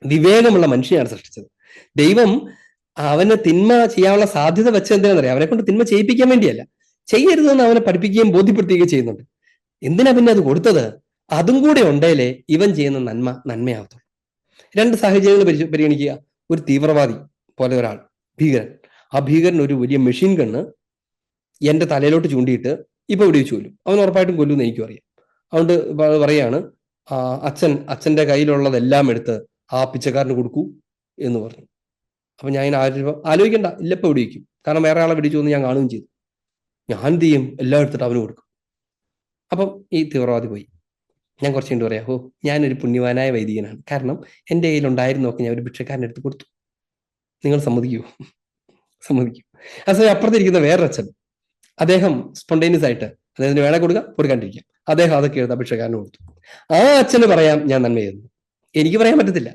വിവേകമുള്ള മനുഷ്യനാണ് സൃഷ്ടിച്ചത്. ദൈവം അവന് തിന്മ ചെയ്യാനുള്ള സാധ്യത വെച്ചത് എന്തിനാണെന്നറിയാം? അവനെ കൊണ്ട് തിന്മ ചെയ്യിപ്പിക്കാൻ വേണ്ടിയല്ല, ചെയ്യരുതെന്ന് അവനെ പഠിപ്പിക്കുകയും ബോധ്യപ്പെടുത്തുകയും ചെയ്യുന്നുണ്ട്. എന്തിനാ പിന്നെ അത് കൊടുത്തത്? അതും കൂടെ ഉണ്ടേലേ ഇവൻ ചെയ്യുന്ന നന്മയാവത്തുള്ളൂ. രണ്ട് സാഹചര്യങ്ങൾ പരിഗണിക്കുക. ഒരു തീവ്രവാദി പോലെ ഒരാൾ, ഭീകരൻ. ആ ഭീകരൻ ഒരു വലിയ മെഷീൻ ഗണ്ണ് എന്റെ തലയിലോട്ട് ചൂണ്ടിയിട്ട് ഇപ്പൊ വെടിവെച്ച് കൊല്ലും. അവൻ ഉറപ്പായിട്ടും കൊല്ലുമെന്ന് എനിക്കും അറിയാം. അതുകൊണ്ട് പറയാണ്, അച്ഛന്റെ കയ്യിലുള്ളതെല്ലാം എടുത്ത് ആ പിച്ചക്കാരന് കൊടുക്കൂ എന്ന് പറഞ്ഞു. അപ്പൊ ഞാൻ ആലോചിക്കണ്ട, ഇല്ലപ്പോ വെടിവെക്കും. കാരണം വേറെ ആളെ വെടിച്ചു എന്ന് ഞാൻ കാണുകയും ചെയ്തു. ഞാൻ എന്ത് ചെയ്യും? എല്ലാം എടുത്തിട്ട് അവന് കൊടുക്കും. അപ്പം ഈ തീവ്രവാദി പോയി. ഞാൻ കുറച്ച് കഴിഞ്ഞ് പറയാം, ഞാനൊരു പുണ്യവാനായ വൈദികനാണ്, കാരണം എൻ്റെ കയ്യിലുണ്ടായിരുന്നൊക്കെ ഞാൻ ഒരു ഭിക്ഷക്കാരൻ്റെ അടുത്ത് കൊടുത്തു. നിങ്ങൾ സമ്മതിക്കൂ? സമ്മതിക്കും. അതേ അപ്പുറത്തിരിക്കുന്ന വേറൊരച്ഛൻ, അദ്ദേഹം സ്പോണ്ടേനിയസ് ആയിട്ട് അദ്ദേഹത്തിന് വേണേ കൊടുക്കാണ്ടിരിക്കാം, അദ്ദേഹം അതൊക്കെ എടുത്ത് ഭിക്ഷക്കാരന് കൊടുത്തു. ആ അച്ഛന് പറയാം ഞാൻ നന്മ ചെയ്യുന്നു, എനിക്ക് പറയാൻ പറ്റത്തില്ല.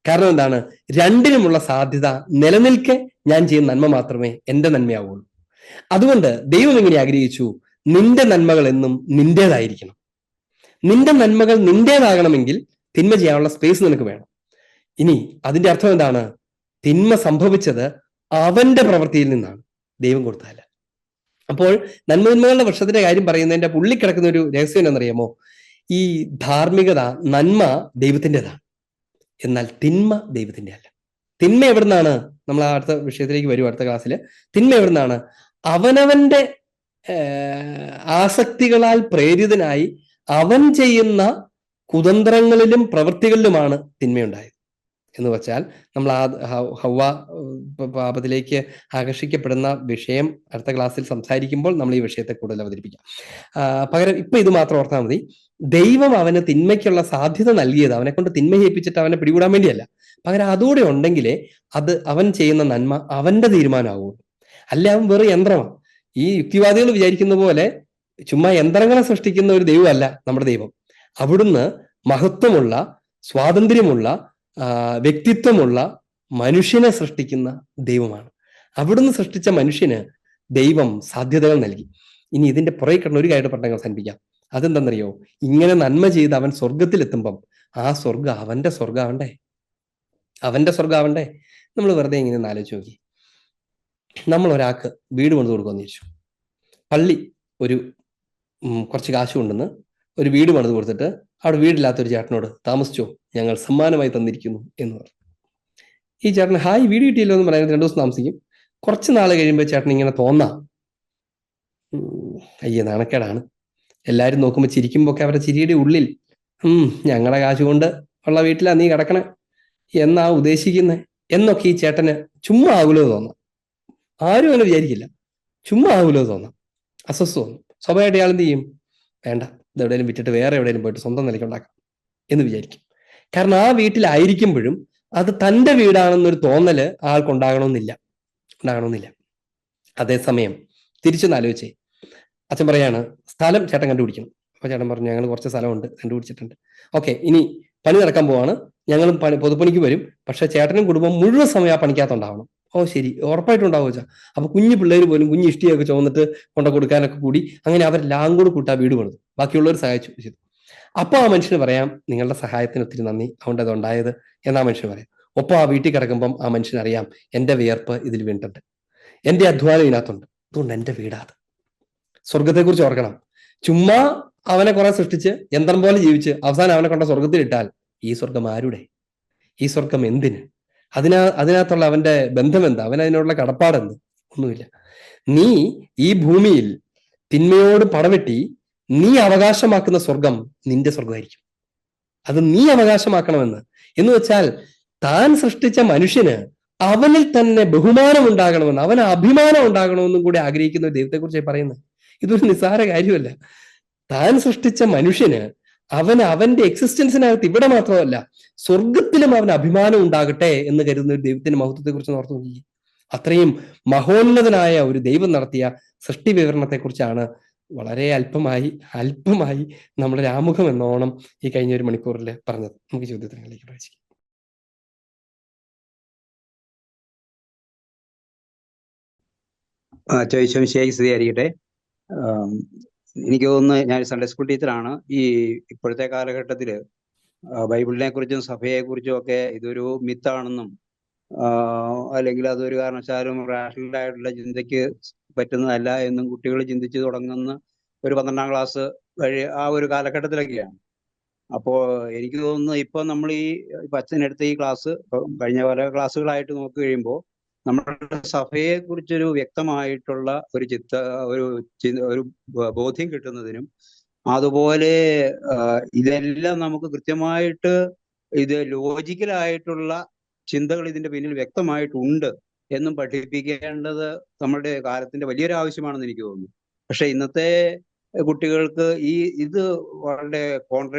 കാരണം എന്താണ്? രണ്ടിനുമുള്ള സാധ്യത നിലനിൽക്കെ ഞാൻ ചെയ്യുന്ന നന്മ മാത്രമേ എൻ്റെ നന്മയാവുള്ളൂ. അതുകൊണ്ട് ദൈവം എങ്ങനെ ആഗ്രഹിച്ചു? നിന്റെ നന്മകൾ എന്നും നിന്റേതായിരിക്കണം. നിന്റെ നന്മകൾ നിന്റേതാകണമെങ്കിൽ തിന്മ ചെയ്യാനുള്ള സ്പേസ് നിനക്ക് വേണം. ഇനി അതിന്റെ അർത്ഥം എന്താണ്? തിന്മ സംഭവിച്ചത് അവന്റെ പ്രവൃത്തിയിൽ നിന്നാണ്, ദൈവം കൊടുത്തതല്ല. അപ്പോൾ നന്മകളുടെ വൃക്ഷത്തിന്റെ കാര്യം പറയുന്നതിന്റെ പുള്ളി കിടക്കുന്ന ഒരു രഹസ്യം എന്നറിയാമോ? ഈ ധാർമ്മികത, നന്മ ദൈവത്തിൻ്റെതാണ്, എന്നാൽ തിന്മ ദൈവത്തിന്റെ അല്ല. തിന്മ എവിടുന്നാണ്? നമ്മൾ അടുത്ത വിഷയത്തിലേക്ക് വരും, അടുത്ത ക്ലാസ്സിൽ. തിന്മ എവിടുന്നാണ്? അവനവന്റെ ആസക്തികളാൽ പ്രേരിതനായി അവൻ ചെയ്യുന്ന കുതന്ത്രങ്ങളിലും പ്രവൃത്തികളിലുമാണ് തിന്മയുണ്ടായത്. എന്ന് വെച്ചാൽ, നമ്മൾ ഹവ്വ പാപത്തിലേക്ക് ആകർഷിക്കപ്പെടുന്ന വിഷയം അടുത്ത ക്ലാസ്സിൽ സംസാരിക്കുമ്പോൾ നമ്മൾ ഈ വിഷയത്തെ കൂടുതൽ അവതരിപ്പിക്കാം. പകരം ഇപ്പൊ ഇത് മാത്രം ഓർത്താൽ മതി. ദൈവം അവന് തിന്മയ്ക്കുള്ള സാധ്യത നൽകിയത് അവനെ കൊണ്ട് തിന്മ ചെയ്യിപ്പിച്ചിട്ട് അവനെ പിടികൂടാൻ വേണ്ടിയല്ല, പകരം അതുകൂടെ ഉണ്ടെങ്കിലേ അത് അവൻ ചെയ്യുന്ന നന്മ അവന്റെ തീരുമാനമാവുള്ളൂ. അല്ല അവൻ വെറും യന്ത്രമാണ്. ഈ യുക്തിവാദികൾ വിചാരിക്കുന്ന പോലെ ചുമ്മാ യന്ത്രങ്ങളെ സൃഷ്ടിക്കുന്ന ഒരു ദൈവമല്ല നമ്മുടെ ദൈവം. അവിടുന്ന് മഹത്വമുള്ള, സ്വാതന്ത്ര്യമുള്ള, വ്യക്തിത്വമുള്ള മനുഷ്യനെ സൃഷ്ടിക്കുന്ന ദൈവമാണ്. അവിടുന്ന് സൃഷ്ടിച്ച മനുഷ്യന് ദൈവം സാധ്യതകൾ നൽകി. ഇനി ഇതിന്റെ പുറകെ കിടന്ന ഒരു കാര്യം പറഞ്ഞ് അവസാനിപ്പിക്കാം. അതെന്തെന്നറിയോ? ഇങ്ങനെ നന്മ ചെയ്ത് അവൻ സ്വർഗത്തിലെത്തുമ്പം ആ സ്വർഗം അവന്റെ സ്വർഗാവണ്ടേ, അവന്റെ സ്വർഗാവണ്ടേ. നമ്മൾ വെറുതെ ഇങ്ങനെ ഒന്ന് ആലോചിച്ച് നോക്കി. നമ്മൾ ഒരാൾക്ക് വീട് പണിത് കൊടുക്കുമെന്ന് വിചാരിച്ചു. പള്ളി ഒരു കുറച്ച് കാശ് കൊണ്ടുവന്ന് ഒരു വീട് പണിത് കൊടുത്തിട്ട് അവിടെ വീടില്ലാത്തൊരു ചേട്ടനോട് താമസിച്ചോ, ഞങ്ങൾ സമ്മാനമായി തന്നിരിക്കുന്നു എന്ന് പറഞ്ഞു. ഈ ചേട്ടന് ഹായ് വീട് കിട്ടിയല്ലോ എന്ന് പറയുന്നത് 2 ദിവസം താമസിക്കും. കുറച്ച് നാൾ കഴിയുമ്പോൾ ചേട്ടൻ ഇങ്ങനെ തോന്നാം, അയ്യ നാണക്കേടാണ്, എല്ലാവരും നോക്കുമ്പോൾ ചിരിക്കുമ്പോൾ ഒക്കെ അവരുടെ ചിരിയുടെ ഉള്ളിൽ ഞങ്ങളുടെ കാശ് കൊണ്ട് ഉള്ള വീട്ടിലാ നീ കിടക്കണേ എന്നാ ഉദ്ദേശിക്കുന്നത് എന്നൊക്കെ ഈ ചേട്ടന് ചുമ്മാ ആകുലോ തോന്നാം. ആരും അങ്ങനെ വിചാരിക്കില്ല, ചുമ്മാ ആകുലോ തോന്നാം, അസ്വസ്ഥ തോന്നും. സ്വാഭാവികമായിട്ട് ഇയാൾ എന്ത് ചെയ്യും? വേണ്ട, ഇത് എവിടെയെങ്കിലും വിറ്റിട്ട് വേറെ എവിടെയെങ്കിലും പോയിട്ട് സ്വന്തം നിലയ്ക്ക് ഉണ്ടാക്കാം എന്ന് വിചാരിക്കും. കാരണം ആ വീട്ടിലായിരിക്കുമ്പോഴും അത് തൻ്റെ വീടാണെന്നൊരു തോന്നല് ആൾക്കുണ്ടാകണമെന്നില്ല. അതേസമയം തിരിച്ചൊന്ന് ആലോചിച്ചേ. അച്ഛൻ പറയാണ് സ്ഥലം ചേട്ടൻ കണ്ടുപിടിക്കണം. അപ്പൊ ചേട്ടൻ പറഞ്ഞു ഞങ്ങൾ കുറച്ച് സ്ഥലമുണ്ട്, കണ്ടുപിടിച്ചിട്ടുണ്ട്. ഓക്കെ, ഇനി പണി നടക്കാൻ പോവാണ്, ഞങ്ങളും പൊതുപ്പണിക്ക് വരും, പക്ഷെ ചേട്ടനും കുടുംബം മുഴുവൻ സമയം ആ പണിക്കകത്തുണ്ടാവണം. ഓ ശരി, ഉറപ്പായിട്ടും ഉണ്ടാവും വെച്ചാൽ. അപ്പൊ കുഞ്ഞു പിള്ളേർ പോലും കുഞ്ഞു ഇഷ്ടിയൊക്കെ ചുമന്നിട്ട് കൊണ്ട കൊടുക്കാനൊക്കെ കൂടി അങ്ങനെ അവരെല്ലാം കൂടെ കൂട്ടാ വീട് പണിതു, ബാക്കിയുള്ളവർ സഹായിച്ചു ചെയ്തു. അപ്പൊ ആ മനുഷ്യന് പറയാം നിങ്ങളുടെ സഹായത്തിന് ഒത്തിരി നന്ദി, അതുകൊണ്ട് അത് ഉണ്ടായത് എന്നാ മനുഷ്യന് പറയാം. ഒപ്പം ആ വീട്ടിൽ കിടക്കുമ്പം ആ മനുഷ്യനറിയാം എന്റെ വിയർപ്പ് ഇതിൽ വീണിട്ടുണ്ട്, എന്റെ അധ്വാനം ഇതിനകത്തുണ്ട്, അതുകൊണ്ട് എന്റെ വീടാത്. സ്വർഗത്തെക്കുറിച്ച് ഓർക്കണം. ചുമ്മാ അവനെ കുറെ സൃഷ്ടിച്ച് യന്ത്രം പോലെ ജീവിച്ച് അവസാനം അവനെ കൊണ്ട സ്വർഗത്തിലിട്ടാൽ ഈ സ്വർഗം ആരുടെ? ഈ സ്വർഗം എന്തിന്? അതിനകത്തുള്ള അവന്റെ ബന്ധം എന്താ? അവനതിനോടുള്ള കടപ്പാടെന്ത്? ഒന്നുമില്ല. നീ ഈ ഭൂമിയിൽ തിന്മയോട് പടവെട്ടി നീ അവകാശമാക്കുന്ന സ്വർഗം നിന്റെ സ്വർഗമായിരിക്കും. അത് നീ അവകാശമാക്കണമെന്ന് എന്ന് വെച്ചാൽ താൻ സൃഷ്ടിച്ച മനുഷ്യന് അവനിൽ തന്നെ ബഹുമാനം ഉണ്ടാകണമെന്ന്, അവന് അഭിമാനം ഉണ്ടാകണമെന്നും കൂടി ആഗ്രഹിക്കുന്ന ദൈവത്തെക്കുറിച്ച് പറയുന്നത്. ഇതൊരു നിസ്സാര കാര്യമല്ല. താൻ സൃഷ്ടിച്ച മനുഷ്യന് അവന്റെ എക്സിസ്റ്റൻസിനകത്ത് ഇവിടെ മാത്രമല്ല സ്വർഗത്തിലും അവന് അഭിമാനം ഉണ്ടാകട്ടെ എന്ന് കരുതുന്ന ഒരു ദൈവത്തിന്റെ മഹത്വത്തെ കുറിച്ച് ഓർത്തു നോക്കി. അത്രയും മഹോന്നതനായ ഒരു ദൈവം നടത്തിയ സൃഷ്ടി വിവരണത്തെ കുറിച്ചാണ് വളരെ അല്പമായി നമ്മുടെ ആമുഖം എന്നോണം ഈ കഴിഞ്ഞ ഒരു മണിക്കൂറിൽ പറഞ്ഞത്. നമുക്ക് ചോദ്യത്തിലേക്ക് പ്രവേശിക്കാം. ചോദിച്ചാൽ സ്ഥിതിയായിരിക്കട്ടെ. എനിക്ക് തോന്നുന്നു ഞാൻ സൺഡേ സ്കൂൾ ടീച്ചറാണ്. ഈ ഇപ്പോഴത്തെ കാലഘട്ടത്തിൽ ബൈബിളിനെ കുറിച്ചും സഭയെ കുറിച്ചും ഒക്കെ ഇതൊരു മിത്താണെന്നും അല്ലെങ്കിൽ അതൊരു കാരണവശാലും റാഷണലായിട്ടുള്ള ചിന്തയ്ക്ക് പറ്റുന്നതല്ല എന്നും കുട്ടികൾ ചിന്തിച്ചു തുടങ്ങുന്ന ഒരു 12ാം ക്ലാസ് വഴി ആ ഒരു കാലഘട്ടത്തിലൊക്കെയാണ്. അപ്പോൾ എനിക്ക് തോന്നുന്നു ഇപ്പൊ നമ്മൾ ഈ അച്ഛനെടുത്ത ഈ ക്ലാസ് കഴിഞ്ഞ പല ക്ലാസ്സുകളായിട്ട് നോക്കി കഴിയുമ്പോൾ നമ്മുടെ സഭയെ കുറിച്ചൊരു വ്യക്തമായിട്ടുള്ള ഒരു ബോധ്യം കിട്ടുന്നതിനും അതുപോലെ ഇതെല്ലാം നമുക്ക് കൃത്യമായിട്ട് ഇത് ലോജിക്കലായിട്ടുള്ള ചിന്തകൾ ഇതിന്റെ പിന്നിൽ വ്യക്തമായിട്ടുണ്ട് എന്നും പഠിപ്പിക്കേണ്ടത് നമ്മുടെ കാലത്തിന്റെ വലിയൊരു ആവശ്യമാണെന്ന് എനിക്ക് തോന്നുന്നു. പക്ഷെ ഇന്നത്തെ കുട്ടികൾക്ക് ഇത് വളരെ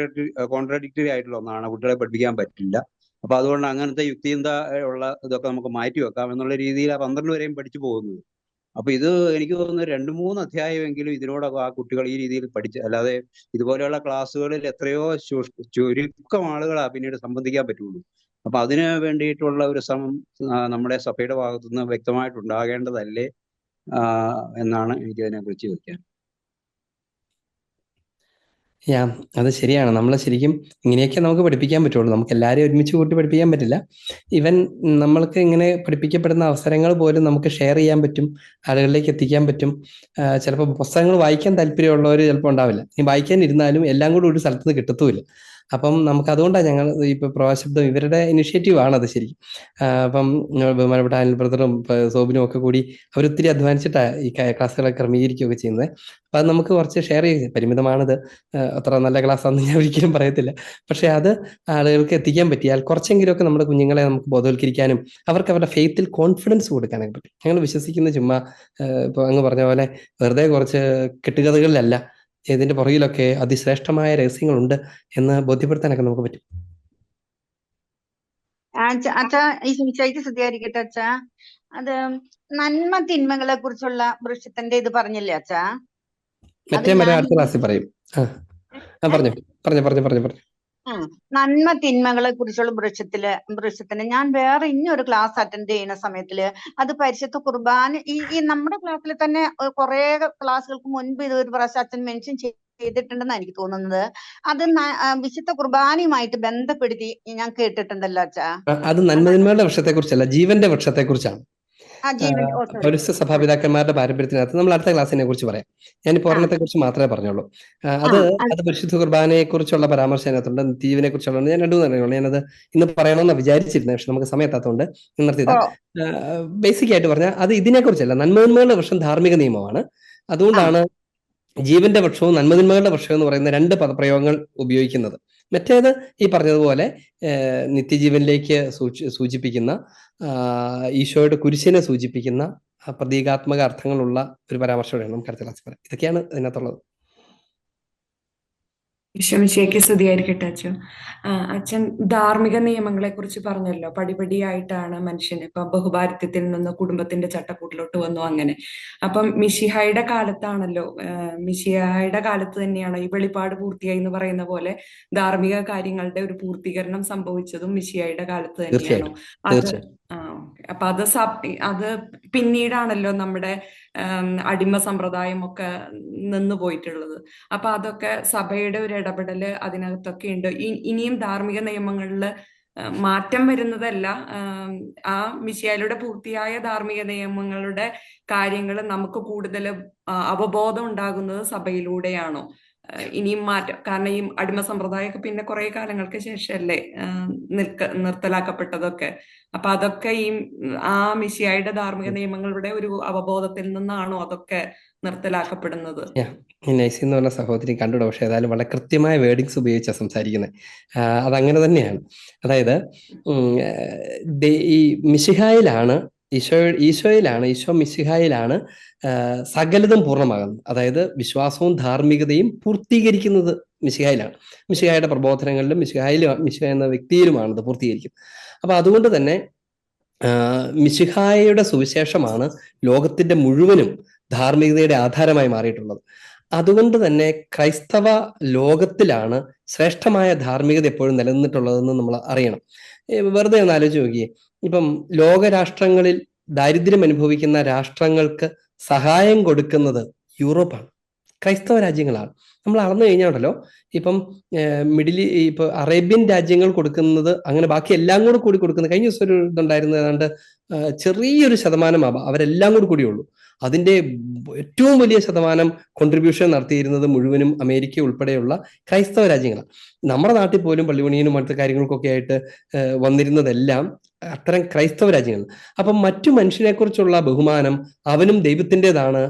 കോൺട്രാഡിക്ടറി ആയിട്ടുള്ള ഒന്നാണ്, കുട്ടികളെ പഠിപ്പിക്കാൻ പറ്റില്ല. അപ്പൊ അതുകൊണ്ട് അങ്ങനത്തെ യുക്തിചിന്ത ഉള്ള ഇതൊക്കെ നമുക്ക് മാറ്റി വെക്കാം എന്നുള്ള രീതിയിൽ ആ 12 വരെയും പഠിച്ചു പോകുന്നത്. അപ്പൊ ഇത് എനിക്ക് തോന്നുന്നു 2-3 അധ്യായമെങ്കിലും ഇതിനോടൊക്കെ ആ കുട്ടികൾ ഈ രീതിയിൽ പഠിച്ച്, അല്ലാതെ ഇതുപോലെയുള്ള ക്ലാസ്സുകളിൽ എത്രയോ ചുരുക്കം ആളുകളാ പിന്നീട് സംബന്ധിക്കാൻ പറ്റുള്ളൂ. അപ്പൊ അതിന് വേണ്ടിയിട്ടുള്ള ഒരു ശ്രമം നമ്മുടെ സഭയുടെ ഭാഗത്തുനിന്ന് വ്യക്തമായിട്ടുണ്ടാകേണ്ടതല്ലേ എന്നാണ് എനിക്ക് അതിനെ കുറിച്ച് ചോദിക്കാൻ. അത് ശരിയാണ്. നമ്മൾ ശരിക്കും ഇങ്ങനെയൊക്കെ നമുക്ക് പഠിപ്പിക്കാൻ പറ്റുള്ളൂ. നമുക്ക് എല്ലാവരെയും ഒരുമിച്ച് കൂട്ടി പഠിപ്പിക്കാൻ പറ്റില്ല. ഈവൻ നമ്മൾക്ക് ഇങ്ങനെ പഠിപ്പിക്കപ്പെടുന്ന അവസരങ്ങൾ പോലും നമുക്ക് ഷെയർ ചെയ്യാൻ പറ്റും, ആളുകളിലേക്ക് എത്തിക്കാൻ പറ്റും. ചിലപ്പോൾ പുസ്തകങ്ങൾ വായിക്കാൻ താല്പര്യമുള്ളവർ ചിലപ്പോൾ ഉണ്ടാവില്ല. ഇനി വായിക്കാൻ ഇരുന്നാലും എല്ലാം കൂടി ഒരു സ്ഥലത്ത് നിന്ന് കിട്ടത്തുമില്ല. അപ്പം നമുക്ക് അതുകൊണ്ടാണ് ഞങ്ങൾ ഇപ്പൊ പ്രവാശബ്ദം ഇവരുടെ ഇനിഷ്യേറ്റീവ് ആണ് അത് ശരിക്കും. അപ്പം ബഹുമാനപ്പെട്ട അനിൽ ബ്രദറും സോബിനും ഒക്കെ കൂടി അവരൊത്തിരി അധ്വാനിച്ചിട്ടാണ് ഈ ക്ലാസ്സുകളൊക്കെ ക്രമീകരിക്കുകയൊക്കെ ചെയ്യുന്നത്. അപ്പൊ അത് നമുക്ക് കുറച്ച് ഷെയർ ചെയ്ത്, പരിമിതമാണത്, അത്ര നല്ല ക്ലാസ് ആണെന്ന് ഞാൻ ഒരിക്കലും പറയത്തില്ല. പക്ഷെ അത് ആളുകൾക്ക് എത്തിക്കാൻ പറ്റിയാൽ കുറച്ചെങ്കിലുമൊക്കെ നമ്മുടെ കുഞ്ഞുങ്ങളെ നമുക്ക് ബോധവൽക്കരിക്കാനും അവർക്ക് അവരുടെ ഫെയ്ത്തിൽ കോൺഫിഡൻസ് കൊടുക്കാനൊക്കെ പറ്റും. ഞങ്ങൾ വിശ്വസിക്കുന്ന ചുമ്മാ ഇപ്പൊ അങ്ങ് പറഞ്ഞ പോലെ വെറുതെ കുറച്ച് കെട്ടുകഥകളിലല്ല, ഇതിന്റെ പുറകിലൊക്കെ അതിശ്രേഷ്ഠമായ രഹസ്യങ്ങളുണ്ട് എന്ന് ബോധ്യപ്പെടുത്താനൊക്കെ നമുക്ക് പറ്റും. അച്ഛാ ഈ സംശയിച്ച് സ്ഥിതിയായിരിക്കട്ടെ അച്ഛാ, അത് നന്മ തിന്മകളെ കുറിച്ചുള്ള വൃക്ഷത്തിന്റെ ഇത് പറഞ്ഞില്ലേ അച്ഛാ? മറ്റേ അടുത്ത ക്ലാസ്സിൽ പറയും. പറഞ്ഞു. നന്മ തിന്മകളെ കുറിച്ചുള്ള വൃക്ഷത്തിന് ഞാൻ വേറെ ഇന്നൊരു ക്ലാസ് അറ്റൻഡ് ചെയ്യുന്ന സമയത്തില് അത് പരിശുദ്ധ കുർബാന ഈ നമ്മുടെ ക്ലാസ്സിൽ തന്നെ കുറെ ക്ലാസ്സുകൾക്ക് മുൻപ് ഇത് ഒരു പ്രാവശ്യം അച്ഛൻ മെൻഷൻ ചെയ്തിട്ടുണ്ടെന്നാണ് എനിക്ക് തോന്നുന്നത്. അത് വിശുദ്ധ കുർബാനയുമായിട്ട് ബന്ധപ്പെടുത്തി ഞാൻ കേട്ടിട്ടുണ്ടല്ലോ അച്ഛാ. അത് നന്മതിന്മകളുടെ വൃക്ഷത്തെ കുറിച്ചല്ല, ജീവന്റെ വൃക്ഷത്തെ കുറിച്ചാണ്. പൗരസ്ത്യ സഭാപിതാക്കന്മാരുടെ പാരമ്പര്യത്തിനകത്ത് നമ്മൾ അടുത്ത ക്ലാസ്സിനെ കുറിച്ച് പറയാം. ഞാനിപ്പോൾ ഒരെണ്ണത്തെ കുറിച്ച് മാത്രമേ പറഞ്ഞുള്ളൂ. അത് പരിശുദ്ധ കുർബാനയെ കുറിച്ചുള്ള പരാമർശം അതിനകത്തുണ്ട്, തീവിനെ കുറിച്ചുള്ള. ഞാൻ രണ്ടു അറിയുള്ളൂ. ഞാനത് ഇന്ന് പറയണമെന്ന് വിചാരിച്ചിരുന്നത്, പക്ഷെ നമുക്ക് സമയത്താത്തതുകൊണ്ട് നിർത്തിയത്. ബേസിക് ആയിട്ട് പറഞ്ഞാൽ അത് ഇതിനെ കുറിച്ചല്ല. നന്മതിന്മകളുടെ വൃക്ഷം ധാർമ്മിക നിയമമാണ്. അതുകൊണ്ടാണ് ജീവന്റെ വൃക്ഷവും നന്മതിന്മകളുടെ വൃക്ഷവും എന്ന് പറയുന്ന രണ്ട് പദപ്രയോഗങ്ങൾ ഉപയോഗിക്കുന്നത്. മറ്റേത് ഈ പറഞ്ഞതുപോലെ നിത്യജീവനിലേക്ക് സൂചിപ്പിക്കുന്ന, ഈശോയുടെ കുരിശിനെ സൂചിപ്പിക്കുന്ന പ്രതീകാത്മക അർത്ഥങ്ങളുള്ള ഒരു പരാമർശമാണ് നമുക്ക് അടുത്ത ക്ലാസ് പറയാം. ഇതൊക്കെയാണ് അതിനകത്തുള്ളത്. ഈശോമിശിഹായ്ക്ക് സ്തുതിയായിരിക്കട്ടെ. അച്ഛൻ ധാർമ്മിക നിയമങ്ങളെ കുറിച്ച് പറഞ്ഞല്ലോ. പടിപടിയായിട്ടാണ് മനുഷ്യന് ഇപ്പൊ ബഹുഭാരിത്യത്തിൽ നിന്ന് കുടുംബത്തിന്റെ ചട്ടക്കൂട്ടിലോട്ട് വന്നു. അങ്ങനെ അപ്പം മിശിഹായുടെ കാലത്താണല്ലോ, മിശിഹായുടെ കാലത്ത് തന്നെയാണ് ഈ വെളിപ്പാട് പൂർത്തിയായി എന്ന് പറയുന്ന പോലെ ധാർമ്മിക കാര്യങ്ങളുടെ ഒരു പൂർത്തീകരണം സംഭവിച്ചതും മിശിഹായുടെ കാലത്ത് തന്നെയാണോ? അപ്പൊ അത് പിന്നീടാണല്ലോ നമ്മുടെ അടിമ സമ്പ്രദായം ഒക്കെ നിന്നു പോയിട്ടുള്ളത്. അപ്പൊ അതൊക്കെ സഭയുടെ ഒരു ഇടപെടല് അതിനകത്തൊക്കെ ഉണ്ട്. ഇനിയും ധാർമ്മിക നിയമങ്ങളില് മാറ്റം വരുന്നതല്ല, ആ മിശിഹായിലൂടെ പൂർത്തിയായ ധാർമ്മിക നിയമങ്ങളുടെ കാര്യങ്ങൾ നമുക്ക് കൂടുതൽ അവബോധം ഉണ്ടാകുന്നത് സഭയിലൂടെയാണോ? ഇനിയും മാറ്റം, കാരണം ഈ അടിമ സമ്പ്രദായമൊക്കെ പിന്നെ കുറെ കാലങ്ങൾക്ക് ശേഷമല്ലേ നിർത്തലാക്കപ്പെട്ടതൊക്കെ. അപ്പൊ അതൊക്കെ ആ മിശിഹായുടെ ധാർമ്മിക നിയമങ്ങളുടെ ഒരു അവബോധത്തിൽ നിന്നാണോ അതൊക്കെ നിർത്തലാക്കപ്പെടുന്നത്? നൈസി എന്ന് പറഞ്ഞ സഹോദരി കണ്ടുകൂടാ, പക്ഷെ ഏതായാലും വളരെ കൃത്യമായ വേർഡിങ്സ് ഉപയോഗിച്ചാണ് സംസാരിക്കുന്നത്. അതങ്ങനെ തന്നെയാണ്. അതായത് ഈ മിശിഹായിലാണ്, ഈശോ മിശിഹായിലാണ് സകലതും പൂർണ്ണമാകുന്നത്. അതായത് വിശ്വാസവും ധാർമ്മികതയും പൂർത്തീകരിക്കുന്നത് മിശിഹായിലാണ്. മിശിഹായുടെ പ്രബോധനങ്ങളിലും മിശിഹ എന്ന വ്യക്തിയിലുമാണ് ഇത് പൂർത്തീകരിക്കുന്നത്. അപ്പൊ അതുകൊണ്ട് തന്നെ മിശിഹായുടെ സുവിശേഷമാണ് ലോകത്തിന്റെ മുഴുവനും ധാർമ്മികതയുടെ ആധാരമായി മാറിയിട്ടുള്ളത്. അതുകൊണ്ട് തന്നെ ക്രൈസ്തവ ലോകത്തിലാണ് ശ്രേഷ്ഠമായ ധാർമ്മികത എപ്പോഴും നിലനിന്നിട്ടുള്ളതെന്ന് നമ്മൾ അറിയണം. വെറുതെ ഒന്ന് ആലോചിച്ച് നോക്കിയേ. ഇപ്പം ലോകരാഷ്ട്രങ്ങളിൽ ദാരിദ്ര്യം അനുഭവിക്കുന്ന രാഷ്ട്രങ്ങൾക്ക് സഹായം കൊടുക്കുന്നത് യൂറോപ്പാണ്, ക്രൈസ്തവ രാജ്യങ്ങളാണ്. നമ്മൾ അളന്നു കഴിഞ്ഞാണല്ലോ, ഇപ്പം ഇപ്പൊ അറേബ്യൻ രാജ്യങ്ങൾ കൊടുക്കുന്നത്, അങ്ങനെ ബാക്കി എല്ലാം കൂടി കൊടുക്കുന്നത്. കഴിഞ്ഞ ദിവസം ഒരു ഇതുണ്ടായിരുന്നത്, ഏതാണ്ട് ചെറിയൊരു ശതമാനം അവരെല്ലാം കൂടിയുള്ളൂ. അതിന്റെ ഏറ്റവും വലിയ ശതമാനം കോൺട്രിബ്യൂഷൻ നടത്തിയിരുന്നത് മുഴുവനും അമേരിക്ക ഉൾപ്പെടെയുള്ള ക്രൈസ്തവ രാജ്യങ്ങളാണ്. നമ്മുടെ നാട്ടിൽ പോലും പള്ളിപണിയനും മറ്റു കാര്യങ്ങൾക്കൊക്കെ ആയിട്ട് വന്നിരുന്നതെല്ലാം അത്തരം ക്രൈസ്തവ രാജ്യങ്ങൾ. അപ്പം മറ്റു മനുഷ്യനെ കുറിച്ചുള്ള ബഹുമാനം, അവനും ദൈവത്തിൻ്റെതാണ്,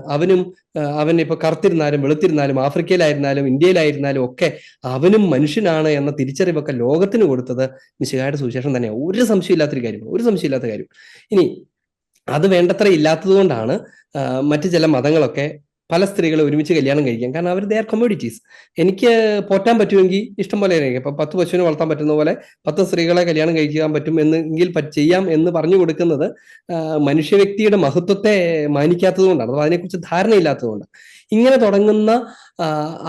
അവൻ ഇപ്പൊ കറുത്തിരുന്നാലും വെളുത്തിരുന്നാലും ആഫ്രിക്കയിലായിരുന്നാലും ഇന്ത്യയിലായിരുന്നാലും ഒക്കെ അവനും മനുഷ്യനാണ് എന്ന തിരിച്ചറിവൊക്കെ ലോകത്തിന് കൊടുത്തത് മിശിഹായുടെ സുവിശേഷം തന്നെയാണ്. ഒരു സംശയമില്ലാത്ത കാര്യം. ഇനി അത് വേണ്ടത്ര ഇല്ലാത്തത് കൊണ്ടാണ് മറ്റു ചില മതങ്ങളൊക്കെ പല സ്ത്രീകളെ ഒരുമിച്ച് കല്യാണം കഴിക്കാം. കാരണം അവർ ദേ ആർ കമ്മോഡിറ്റീസ്. എനിക്ക് പോറ്റാൻ പറ്റുമെങ്കിൽ ഇഷ്ടം പോലെ ഇപ്പൊ 10 പശുവിനെ വളർത്താൻ പറ്റുന്ന പോലെ 10 സ്ത്രീകളെ കല്യാണം കഴിക്കാൻ പറ്റും എന്നെങ്കിൽ ചെയ്യാം എന്ന് പറഞ്ഞു കൊടുക്കുന്നത് മനുഷ്യ വ്യക്തിയുടെ മഹത്വത്തെ മാനിക്കാത്തത് കൊണ്ടാണ്, അഥവാ അതിനെക്കുറിച്ച് ധാരണയില്ലാത്തത് കൊണ്ടാണ്. ഇങ്ങനെ തുടങ്ങുന്ന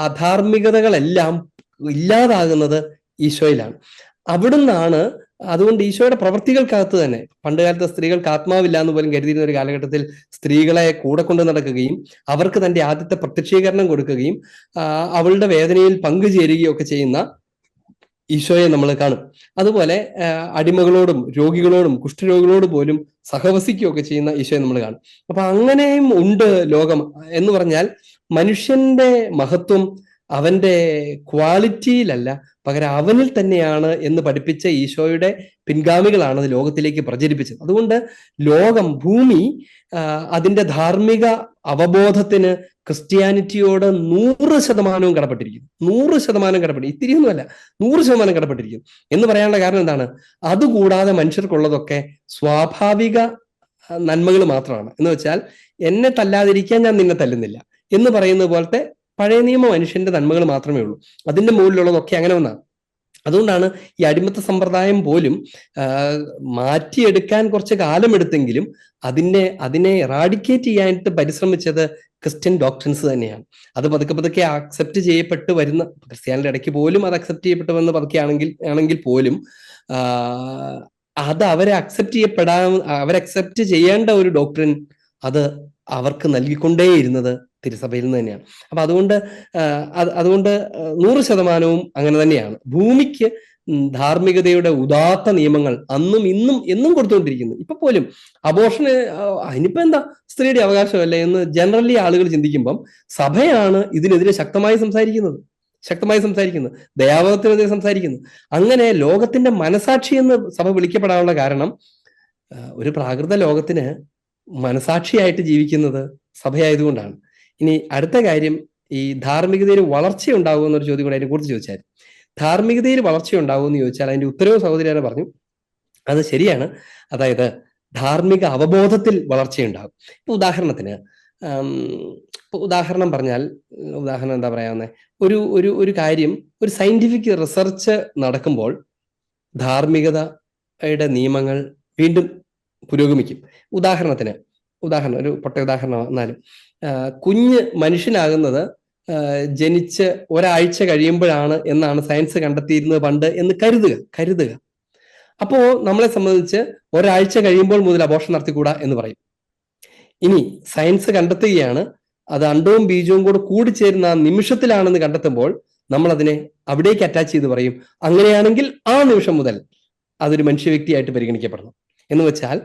അധാർമികതകളെല്ലാം ഇല്ലാതാകുന്നത് ഈശോയിലാണ്. അവിടുന്നാണ്. അതുകൊണ്ട് ഈശോയുടെ പ്രവൃത്തികൾക്കകത്ത് തന്നെ, പണ്ടുകാലത്ത് സ്ത്രീകൾക്ക് ആത്മാവില്ല എന്ന് പോലും കരുതിയിരുന്ന ഒരു കാലഘട്ടത്തിൽ സ്ത്രീകളെ കൂടെ കൊണ്ട് നടക്കുകയും അവർക്ക് തന്റെ ആദ്യത്തെ പ്രത്യക്ഷീകരണം കൊടുക്കുകയും അവളുടെ വേദനയിൽ പങ്കുചേരുകയും ഒക്കെ ചെയ്യുന്ന ഈശോയെ നമ്മൾ കാണും. അതുപോലെ അടിമകളോടും രോഗികളോടും കുഷ്ഠരോഗികളോട് പോലും സഹവസിക്കുകയൊക്കെ ചെയ്യുന്ന ഈശോയെ നമ്മൾ കാണും. അപ്പൊ അങ്ങനെയും ഉണ്ട് ലോകം എന്ന് പറഞ്ഞാൽ, മനുഷ്യന്റെ മഹത്വം അവന്റെ ക്വാളിറ്റിയിലല്ല, പകരം അവനിൽ തന്നെയാണ് എന്ന് പഠിപ്പിച്ച ഈശോയുടെ പിൻഗാമികളാണ് അത് ലോകത്തിലേക്ക് പ്രചരിപ്പിച്ചത്. അതുകൊണ്ട് ഭൂമി അതിന്റെ ധാർമ്മിക അവബോധത്തിന് ക്രിസ്ത്യാനിറ്റിയോട് 100% കടപ്പെട്ടിരിക്കുന്നു. 100% കടപ്പെട്ടിരിക്കും. ഇത്തിരിയൊന്നുമല്ല, 100% കടപ്പെട്ടിരിക്കുന്നു. എന്ന് പറയാനുള്ള കാരണം എന്താണ്? അതുകൂടാതെ മനുഷ്യർക്കുള്ളതൊക്കെ സ്വാഭാവിക നന്മകൾ മാത്രമാണ്. എന്ന് വെച്ചാൽ, എന്നെ തല്ലാതിരിക്കാൻ ഞാൻ നിന്നെ തല്ലുന്നില്ല എന്ന് പറയുന്നത് പോലത്തെ പഴയ നിയമ മനുഷ്യന്റെ നന്മകൾ മാത്രമേ ഉള്ളൂ. അതിന്റെ മുകളിലുള്ളതൊക്കെ അങ്ങനെ ഒന്നാണ്. അതുകൊണ്ടാണ് ഈ അടിമത്ത സമ്പ്രദായം പോലും മാറ്റിയെടുക്കാൻ കുറച്ച് കാലമെടുത്തെങ്കിലും അതിനെ എറാഡിക്കേറ്റ് ചെയ്യാനായിട്ട് പരിശ്രമിച്ചത് ക്രിസ്ത്യൻ ഡോക്ട്രിൻസ് തന്നെയാണ്. അത് പതുക്കെ പതുക്കെ അക്സെപ്റ്റ് ചെയ്യപ്പെട്ട് വരുന്ന, ക്രിസ്ത്യാനിയുടെ ഇടയ്ക്ക് പോലും അത് അക്സെപ്റ്റ് ചെയ്യപ്പെട്ട് വന്ന് പതുക്കെ ആണെങ്കിൽ പോലും അത് അവരെ അക്സെപ്റ്റ് ചെയ്യേണ്ട ഒരു ഡോക്ട്രിൻ അത് അവർക്ക് നൽകിക്കൊണ്ടേയിരുന്നത് തിരുസഭയിൽ നിന്ന് തന്നെയാണ്. അപ്പൊ അതുകൊണ്ട് 100% അങ്ങനെ തന്നെയാണ്. ഭൂമിക്ക് ധാർമ്മികതയുടെ ഉദാത്ത നിയമങ്ങൾ അന്നും ഇന്നും എന്നും കൊടുത്തുകൊണ്ടിരിക്കുന്നു. ഇപ്പൊ പോലും അബോർഷന് അതിനിപ്പോ എന്താ, സ്ത്രീയുടെ അവകാശമല്ലേ എന്ന് ജനറലി ആളുകൾ ചിന്തിക്കുമ്പം സഭയാണ് ഇതിനെതിരെ ശക്തമായി സംസാരിക്കുന്നത്, ദയാവധത്തിനെതിരെ സംസാരിക്കുന്നത്. അങ്ങനെ ലോകത്തിന്റെ മനസാക്ഷി എന്ന് സഭ വിളിക്കപ്പെടാനുള്ള കാരണം ഒരു പ്രാകൃത ലോകത്തിന് മനസാക്ഷിയായിട്ട് ജീവിക്കുന്നത് സഭയായതുകൊണ്ടാണ്. ഇനി അടുത്ത കാര്യം, ഈ ധാർമ്മികതയിൽ വളർച്ച എന്നൊരു ചോദ്യം കൂടെ അതിനെ കുറിച്ച് ചോദിച്ചാൽ, ധാർമ്മികതയിൽ വളർച്ച എന്ന് ചോദിച്ചാൽ അതിന്റെ ഉത്തരവ് സഹോദരിയാരെ പറഞ്ഞു. അത് ശരിയാണ്. അതായത് ധാർമ്മിക അവബോധത്തിൽ വളർച്ചയുണ്ടാകും. ഇപ്പൊ ഉദാഹരണം പറഞ്ഞാൽ, എന്താ പറയാവുന്നത്, ഒരു കാര്യം, ഒരു സയന്റിഫിക് റിസർച്ച് നടക്കുമ്പോൾ ധാർമ്മികതയുടെ നിയമങ്ങൾ വീണ്ടും പുരോഗമിക്കും. ഒരു പൊട്ട ഉദാഹരണം എന്നാലും, കുഞ്ഞ് മനുഷ്യനാകുന്നത് ജനിച്ച് ഒരാഴ്ച കഴിയുമ്പോഴാണ് എന്നാണ് സയൻസ് കണ്ടെത്തിയിരുന്നത് പണ്ട് എന്ന് കരുതുക. അപ്പോ നമ്മളെ സംബന്ധിച്ച് ഒരാഴ്ച കഴിയുമ്പോൾ മുതൽ അബോർഷൻ നടത്തിക്കൂടാ എന്ന് പറയും. ഇനി സയൻസ് കണ്ടെത്തുകയാണ് അത് അണ്ടവും ബീജവും കൂടിച്ചേരുന്ന ആ നിമിഷത്തിലാണെന്ന് കണ്ടെത്തുമ്പോൾ നമ്മൾ അതിനെ അവിടേക്ക് അറ്റാച്ച് ചെയ്ത് പറയും, അങ്ങനെയാണെങ്കിൽ ആ നിമിഷം മുതൽ അതൊരു മനുഷ്യ വ്യക്തിയായിട്ട് പരിഗണിക്കപ്പെടണം. എന്ന് വെച്ചാൽ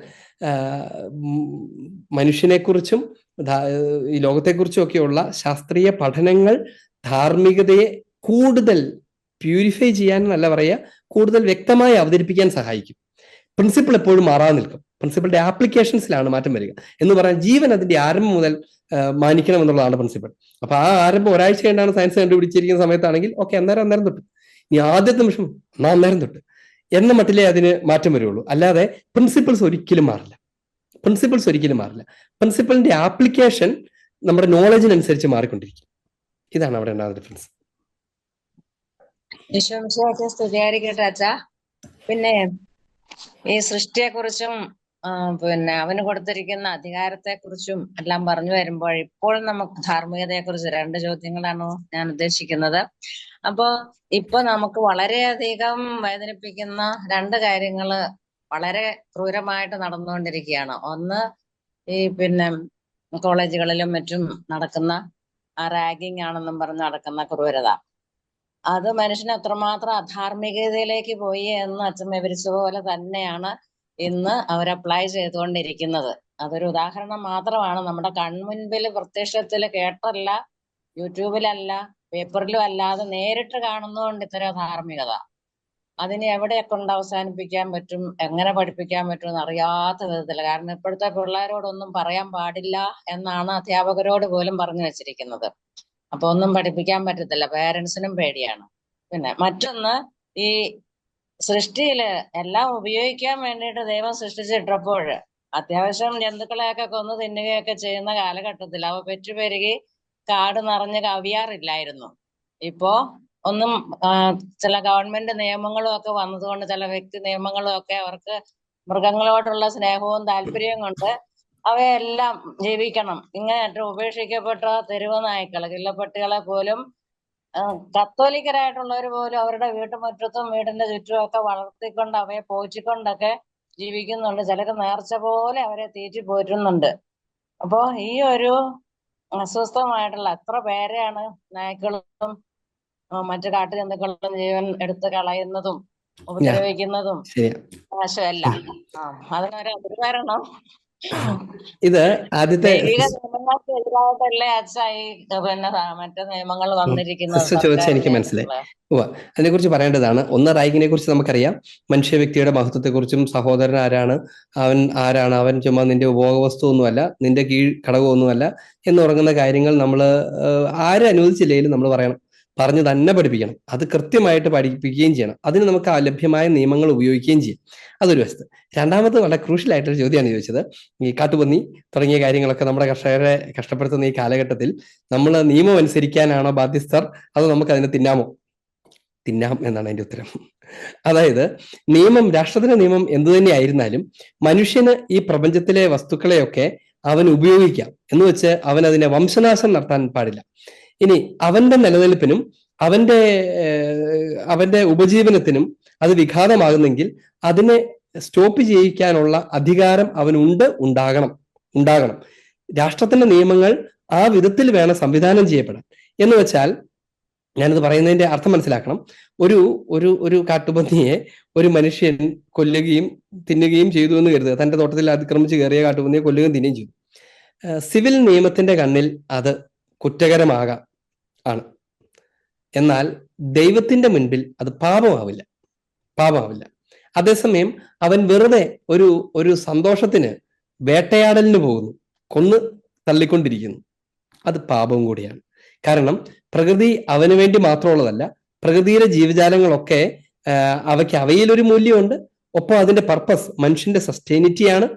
മനുഷ്യനെക്കുറിച്ചും ഈ ലോകത്തെക്കുറിച്ചും ഒക്കെയുള്ള ശാസ്ത്രീയ പഠനങ്ങൾ ധാർമ്മികതയെ കൂടുതൽ പ്യൂരിഫൈ ചെയ്യാൻ എന്നല്ല പറയുക, കൂടുതൽ വ്യക്തമായി അവതരിപ്പിക്കാൻ സഹായിക്കും. പ്രിൻസിപ്പിൾ എപ്പോഴും മാറാതെ നിൽക്കും. പ്രിൻസിപ്പിളിന്റെ ആപ്ലിക്കേഷൻസിലാണ് മാറ്റം വരിക. എന്ന് പറഞ്ഞാൽ ജീവൻ അതിന്റെ ആരംഭം മുതൽ മാനിക്കണം എന്നുള്ളതാണ് പ്രിൻസിപ്പിൾ. അപ്പൊ ആ ആരംഭം ഒരാഴ്ച കഴിഞ്ഞാണ് സയൻസ് കണ്ടുപിടിച്ചിരിക്കുന്ന സമയത്താണെങ്കിൽ ഓക്കെ, അന്നേരം തൊട്ട്, ഇനി ആദ്യത്തെ നിമിഷം അന്നേരം തൊട്ട് എന്ന മട്ടിലേ അതിന് മാറ്റം വരുള്ളൂ. അല്ലാതെ പ്രിൻസിപ്പിൾസ് ഒരിക്കലും മാറില്ല. പ്രിൻസിപ്പിളിന്റെ ആപ്ലിക്കേഷൻ നമ്മുടെ നോളജിനനുസരിച്ച് മാറിക്കൊണ്ടിരിക്കും. ഇതാണ് അവിടെ ഉണ്ടാകുന്ന ഡിഫറൻസ്. സ്തുതിയായിരിക്കട്ടെ അച്ഛാ. പിന്നെ ഈ സൃഷ്ടിയെക്കുറിച്ചും പിന്നെ അവന് കൊടുത്തിരിക്കുന്ന അധികാരത്തെക്കുറിച്ചും എല്ലാം പറഞ്ഞു വരുമ്പോൾ ഇപ്പോൾ നമുക്ക് ധാർമ്മികതയെക്കുറിച്ച് 2 ചോദ്യങ്ങളാണ് ഞാൻ ഉദ്ദേശിക്കുന്നത്. അപ്പോ ഇപ്പൊ നമുക്ക് വളരെയധികം വേദനിപ്പിക്കുന്ന 2 കാര്യങ്ങള് വളരെ ക്രൂരമായിട്ട് നടന്നുകൊണ്ടിരിക്കുകയാണ്. ഒന്ന്, ഈ പിന്നെ കോളേജുകളിലും മറ്റും നടക്കുന്ന റാഗിങ് ആണെന്നും പറഞ്ഞ് നടക്കുന്ന ക്രൂരത. അത് മനുഷ്യന് എത്രമാത്രം അധാർമികതയിലേക്ക് പോയി എന്ന് അച്ഛൻ വിവരിച്ച പോലെ തന്നെയാണ് ഇന്ന് അവർ അപ്ലൈ ചെയ്തുകൊണ്ടിരിക്കുന്നത്. അതൊരു ഉദാഹരണം മാത്രമാണ്. നമ്മുടെ കൺമുൻപിൽ പ്രത്യക്ഷത്തിൽ കേട്ടല്ല, യൂട്യൂബിലല്ല, പേപ്പറിലും അല്ലാതെ നേരിട്ട് കാണുന്നതുകൊണ്ട് ഇത്തരം ധാർമ്മികത. അതിന് എവിടെയൊക്കെ കൊണ്ട് അവസാനിപ്പിക്കാൻ പറ്റും, എങ്ങനെ പഠിപ്പിക്കാൻ പറ്റും എന്നറിയാത്ത വിധത്തിൽ. കാരണം ഇപ്പോഴത്തെ പിള്ളേരോടൊന്നും പറയാൻ പാടില്ല എന്നാണ് അധ്യാപകരോട് പോലും പറഞ്ഞു വെച്ചിരിക്കുന്നത്. അപ്പൊ ഒന്നും പഠിപ്പിക്കാൻ പറ്റത്തില്ല, പേരൻസിനും പേടിയാണ്. പിന്നെ മറ്റൊന്ന്, ഈ സൃഷ്ടിയില് എല്ലാം ഉപയോഗിക്കാൻ വേണ്ടിയിട്ട് ദൈവം സൃഷ്ടിച്ചിട്ടപ്പോൾ അത്യാവശ്യം ജന്തുക്കളെയൊക്കെ കൊന്നു തിന്നുകയൊക്കെ ചെയ്യുന്ന കാലഘട്ടത്തിൽ അവ പെറ്റുപെരുകി കാട് നിറഞ്ഞ് കവിയാറില്ലായിരുന്നു. ഇപ്പോ ഒന്നും ചില ഗവൺമെന്റ് നിയമങ്ങളും ഒക്കെ വന്നതുകൊണ്ട്, ചില വ്യക്തി നിയമങ്ങളും ഒക്കെ അവർക്ക് മൃഗങ്ങളോടുള്ള സ്നേഹവും താല്പര്യവും കൊണ്ട് അവയെല്ലാം ജീവിക്കണം. ഇങ്ങനെ ഉപേക്ഷിക്കപ്പെട്ട തെരുവ് നായ്ക്കള്, കില്ലപ്പട്ടികളെ പോലും കത്തോലിക്കരായിട്ടുള്ളവർ പോലും അവരുടെ വീട്ടുമുറ്റത്തും വീടിന്റെ ചുറ്റും ഒക്കെ വളർത്തിക്കൊണ്ട് അവയെ പോറ്റിക്കൊണ്ടൊക്കെ ജീവിക്കുന്നുണ്ട്. ചിലക്ക് നേർച്ച പോലെ അവരെ തീറ്റി പോറ്റുന്നുണ്ട്. അപ്പോ ഈ ഒരു അസ്വസ്ഥമായിട്ടുള്ള എത്ര പേരെയാണ് നായ്ക്കളും മറ്റു കാട്ടുജന്തുക്കളും ജീവൻ എടുത്ത് കളയുന്നതും ഉപദ്രവിക്കുന്നതും മോശമല്ല. അതിനൊരു അതിർകാരണം ഇത് ആദ്യത്തെ എതിരായിട്ടല്ലേ അച്ഛാ ഈ പിന്നെ മറ്റു നിയമങ്ങൾ വന്നിരിക്കുന്നത്. ചോദിച്ചാൽ എനിക്ക് മനസ്സിലായി. അതിനെക്കുറിച്ച് പറയേണ്ടതാണ്. ഒന്ന്, റാഗിങ്ങിനെ കുറിച്ച് നമുക്കറിയാം. മനുഷ്യ വ്യക്തിയുടെ മഹത്വത്തെക്കുറിച്ചും സഹോദരൻ ആരാണ്, അവൻ ചുമ്മാ നിന്റെ ഉപഭോഗവസ്തു ഒന്നുമല്ല, നിന്റെ കീഴ് ഘടകമൊന്നുമല്ല എന്ന് ഉറങ്ങുന്ന കാര്യങ്ങൾ നമ്മൾ ആരും അനുവദിച്ചില്ലെങ്കിലും നമ്മൾ പറഞ്ഞു തന്നെ പഠിപ്പിക്കണം. അത് കൃത്യമായിട്ട് പഠിപ്പിക്കുകയും ചെയ്യണം. അതിന് നമുക്ക് ലഭ്യമായ നിയമങ്ങൾ ഉപയോഗിക്കുകയും ചെയ്യും. അതൊരു വശത്ത്. രണ്ടാമത് വളരെ ക്രൂഷ്യൽ ആയിട്ടൊരു ചോദ്യമാണ് ചോദിച്ചത്. ഈ കാട്ടുപന്നി തുടങ്ങിയ കാര്യങ്ങളൊക്കെ നമ്മുടെ കർഷകരെ കഷ്ടപ്പെടുത്തുന്ന ഈ കാലഘട്ടത്തിൽ നമ്മൾ നിയമം അനുസരിക്കാനാണോ ബാധ്യസ്ഥർ, അതോ നമുക്ക് അതിനെ തിന്നാമോ? തിന്നാം എന്നാണ് അതിന്റെ ഉത്തരം. അതായത് നിയമം, രാഷ്ട്രത്തിന്റെ നിയമം എന്തു തന്നെ ആയിരുന്നാലും മനുഷ്യന് ഈ പ്രപഞ്ചത്തിലെ വസ്തുക്കളെയൊക്കെ അവൻ ഉപയോഗിക്കാം എന്ന് വെച്ച് അവൻ അതിനെ വംശനാശം നടത്താൻ പാടില്ല. ഇനി അവന്റെ നിലനിൽപ്പിനും അവന്റെ ഉപജീവനത്തിനും അത് വിഘാതമാകുന്നെങ്കിൽ അതിനെ സ്റ്റോപ്പ് ചെയ്യിക്കാനുള്ള അധികാരം ഉണ്ടാകണം. രാഷ്ട്രത്തിന്റെ നിയമങ്ങൾ ആ വിധത്തിൽ വേണം സംവിധാനം ചെയ്യപ്പെടാൻ. എന്ന് വെച്ചാൽ ഞാനിത് പറയുന്നതിന്റെ അർത്ഥം മനസ്സിലാക്കണം. ഒരു കാട്ടുപന്നിയെ ഒരു മനുഷ്യൻ കൊല്ലുകയും തിന്നുകയും ചെയ്തു എന്ന് കരുതുക. തന്റെ തോട്ടത്തിൽ അതിക്രമിച്ച് കയറിയ കാട്ടുപന്നിയെ കൊല്ലുകയും തിന്നുകയും ചെയ്തു. സിവിൽ നിയമത്തിന്റെ കണ്ണിൽ അത് കുറ്റകരമാണ്. എന്നാൽ ദൈവത്തിന്റെ മുൻപിൽ അത് പാപമാവില്ല. അതേസമയം അവൻ വെറുതെ ഒരു സന്തോഷത്തിന് വേട്ടയാടലിന് പോകുന്നു, കൊന്ന് തള്ളിക്കൊണ്ടിരിക്കുന്നു, അത് പാപവും കൂടിയാണ്. കാരണം പ്രകൃതി അവന് വേണ്ടി മാത്രമുള്ളതല്ല. പ്രകൃതിയിലെ ജീവജാലങ്ങളൊക്കെ അവയിലൊരു മൂല്യമുണ്ട്. ഒപ്പം അതിന്റെ പർപ്പസ് മനുഷ്യന്റെ സസ്റ്റൈനിറ്റിയാണ്.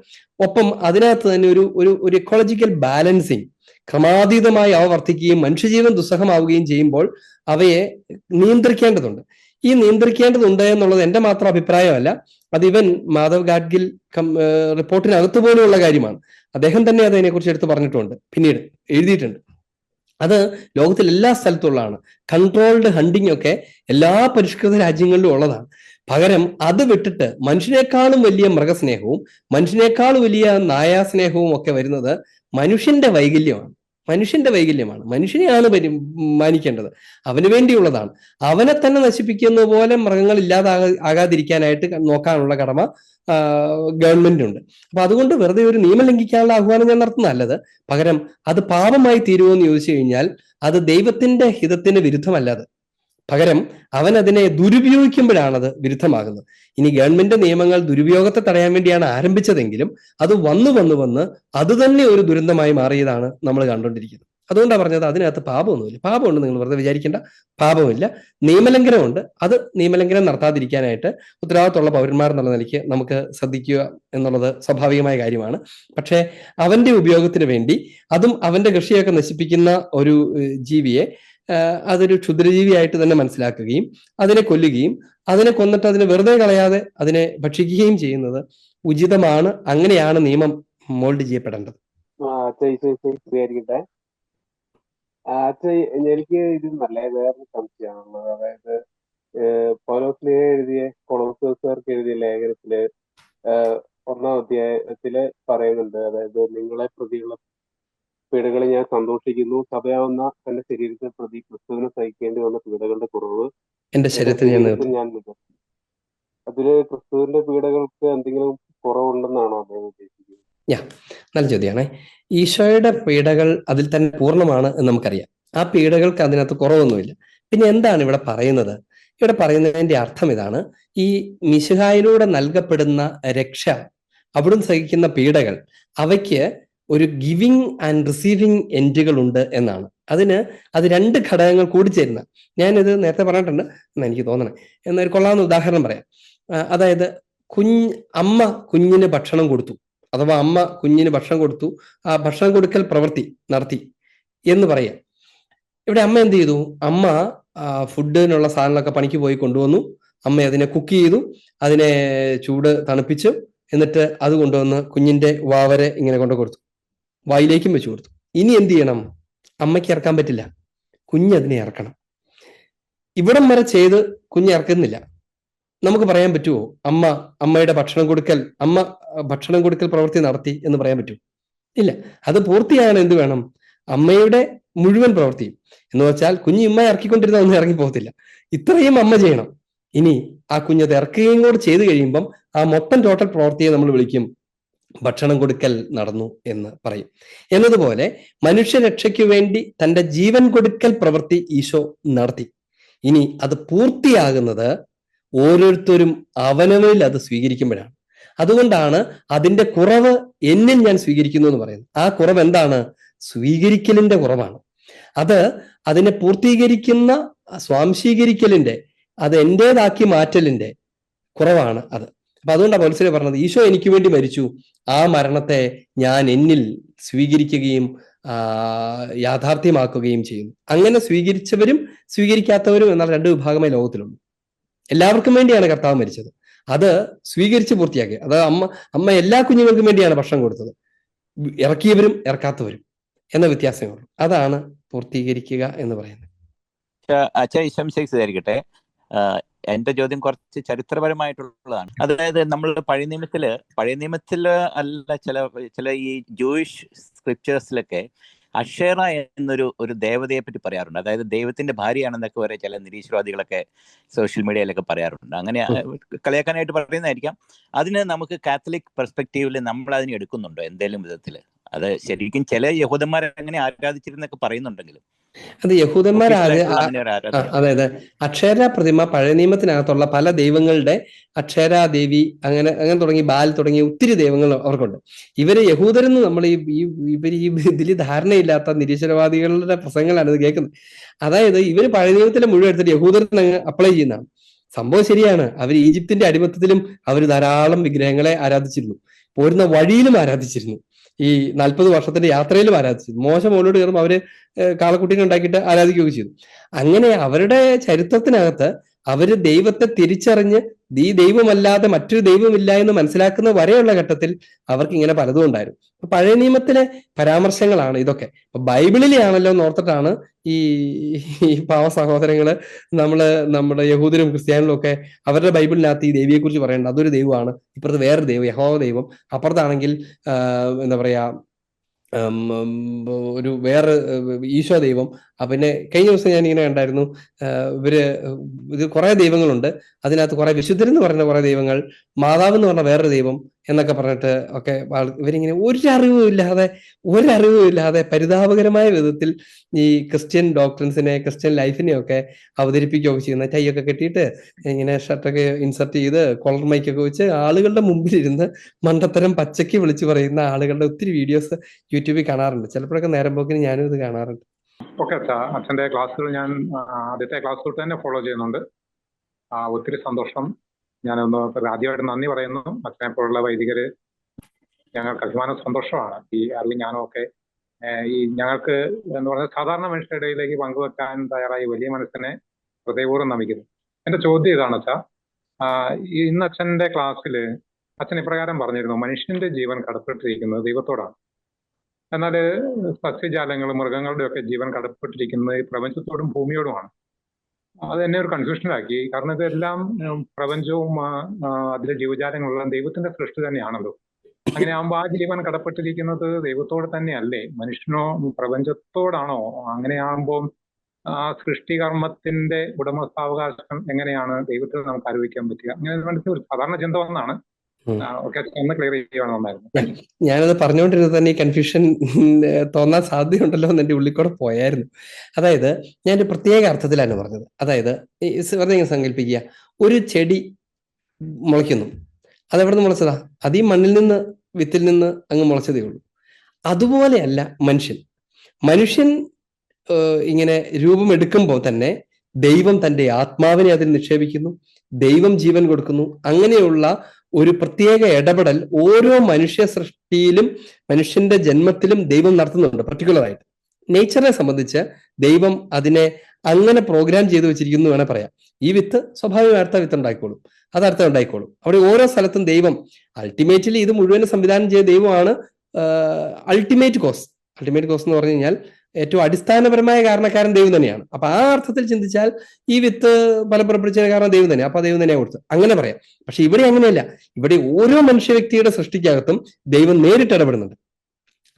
ഒപ്പം അതിനകത്ത് തന്നെ ഒരു എക്കോളജിക്കൽ ബാലൻസിങ് ക്രമാതീതമായി അവ വർദ്ധിക്കുകയും മനുഷ്യജീവൻ ദുസ്സഹമാവുകയും ചെയ്യുമ്പോൾ അവയെ നിയന്ത്രിക്കേണ്ടതുണ്ട്. ഈ നിയന്ത്രിക്കേണ്ടതുണ്ട് എന്നുള്ളത് എന്റെ മാത്രം അഭിപ്രായമല്ല. അത് ഇവൻ മാധവ് ഗാഡ്ഗിൽ റിപ്പോർട്ടിനകത്ത് പോലെയുള്ള കാര്യമാണ്. അദ്ദേഹം തന്നെ അതിനെക്കുറിച്ച് എടുത്ത് പറഞ്ഞിട്ടുണ്ട്, പിന്നീട് എഴുതിയിട്ടുണ്ട്. അത് ലോകത്തിൽ എല്ലാ സ്ഥലത്തുള്ളതാണ്. കൺട്രോൾഡ് ഹണ്ടിങ് ഒക്കെ എല്ലാ പരിഷ്കൃത രാജ്യങ്ങളിലും ഉള്ളതാണ്. പകരം അത് വിട്ടിട്ട് മനുഷ്യനേക്കാളും വലിയ മൃഗസ്നേഹവും മനുഷ്യനേക്കാളും വലിയ നായാസ്നേഹവും ഒക്കെ വരുന്നത് മനുഷ്യന്റെ വൈകല്യമാണ്. മനുഷ്യനെയാണ് മാനിക്കേണ്ടത്. അവന് വേണ്ടിയുള്ളതാണ്. അവനെ തന്നെ നശിപ്പിക്കുന്ന പോലെ മൃഗങ്ങൾ ആകാതിരിക്കാനായിട്ട് നോക്കാനുള്ള കടമ ഗവൺമെന്റിനുണ്ട്. അപ്പൊ അതുകൊണ്ട് വെറുതെ ഒരു നിയമം ലംഘിക്കാനുള്ള ആഹ്വാനം ഞാൻ നടത്തുന്ന നല്ലത്. പകരം അത് പാപമായി തീരുമോ എന്ന് ചോദിച്ചു കഴിഞ്ഞാൽ അത് ദൈവത്തിന്റെ ഹിതത്തിന് വിരുദ്ധമല്ലാതെ, പകരം അവൻ അതിനെ ദുരുപയോഗിക്കുമ്പോഴാണത് വിരുദ്ധമാകുന്നത്. ഇനി ഗവൺമെന്റ് നിയമങ്ങൾ ദുരുപയോഗത്തെ തടയാൻ വേണ്ടിയാണ് ആരംഭിച്ചതെങ്കിലും അത് വന്ന് അത് തന്നെ ഒരു ദുരന്തമായി മാറിയതാണ് നമ്മൾ കണ്ടുകൊണ്ടിരിക്കുന്നത്. അതുകൊണ്ടാണ് പറഞ്ഞത് അതിനകത്ത് പാപമൊന്നുമില്ല. പാപമുണ്ട് നിങ്ങൾ വെറുതെ വിചാരിക്കേണ്ട, പാപമില്ല. നിയമലംഘനമുണ്ട്. അത് നിയമലംഘനം നടത്താതിരിക്കാനായിട്ട് ഉത്തരവാദിത്തമുള്ള പൗരന്മാർ എന്നുള്ള നിലയ്ക്ക് നമുക്ക് ശ്രദ്ധിക്കുക എന്നുള്ളത് സ്വാഭാവികമായ കാര്യമാണ്. പക്ഷേ അവന്റെ ഉപയോഗത്തിന് വേണ്ടി അതും അവന്റെ കൃഷിയൊക്കെ നശിപ്പിക്കുന്ന ഒരു ജീവിയെ അതൊരു ക്ഷുദ്രജീവിയായിട്ട് തന്നെ മനസ്സിലാക്കുകയും അതിനെ കൊല്ലുകയും അതിനെ കൊന്നിട്ട് അതിനെ വെറുതെ കളയാതെ അതിനെ ഭക്ഷിക്കുകയും ചെയ്യുന്നത് ഉചിതമാണ്. അങ്ങനെയാണ് നിയമം മോൾഡ് ചെയ്യപ്പെടേണ്ടത്. എനിക്ക് ഇത് നല്ല വേറൊരു സംശയമാണുള്ളത്. അതായത് പൗലോസ് എഴുതിയ കൊളോസ്യർക്ക് എഴുതിയ ലേഖനത്തില് 1-ാം അധ്യായത്തില് പറയുന്നുണ്ട്. അതായത് നിങ്ങളെ പ്രതിയുള്ള പീഡകളിൽ ഞാൻ സന്തോഷിക്കുന്നു, സഭയാവുന്ന എന്റെ ശരീരത്തെ പ്രതി ക്രിസ്തുവിനെ സഹിക്കേണ്ടി വന്ന പീഡകളുടെ കുറവ് എന്റെ ശരീരത്തിൽ ഞാൻ അതില് ക്രിസ്തുവിന്റെ പീഡകൾക്ക് എന്തെങ്കിലും കുറവുണ്ടെന്നാണോ അദ്ദേഹം ഉദ്ദേശിക്കുന്നത്? നല്ല ചോദ്യമാണ്. ഈശോയുടെ പീഡകൾ അതിൽ തന്നെ പൂർണ്ണമാണ് എന്ന് നമുക്കറിയാം. ആ പീഡകൾക്ക് അതിനകത്ത് കുറവൊന്നുമില്ല. പിന്നെ എന്താണ് ഇവിടെ പറയുന്നത്? ഇവിടെ പറയുന്നതിന്റെ അർത്ഥം ഇതാണ്: ഈ മിശിഹായിലൂടെ നൽകപ്പെടുന്ന രക്ഷ, അവിടുന്ന് സഹിക്കുന്ന പീഡകൾ, അവയ്ക്ക് ഒരു ഗിവിങ് ആൻഡ് റിസീവിങ് എൻഡുകൾ ഉണ്ട് എന്നാണ്. അത് രണ്ട് ഘടകങ്ങൾ കൂടിച്ചേരുന്ന. ഞാനിത് നേരത്തെ പറഞ്ഞിട്ടുണ്ട് എന്ന് എനിക്ക് തോന്നണേ. എന്നൊരു കൊള്ളാവുന്ന ഉദാഹരണം പറയാം. അതായത് അമ്മ കുഞ്ഞിന് ഭക്ഷണം കൊടുത്തു, അഥവാ അമ്മ കുഞ്ഞിന് ഭക്ഷണം കൊടുത്തു, ആ ഭക്ഷണം കൊടുക്കൽ പ്രവൃത്തി നടത്തി എന്ന് പറയാം. ഇവിടെ അമ്മ എന്ത് ചെയ്തു? അമ്മ ഫുഡിനുള്ള സാധനങ്ങളൊക്കെ പണിക്ക് പോയി കൊണ്ടുവന്നു. അമ്മ അതിനെ കുക്ക് ചെയ്തു, അതിനെ ചൂട് തണുപ്പിച്ചു, എന്നിട്ട് അത് കൊണ്ടുവന്ന് കുഞ്ഞിന്റെ വാവരെ ഇങ്ങനെ കൊണ്ടു കൊടുത്തു, വായിലേക്കും വെച്ചു കൊടുത്തു. ഇനി എന്ത് ചെയ്യണം? അമ്മയ്ക്ക് ഇറക്കാൻ പറ്റില്ല, കുഞ്ഞതിനെ ഇറക്കണം. ഇവിടം വരെ ചെയ്ത് കുഞ്ഞ് ഇറക്കുന്നില്ല. നമുക്ക് പറയാൻ പറ്റുമോ അമ്മയുടെ ഭക്ഷണം കൊടുക്കൽ പ്രവൃത്തി നടത്തി എന്ന് പറയാൻ പറ്റുമോ? ഇല്ല. അത് പൂർത്തിയാകാൻ എന്ത് വേണം? അമ്മയുടെ മുഴുവൻ പ്രവൃത്തിയും. എന്ന് വെച്ചാൽ കുഞ്ഞ് ഇമ്മ ഇറക്കിക്കൊണ്ടിരുന്ന ഒന്നും ഇറങ്ങി പോകത്തില്ല. ഇത്രയും അമ്മ ചെയ്യണം. ഇനി ആ കുഞ്ഞത് ഇറക്കുകയും കൂടെ ചെയ്തു കഴിയുമ്പം ആ മൊത്തം ടോട്ടൽ പ്രവൃത്തിയെ നമ്മൾ വിളിക്കും ഭക്ഷണം കൊടുക്കൽ നടന്നു എന്ന് പറയും. എന്നതുപോലെ മനുഷ്യരക്ഷയ്ക്ക് വേണ്ടി തന്റെ ജീവൻ കൊടുക്കൽ പ്രവൃത്തി ഈശോ നടത്തി. ഇനി അത് പൂർത്തിയാകുന്നത് ഓരോരുത്തരും അവനവനിൽ അത് സ്വീകരിക്കുമ്പോഴാണ്. അതുകൊണ്ടാണ് അതിന്റെ കുറവ് എന്നിൽ ഞാൻ സ്വീകരിക്കുന്നു എന്ന് പറയുന്നത്. ആ കുറവ് എന്താണ്? സ്വീകരിക്കലിന്റെ കുറവാണ്. അതിനെ പൂർത്തീകരിക്കുന്ന സ്വാംശീകരിക്കലിന്റെ, അത് എന്റേതാക്കി മാറ്റലിന്റെ കുറവാണ് അത്. അപ്പൊ അതുകൊണ്ടാണ് പൗലോസ് പറഞ്ഞത് ഈശോ എനിക്ക് വേണ്ടി മരിച്ചു, ആ മരണത്തെ ഞാൻ എന്നിൽ സ്വീകരിക്കുകയും യാഥാർത്ഥ്യമാക്കുകയും ചെയ്യുന്നു. അങ്ങനെ സ്വീകരിച്ചവരും സ്വീകരിക്കാത്തവരും എന്നാൽ രണ്ട് വിഭാഗമേ ലോകത്തിലുള്ളൂ. എല്ലാവർക്കും വേണ്ടിയാണ് കർത്താവ് മരിച്ചത്. അത് സ്വീകരിച്ച് പൂർത്തിയാക്കി. അത് അമ്മ എല്ലാ കുഞ്ഞുങ്ങൾക്കും വേണ്ടിയാണ് ഭക്ഷണം കൊടുത്തത്. ഇറക്കിയവരും ഇറക്കാത്തവരും എന്ന വ്യത്യാസമേ ഉള്ളൂ. അതാണ് പൂർത്തീകരിക്കുക എന്ന് പറയുന്നത്. അച്ഛാ ഈശംസിക്കട്ടെ. എന്റെ ചോദ്യം കുറച്ച് ചരിത്രപരമായിട്ടുള്ളതാണ്. അതായത് നമ്മൾ പഴയ നിയമത്തില് അല്ല, ചില ഈ ജൂയിഷ് സ്ക്രിപ്ചേഴ്സിലൊക്കെ അഷേറ എന്നൊരു ദേവതയെ പറ്റി പറയാറുണ്ട്. അതായത് ദൈവത്തിന്റെ ഭാര്യയാണെന്നൊക്കെ വരെ ചില നിരീശ്വരവാദികളൊക്കെ സോഷ്യൽ മീഡിയയിലൊക്കെ പറയാറുണ്ട്. അങ്ങനെ കളിയാക്കാനായിട്ട് പറയുന്നതായിരിക്കാം. അതിന് നമുക്ക് കാത്തലിക് പെർസ്പെക്റ്റീവില് നമ്മൾ അതിനെ എടുക്കുന്നുണ്ടോ എന്തെങ്കിലും വിധത്തില്? അത് ശരിക്കും ചില യഹൂദന്മാർ അങ്ങനെ ആരാധിച്ചിരുന്നൊക്കെ പറയുന്നുണ്ടെങ്കിലും അത് യഹൂദന്മാർ അതായത് അക്ഷര പ്രതിമ പഴയ നിയമത്തിനകത്തുള്ള പല ദൈവങ്ങളുടെ അക്ഷര ദേവി അങ്ങനെ തുടങ്ങി ബാൽ തുടങ്ങിയ ഒത്തിരി ദൈവങ്ങൾ അവർക്കുണ്ട്. ഇവര് യഹൂദരെന്ന് നമ്മൾ ഇവര് ഇതിൽ ധാരണയില്ലാത്ത നിരീശ്വരവാദികളുടെ പ്രസംഗങ്ങളാണ് ഇത് കേൾക്കുന്നത്. അതായത് ഇവര് പഴയ നിയമത്തിലെ മുഴുവൻ എടുത്തിട്ട് യഹൂദരിൽ അങ്ങ് അപ്ലൈ ചെയ്യുന്നതാണ്. സംഭവം ശരിയാണ്. അവർ ഈജിപ്തിന്റെ അടിമത്തത്തിലും അവർ ധാരാളം വിഗ്രഹങ്ങളെ ആരാധിച്ചിരുന്നു. പോരുന്ന വഴിയിലും ആരാധിച്ചിരുന്നു. ഈ 40 വർഷത്തിന്റെ യാത്രയിലും ആരാധിച്ചിരുന്നു. മോശ മുകളിലോട്ട് കയറുമ്പോൾ അവര് കാളക്കുട്ടിനെ ഉണ്ടാക്കിയിട്ട് ആരാധിക്കുകയൊക്കെ ചെയ്തു. അങ്ങനെ അവരുടെ ചരിത്രത്തിനകത്ത് അവര് ദൈവത്തെ തിരിച്ചറിഞ്ഞ് ഈ ദൈവമല്ലാതെ മറ്റൊരു ദൈവമില്ല എന്ന് മനസ്സിലാക്കുന്ന വരെയുള്ള ഘട്ടത്തിൽ അവർക്ക് ഇങ്ങനെ പലതും ഉണ്ടായിരുന്നു. പഴയ നിയമത്തിലെ പരാമർശങ്ങളാണ് ഇതൊക്കെ. ബൈബിളിലെ ആണല്ലോ എന്നോർത്തിട്ടാണ് ഈ പാവ സഹോദരങ്ങള് നമ്മുടെ യഹൂദരും ക്രിസ്ത്യാനികളും ഒക്കെ അവരുടെ ബൈബിളിനകത്ത് ഈ ദൈവിയെ കുറിച്ച് പറയേണ്ടത്. അതൊരു ദൈവമാണ്, ഇപ്പുറത്ത് വേറൊരു ദൈവം യഹോവ ദൈവം, അപ്പുറത്താണെങ്കിൽ എന്താ പറയാ ഒരു വേറെ ഈശോ ദൈവം. പിന്നെ കഴിഞ്ഞ ദിവസം ഞാൻ ഇങ്ങനെ കണ്ടായിരുന്നു, ഇത് കുറെ ദൈവങ്ങളുണ്ട്, അതിനകത്ത് കുറെ വിശുദ്ധരെന്ന് പറയുന്ന കുറെ ദൈവങ്ങൾ, മാതാവ് എന്ന് പറഞ്ഞ വേറൊരു ദൈവം എന്നൊക്കെ പറഞ്ഞിട്ട് ഒക്കെ ഇവരിങ്ങനെ ഒരറിവും ഇല്ലാതെ പരിതാപകരമായ വിധത്തിൽ ഈ ക്രിസ്ത്യൻ ഡോക്ട്രിൻസിനെ ക്രിസ്ത്യൻ ലൈഫിനെയൊക്കെ അവതരിപ്പിക്കുകയൊക്കെ ചെയ്യുന്ന, ടൈയൊക്കെ കെട്ടിയിട്ട് ഇങ്ങനെ ഷർട്ടൊക്കെ ഇൻസർട്ട് ചെയ്ത് കോളർ മൈക്കൊക്കെ വെച്ച് ആളുകളുടെ മുമ്പിലിരുന്ന് മണ്ടത്തരം പച്ചയ്ക്ക് വിളിച്ചു പറയുന്ന ആളുകളുടെ ഒത്തിരി വീഡിയോസ് യൂട്യൂബിൽ കാണാറുണ്ട്. ചിലപ്പോഴൊക്കെ നേരം പോക്കിന് ഞാനും ഇത് കാണാറുണ്ട്. ഓക്കെ അച്ഛാ, അച്ഛൻ്റെ ക്ലാസ്സുകൾ ഞാൻ ആദ്യത്തെ ക്ലാസ് തൊട്ട് തന്നെ ഫോളോ ചെയ്യുന്നുണ്ട്. ഒത്തിരി സന്തോഷം. ഞാനൊന്ന് ആദ്യമായിട്ട് നന്ദി പറയുന്നു. അച്ഛനെ പോലുള്ള വൈദികര് ഞങ്ങൾക്ക് അഭിമാനം സന്തോഷമാണ്. ഈ അറിവ് ഞാനൊക്കെ ഈ ഞങ്ങൾക്ക് എന്ന് പറഞ്ഞാൽ സാധാരണ മനുഷ്യരുടെ ഇടയിലേക്ക് പങ്കുവെക്കാൻ തയ്യാറായി വലിയ മനസ്സിനെ ഹൃദയപൂർവ്വം നമിക്കുന്നു. എന്റെ ചോദ്യം ഇതാണ് അച്ഛാ, ഇന്ന് അച്ഛൻ്റെ ക്ലാസ്സിൽ അച്ഛൻ ഇപ്രകാരം പറഞ്ഞിരുന്നു, മനുഷ്യന്റെ ജീവൻ കടപ്പെട്ടിരിക്കുന്നത് ദൈവത്തോടാണ്. എന്നാൽ സസ്യജാലങ്ങളും മൃഗങ്ങളുടെ ഒക്കെ ജീവൻ കടപ്പെട്ടിരിക്കുന്നത് പ്രപഞ്ചത്തോടും ഭൂമിയോടുമാണ്. അത് എന്നെ ഒരു കൺഫ്യൂഷനിലാക്കി. കാരണം ഇതെല്ലാം പ്രപഞ്ചവും അതിലെ ജീവജാലങ്ങളെല്ലാം ദൈവത്തിന്റെ സൃഷ്ടി തന്നെയാണല്ലോ. അങ്ങനെ ആകുമ്പോൾ ആ ജീവൻ കടപ്പെട്ടിരിക്കുന്നത് ദൈവത്തോട് തന്നെയല്ലേ, മനുഷ്യനോ പ്രപഞ്ചത്തോടാണോ? അങ്ങനെയാകുമ്പോൾ ആ സൃഷ്ടികർമ്മത്തിന്റെ ഉടമസ്ഥാവകാശം എങ്ങനെയാണ് ദൈവത്തിൽ നമുക്ക് ആരോപിക്കാൻ പറ്റുക? അങ്ങനെ മനസ്സിൽ ഒരു സാധാരണ ചിന്ത വന്നാണ്. ഒന്ന് ക്ലിയർ ചെയ്യുകയാണ് നന്നായിരുന്നു. ഞാനത് പറഞ്ഞുകൊണ്ടിരുന്നത് തന്നെ ഈ കൺഫ്യൂഷൻ തോന്നാൻ സാധ്യതയുണ്ടല്ലോ എന്ന് എൻ്റെ ഉള്ളിൽ കൂടെ പോയായിരുന്നു. അതായത് ഞാനൊരു പ്രത്യേക അർത്ഥത്തിലാണ് പറഞ്ഞത്. അതായത് വെറുതെ സങ്കല്പിക്കുക, ഒരു ചെടി മുളയ്ക്കുന്നു. അതെവിടെ നിന്ന് മുളച്ചതാ? അത് ഈ മണ്ണിൽ നിന്ന്, വിത്തിൽ നിന്ന് അങ്ങ് മുളച്ചതേ ഉള്ളൂ. അതുപോലെയല്ല മനുഷ്യൻ ഇങ്ങനെ രൂപമെടുക്കുമ്പോൾ തന്നെ ദൈവം തൻ്റെ ആത്മാവിനെ അതിൽ നിക്ഷേപിക്കുന്നു, ദൈവം ജീവൻ കൊടുക്കുന്നു. അങ്ങനെയുള്ള ഒരു പ്രത്യേക ഇടപെടൽ ഓരോ മനുഷ്യ സൃഷ്ടിയിലും മനുഷ്യന്റെ ജന്മത്തിലും ദൈവം നടത്തുന്നുണ്ട്. പർട്ടിക്കുലറായിട്ട് നേച്ചറിനെ സംബന്ധിച്ച് ദൈവം അതിനെ അങ്ങനെ പ്രോഗ്രാം ചെയ്തു വെച്ചിരിക്കുന്നു വേണേൽ പറയാം. ഈ വിത്ത് സ്വാഭാവികമായി അടുത്ത വിത്ത് ഉണ്ടായിക്കോളും, അത് അടുത്ത ഉണ്ടായിക്കോളും. അവിടെ ഓരോ സ്ഥലത്തും ദൈവം അൾട്ടിമേറ്റ്ലി ഇത് മുഴുവൻ സംവിധാനം ചെയ്ത ദൈവമാണ് അൾട്ടിമേറ്റ് കോസ് എന്ന് പറഞ്ഞു കഴിഞ്ഞാൽ ഏറ്റവും അടിസ്ഥാനപരമായ കാരണക്കാരൻ ദൈവം തന്നെയാണ്. അപ്പൊ ആ അർത്ഥത്തിൽ ചിന്തിച്ചാൽ ഈ വിത്ത് ഫലപ്രപ്പിച്ചതിന് കാരണം ദൈവം തന്നെ, അപ്പൊ ദൈവം തന്നെയാണ് കൊടുത്തത്, അങ്ങനെ പറയാം. പക്ഷെ ഇവിടെ അങ്ങനെയല്ല. ഇവിടെ ഓരോ മനുഷ്യ വ്യക്തിയുടെ സൃഷ്ടിക്കകത്തും ദൈവം നേരിട്ട് ഇടപെടുന്നുണ്ട്.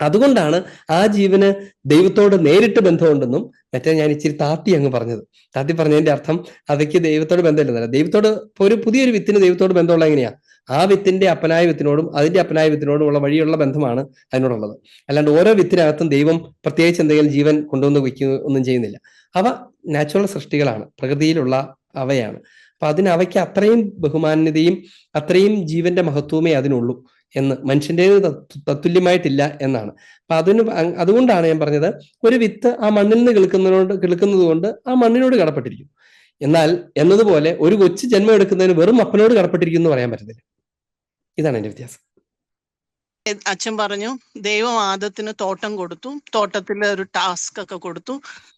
അതുകൊണ്ടാണ് ആ ജീവന് ദൈവത്തോട് നേരിട്ട് ബന്ധമുണ്ടെന്നും മറ്റേ ഞാൻ ഇച്ചിരി താത്തി പറഞ്ഞതിന്റെ അർത്ഥം അതൊക്കെ ദൈവത്തോട് ബന്ധമില്ലെന്നല്ല. ദൈവത്തോട് ഒരു പുതിയൊരു വിത്തിന് ദൈവത്തോട് ബന്ധമുള്ള എങ്ങനെയാ? ആ വിത്തിന്റെ അപ്പനായ വിത്തിനോടും അതിന്റെ അപ്പനായ വിത്തിനോടും ഉള്ള വഴിയുള്ള ബന്ധമാണ് അതിനോടുള്ളത്. അല്ലാണ്ട് ഓരോ വിത്തിനകത്തും ദൈവം പ്രത്യേകിച്ച് എന്തെങ്കിലും ജീവൻ കൊണ്ടുവന്ന് വയ്ക്കുക ഒന്നും ചെയ്യുന്നില്ല. അവ നാച്ചുറൽ സൃഷ്ടികളാണ്, പ്രകൃതിയിലുള്ള അവയാണ്. അപ്പൊ അവയ്ക്ക് അത്രയും ബഹുമാന്യതയും അത്രയും ജീവന്റെ മഹത്വമേ അതിനുള്ളൂ എന്ന്, മനുഷ്യൻ്റേത് തത്തുല്യമായിട്ടില്ല എന്നാണ്. അപ്പൊ അതുകൊണ്ടാണ് ഞാൻ പറഞ്ഞത്, ഒരു വിത്ത് ആ മണ്ണിൽ നിന്ന് കിളുക്കുന്നത് കൊണ്ട് ആ മണ്ണിനോട് കടപ്പെട്ടിരിക്കും. എന്നാൽ എന്നതുപോലെ ഒരു കൊച്ചു ജന്മം എടുക്കുന്നതിന് വെറും അപ്പനോട് കടപ്പെട്ടിരിക്കും എന്ന് പറയാൻ പറ്റത്തില്ല. ഇതാണ് എന്റെ വ്യത്യാസം. അച്ഛൻ പറഞ്ഞു ദൈവം ആദത്തിന് തോട്ടം കൊടുത്തു, തോട്ടത്തിൽ ഒരു ടാസ്ക് ഒക്കെ കൊടുത്തു,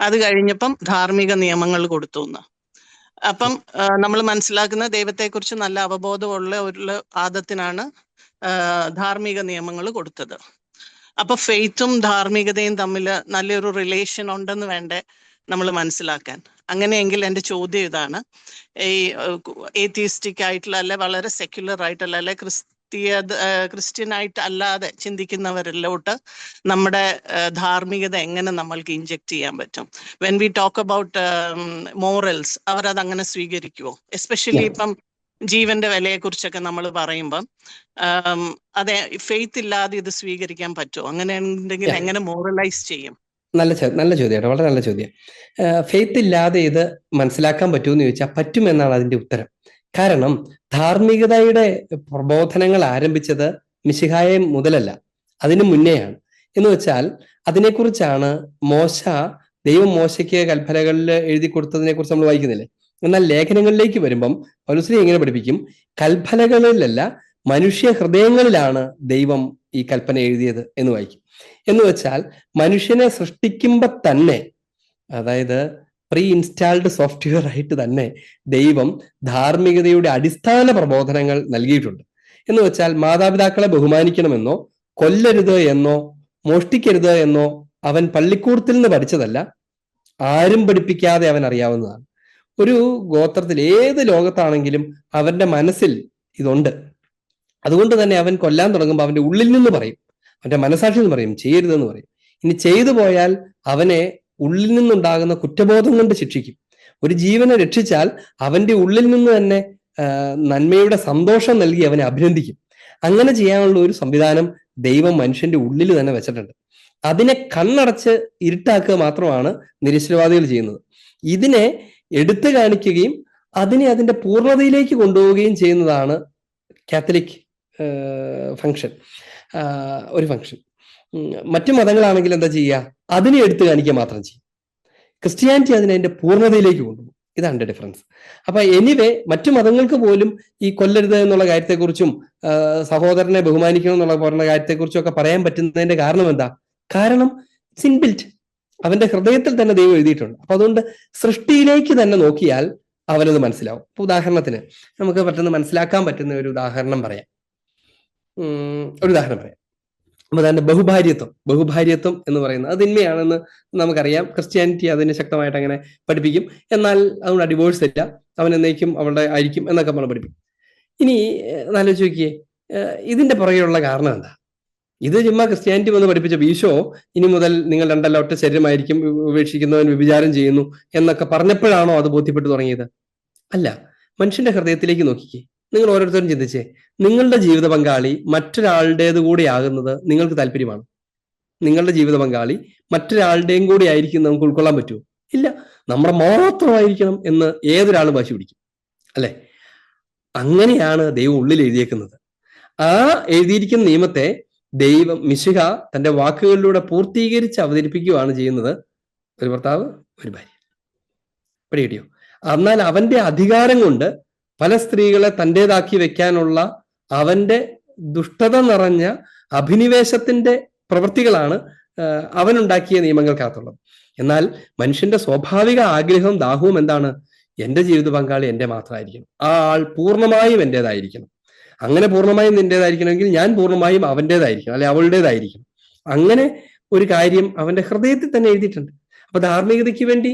അത് കഴിഞ്ഞപ്പം ധാർമ്മിക നിയമങ്ങൾ കൊടുത്തു എന്ന്. അപ്പം നമ്മൾ മനസ്സിലാക്കുന്ന ദൈവത്തെക്കുറിച്ച് നല്ല അവബോധമുള്ള ഒരു ആദത്തിനാണ് ധാർമ്മിക നിയമങ്ങൾ കൊടുത്തത്. അപ്പൊ ഫെയ്ത്തും ധാർമ്മികതയും തമ്മിൽ നല്ലൊരു റിലേഷൻ ഉണ്ടെന്ന് വേണ്ടേ നമ്മൾ മനസ്സിലാക്കാൻ. അങ്ങനെയെങ്കിൽ എൻ്റെ ചോദ്യം ഇതാണ്, ഈ ഏത്തിയിസ്റ്റിക് ആയിട്ടുള്ള അല്ലെ വളരെ സെക്യുലർ ആയിട്ടുള്ള അല്ലെ ക്രിസ്ത്യൻ ആയിട്ട് അല്ലാതെ ചിന്തിക്കുന്നവരിലോട്ട് നമ്മുടെ ധാർമ്മികത എങ്ങനെ നമ്മൾക്ക് ഇൻജെക്ട് ചെയ്യാൻ പറ്റും? When we talk about morals, അവരത് അങ്ങനെ സ്വീകരിക്കുമോ? എസ്പെഷ്യലി ഇപ്പം ജീവന്റെ വിലയെ കുറിച്ചൊക്കെ നമ്മൾ പറയുമ്പം അതെ, ഫെയ്ത്ത് ഇല്ലാതെ ഇത് സ്വീകരിക്കാൻ പറ്റുമോ? അങ്ങനെ ഉണ്ടെങ്കിൽ എങ്ങനെ മോറലൈസ് ചെയ്യും? നല്ല ചോദ്യമാണ്, വളരെ നല്ല ചോദ്യം. ഫെയ്ത്ത് ഇല്ലാതെ ഇത് മനസ്സിലാക്കാൻ പറ്റുമെന്ന് ചോദിച്ചാൽ പറ്റുമെന്നാണ് അതിന്റെ ഉത്തരം. കാരണം ധാർമ്മികതയുടെ പ്രബോധനങ്ങൾ ആരംഭിച്ചത് മിശിഹായെ മുതലല്ല, അതിനു മുന്നേയാണ്. എന്ന് വെച്ചാൽ അതിനെക്കുറിച്ചാണ് ദൈവം മോശയ്ക്ക് കൽപ്പനകളിൽ എഴുതി കൊടുത്തതിനെ കുറിച്ച് നമ്മൾ വായിക്കുന്നില്ലേ? എന്നാൽ ലേഖനങ്ങളിലേക്ക് വരുമ്പം പൗലോസ് എങ്ങനെ പഠിപ്പിക്കും? കൽപ്പനകളിലല്ല, മനുഷ്യ ഹൃദയങ്ങളിലാണ് ദൈവം ഈ കൽപ്പന എഴുതിയത് എന്ന് വായിക്കും. എന്ന് വെച്ചാൽ മനുഷ്യനെ സൃഷ്ടിക്കുമ്പോൾ തന്നെ, അതായത് പ്രീ ഇൻസ്റ്റാൾഡ് സോഫ്റ്റ്വെയർ ആയിട്ട് തന്നെ ദൈവം ധാർമ്മികതയുടെ അടിസ്ഥാന പ്രബോധനങ്ങൾ നൽകിയിട്ടുണ്ട്. എന്ന് വെച്ചാൽ മാതാപിതാക്കളെ ബഹുമാനിക്കണമെന്നോ കൊല്ലരുത് എന്നോ മോഷ്ടിക്കരുത് എന്നോ അവൻ പള്ളിക്കൂടത്തിൽ നിന്ന് പഠിച്ചതല്ല, ആരും പഠിപ്പിക്കാതെ അവൻ അറിയാവുന്നതാണ്. ഒരു ഗോത്രത്തിൽ ഏത് ലോകത്താണെങ്കിലും അവന്റെ മനസ്സിൽ ഇതുണ്ട്. അതുകൊണ്ട് തന്നെ അവൻ കൊല്ലാൻ തുടങ്ങുമ്പോൾ അവന്റെ ഉള്ളിൽ നിന്ന് പറയും, അവന്റെ മനസാക്ഷി എന്ന് പറയും ചെയ്യരുതെന്ന് പറയും. ഇനി ചെയ്തു പോയാൽ അവനെ ഉള്ളിൽ നിന്നുണ്ടാകുന്ന കുറ്റബോധം കൊണ്ട് ശിക്ഷിക്കും. ഒരു ജീവനെ രക്ഷിച്ചാൽ അവന്റെ ഉള്ളിൽ നിന്ന് തന്നെ നന്മയുടെ സന്തോഷം നൽകി അവനെ അഭിനന്ദിക്കും. അങ്ങനെ ചെയ്യാനുള്ള ഒരു സംവിധാനം ദൈവം മനുഷ്യന്റെ ഉള്ളിൽ തന്നെ വെച്ചിട്ടുണ്ട്. അതിനെ കണ്ണടച്ച് ഇരുട്ടാക്കുക മാത്രമാണ് നിരീശ്വരവാദികൾ ചെയ്യുന്നത്. ഇതിനെ എടുത്തു കാണിക്കുകയും അതിനെ അതിന്റെ പൂർണ്ണതയിലേക്ക് കൊണ്ടുപോവുകയും ചെയ്യുന്നതാണ് കാത്തലിക് ഒരു ഫംഗ്ഷൻ. മറ്റു മതങ്ങളാണെങ്കിൽ എന്താ ചെയ്യുക? അതിനെ എടുത്തു കാണിക്കുക മാത്രം ചെയ്യും. ക്രിസ്ത്യാനിറ്റി അതിനെ അതിന്റെ പൂർണ്ണതയിലേക്ക് കൊണ്ടുപോകും. ഇതാണ് ഡിഫറൻസ്. അപ്പൊ എനിവേ മറ്റു മതങ്ങൾക്ക് പോലും ഈ കൊല്ലരുത് എന്നുള്ള കാര്യത്തെക്കുറിച്ചും സഹോദരനെ ബഹുമാനിക്കണം എന്നുള്ള പറഞ്ഞ കാര്യത്തെക്കുറിച്ചും ഒക്കെ പറയാൻ പറ്റുന്നതിന്റെ കാരണം എന്താ? കാരണം ഇറ്റ്സ് ഇൻബിൽറ്റ്, അവന്റെ ഹൃദയത്തിൽ തന്നെ ദൈവം എഴുതിയിട്ടുണ്ട്. അപ്പൊ അതുകൊണ്ട് സൃഷ്ടിയിലേക്ക് തന്നെ നോക്കിയാൽ അവനത് മനസ്സിലാവും. ഇപ്പൊ ഉദാഹരണത്തിന് നമുക്ക് പെട്ടെന്ന് മനസ്സിലാക്കാൻ പറ്റുന്ന ഒരു ഉദാഹരണം പറയാം. അപ്പൊ തന്നെ ബഹുഭാര്യത്വം എന്ന് പറയുന്നത് അത് തിന്മയാണെന്ന് നമുക്കറിയാം. ക്രിസ്ത്യാനിറ്റി അതിനെ ശക്തമായിട്ട് അങ്ങനെ പഠിപ്പിക്കും. എന്നാൽ അതുകൊണ്ട് ഡിവോഴ്സ് ഇല്ല, അവൻ എന്നേക്കും അവളുടെ ആയിരിക്കും എന്നൊക്കെ നമ്മൾ പഠിപ്പിക്കും. ഇനി ആലോചിച്ച് നോക്കിയേ, ഇതിന്റെ പുറകെയുള്ള കാരണം എന്താ? ഇത് ചുമ്മാ ക്രിസ്ത്യാനിറ്റി വന്ന് പഠിപ്പിച്ച ഈശോ ഇനി മുതൽ നിങ്ങൾ രണ്ടല്ല ഒറ്റ ശരീരമായിരിക്കും, ഉപേക്ഷിക്കുന്നവൻ വ്യഭിചാരം ചെയ്യുന്നു എന്നൊക്കെ പറഞ്ഞപ്പോഴാണോ അത് ബോധ്യപ്പെട്ടു തുടങ്ങിയത്? അല്ല. മനുഷ്യന്റെ ഹൃദയത്തിലേക്ക് നോക്കിക്കേ. നിങ്ങൾ ഓരോരുത്തരും ചിന്തിച്ചേ, നിങ്ങളുടെ ജീവിത പങ്കാളി മറ്റൊരാളുടേത് കൂടി ആകുന്നത് നിങ്ങൾക്ക് താല്പര്യമാണ്? നിങ്ങളുടെ ജീവിത പങ്കാളി മറ്റൊരാളുടെയും കൂടി ആയിരിക്കും നമുക്ക് ഉൾക്കൊള്ളാൻ പറ്റുമോ? ഇല്ല. നമ്മുടെ മാത്രമായിരിക്കണം എന്ന് ഏതൊരാളും വാശി പിടിക്കും, അല്ലെ? അങ്ങനെയാണ് ദൈവം ഉള്ളിൽ എഴുതിയേക്കുന്നത്. ആ എഴുതിയിരിക്കുന്ന നിയമത്തെ ദൈവം മിശിഹ തന്റെ വാക്കുകളിലൂടെ പൂർത്തീകരിച്ച് അവതരിപ്പിക്കുകയാണ് ചെയ്യുന്നത്. ഒരു ഭർത്താവ്, ഒരു ഭാര്യ. പിടികിട്ടിയോ? എന്നാൽ അവന്റെ അധികാരം കൊണ്ട് പല സ്ത്രീകളെ തൻ്റെതാക്കി വെക്കാനുള്ള അവന്റെ ദുഷ്ടത നിറഞ്ഞ അഭിനിവേശത്തിന്റെ പ്രവൃത്തികളാണ് അവനുണ്ടാക്കിയ നിയമങ്ങൾക്കകത്തുള്ളത്. എന്നാൽ മനുഷ്യന്റെ സ്വാഭാവിക ആഗ്രഹവും ദാഹവും എന്താണ്? എന്റെ ജീവിത പങ്കാളി എന്റെ മാത്രമായിരിക്കണം, ആ ആൾ പൂർണ്ണമായും എന്റേതായിരിക്കണം. അങ്ങനെ പൂർണ്ണമായും നിന്റേതായിരിക്കണമെങ്കിൽ ഞാൻ പൂർണ്ണമായും അവൻ്റേതായിരിക്കണം, അല്ലെ അവളുടേതായിരിക്കണം. അങ്ങനെ ഒരു കാര്യം അവന്റെ ഹൃദയത്തിൽ തന്നെ എഴുതിയിട്ടുണ്ട്. അപ്പൊ ധാർമ്മികതയ്ക്ക് വേണ്ടി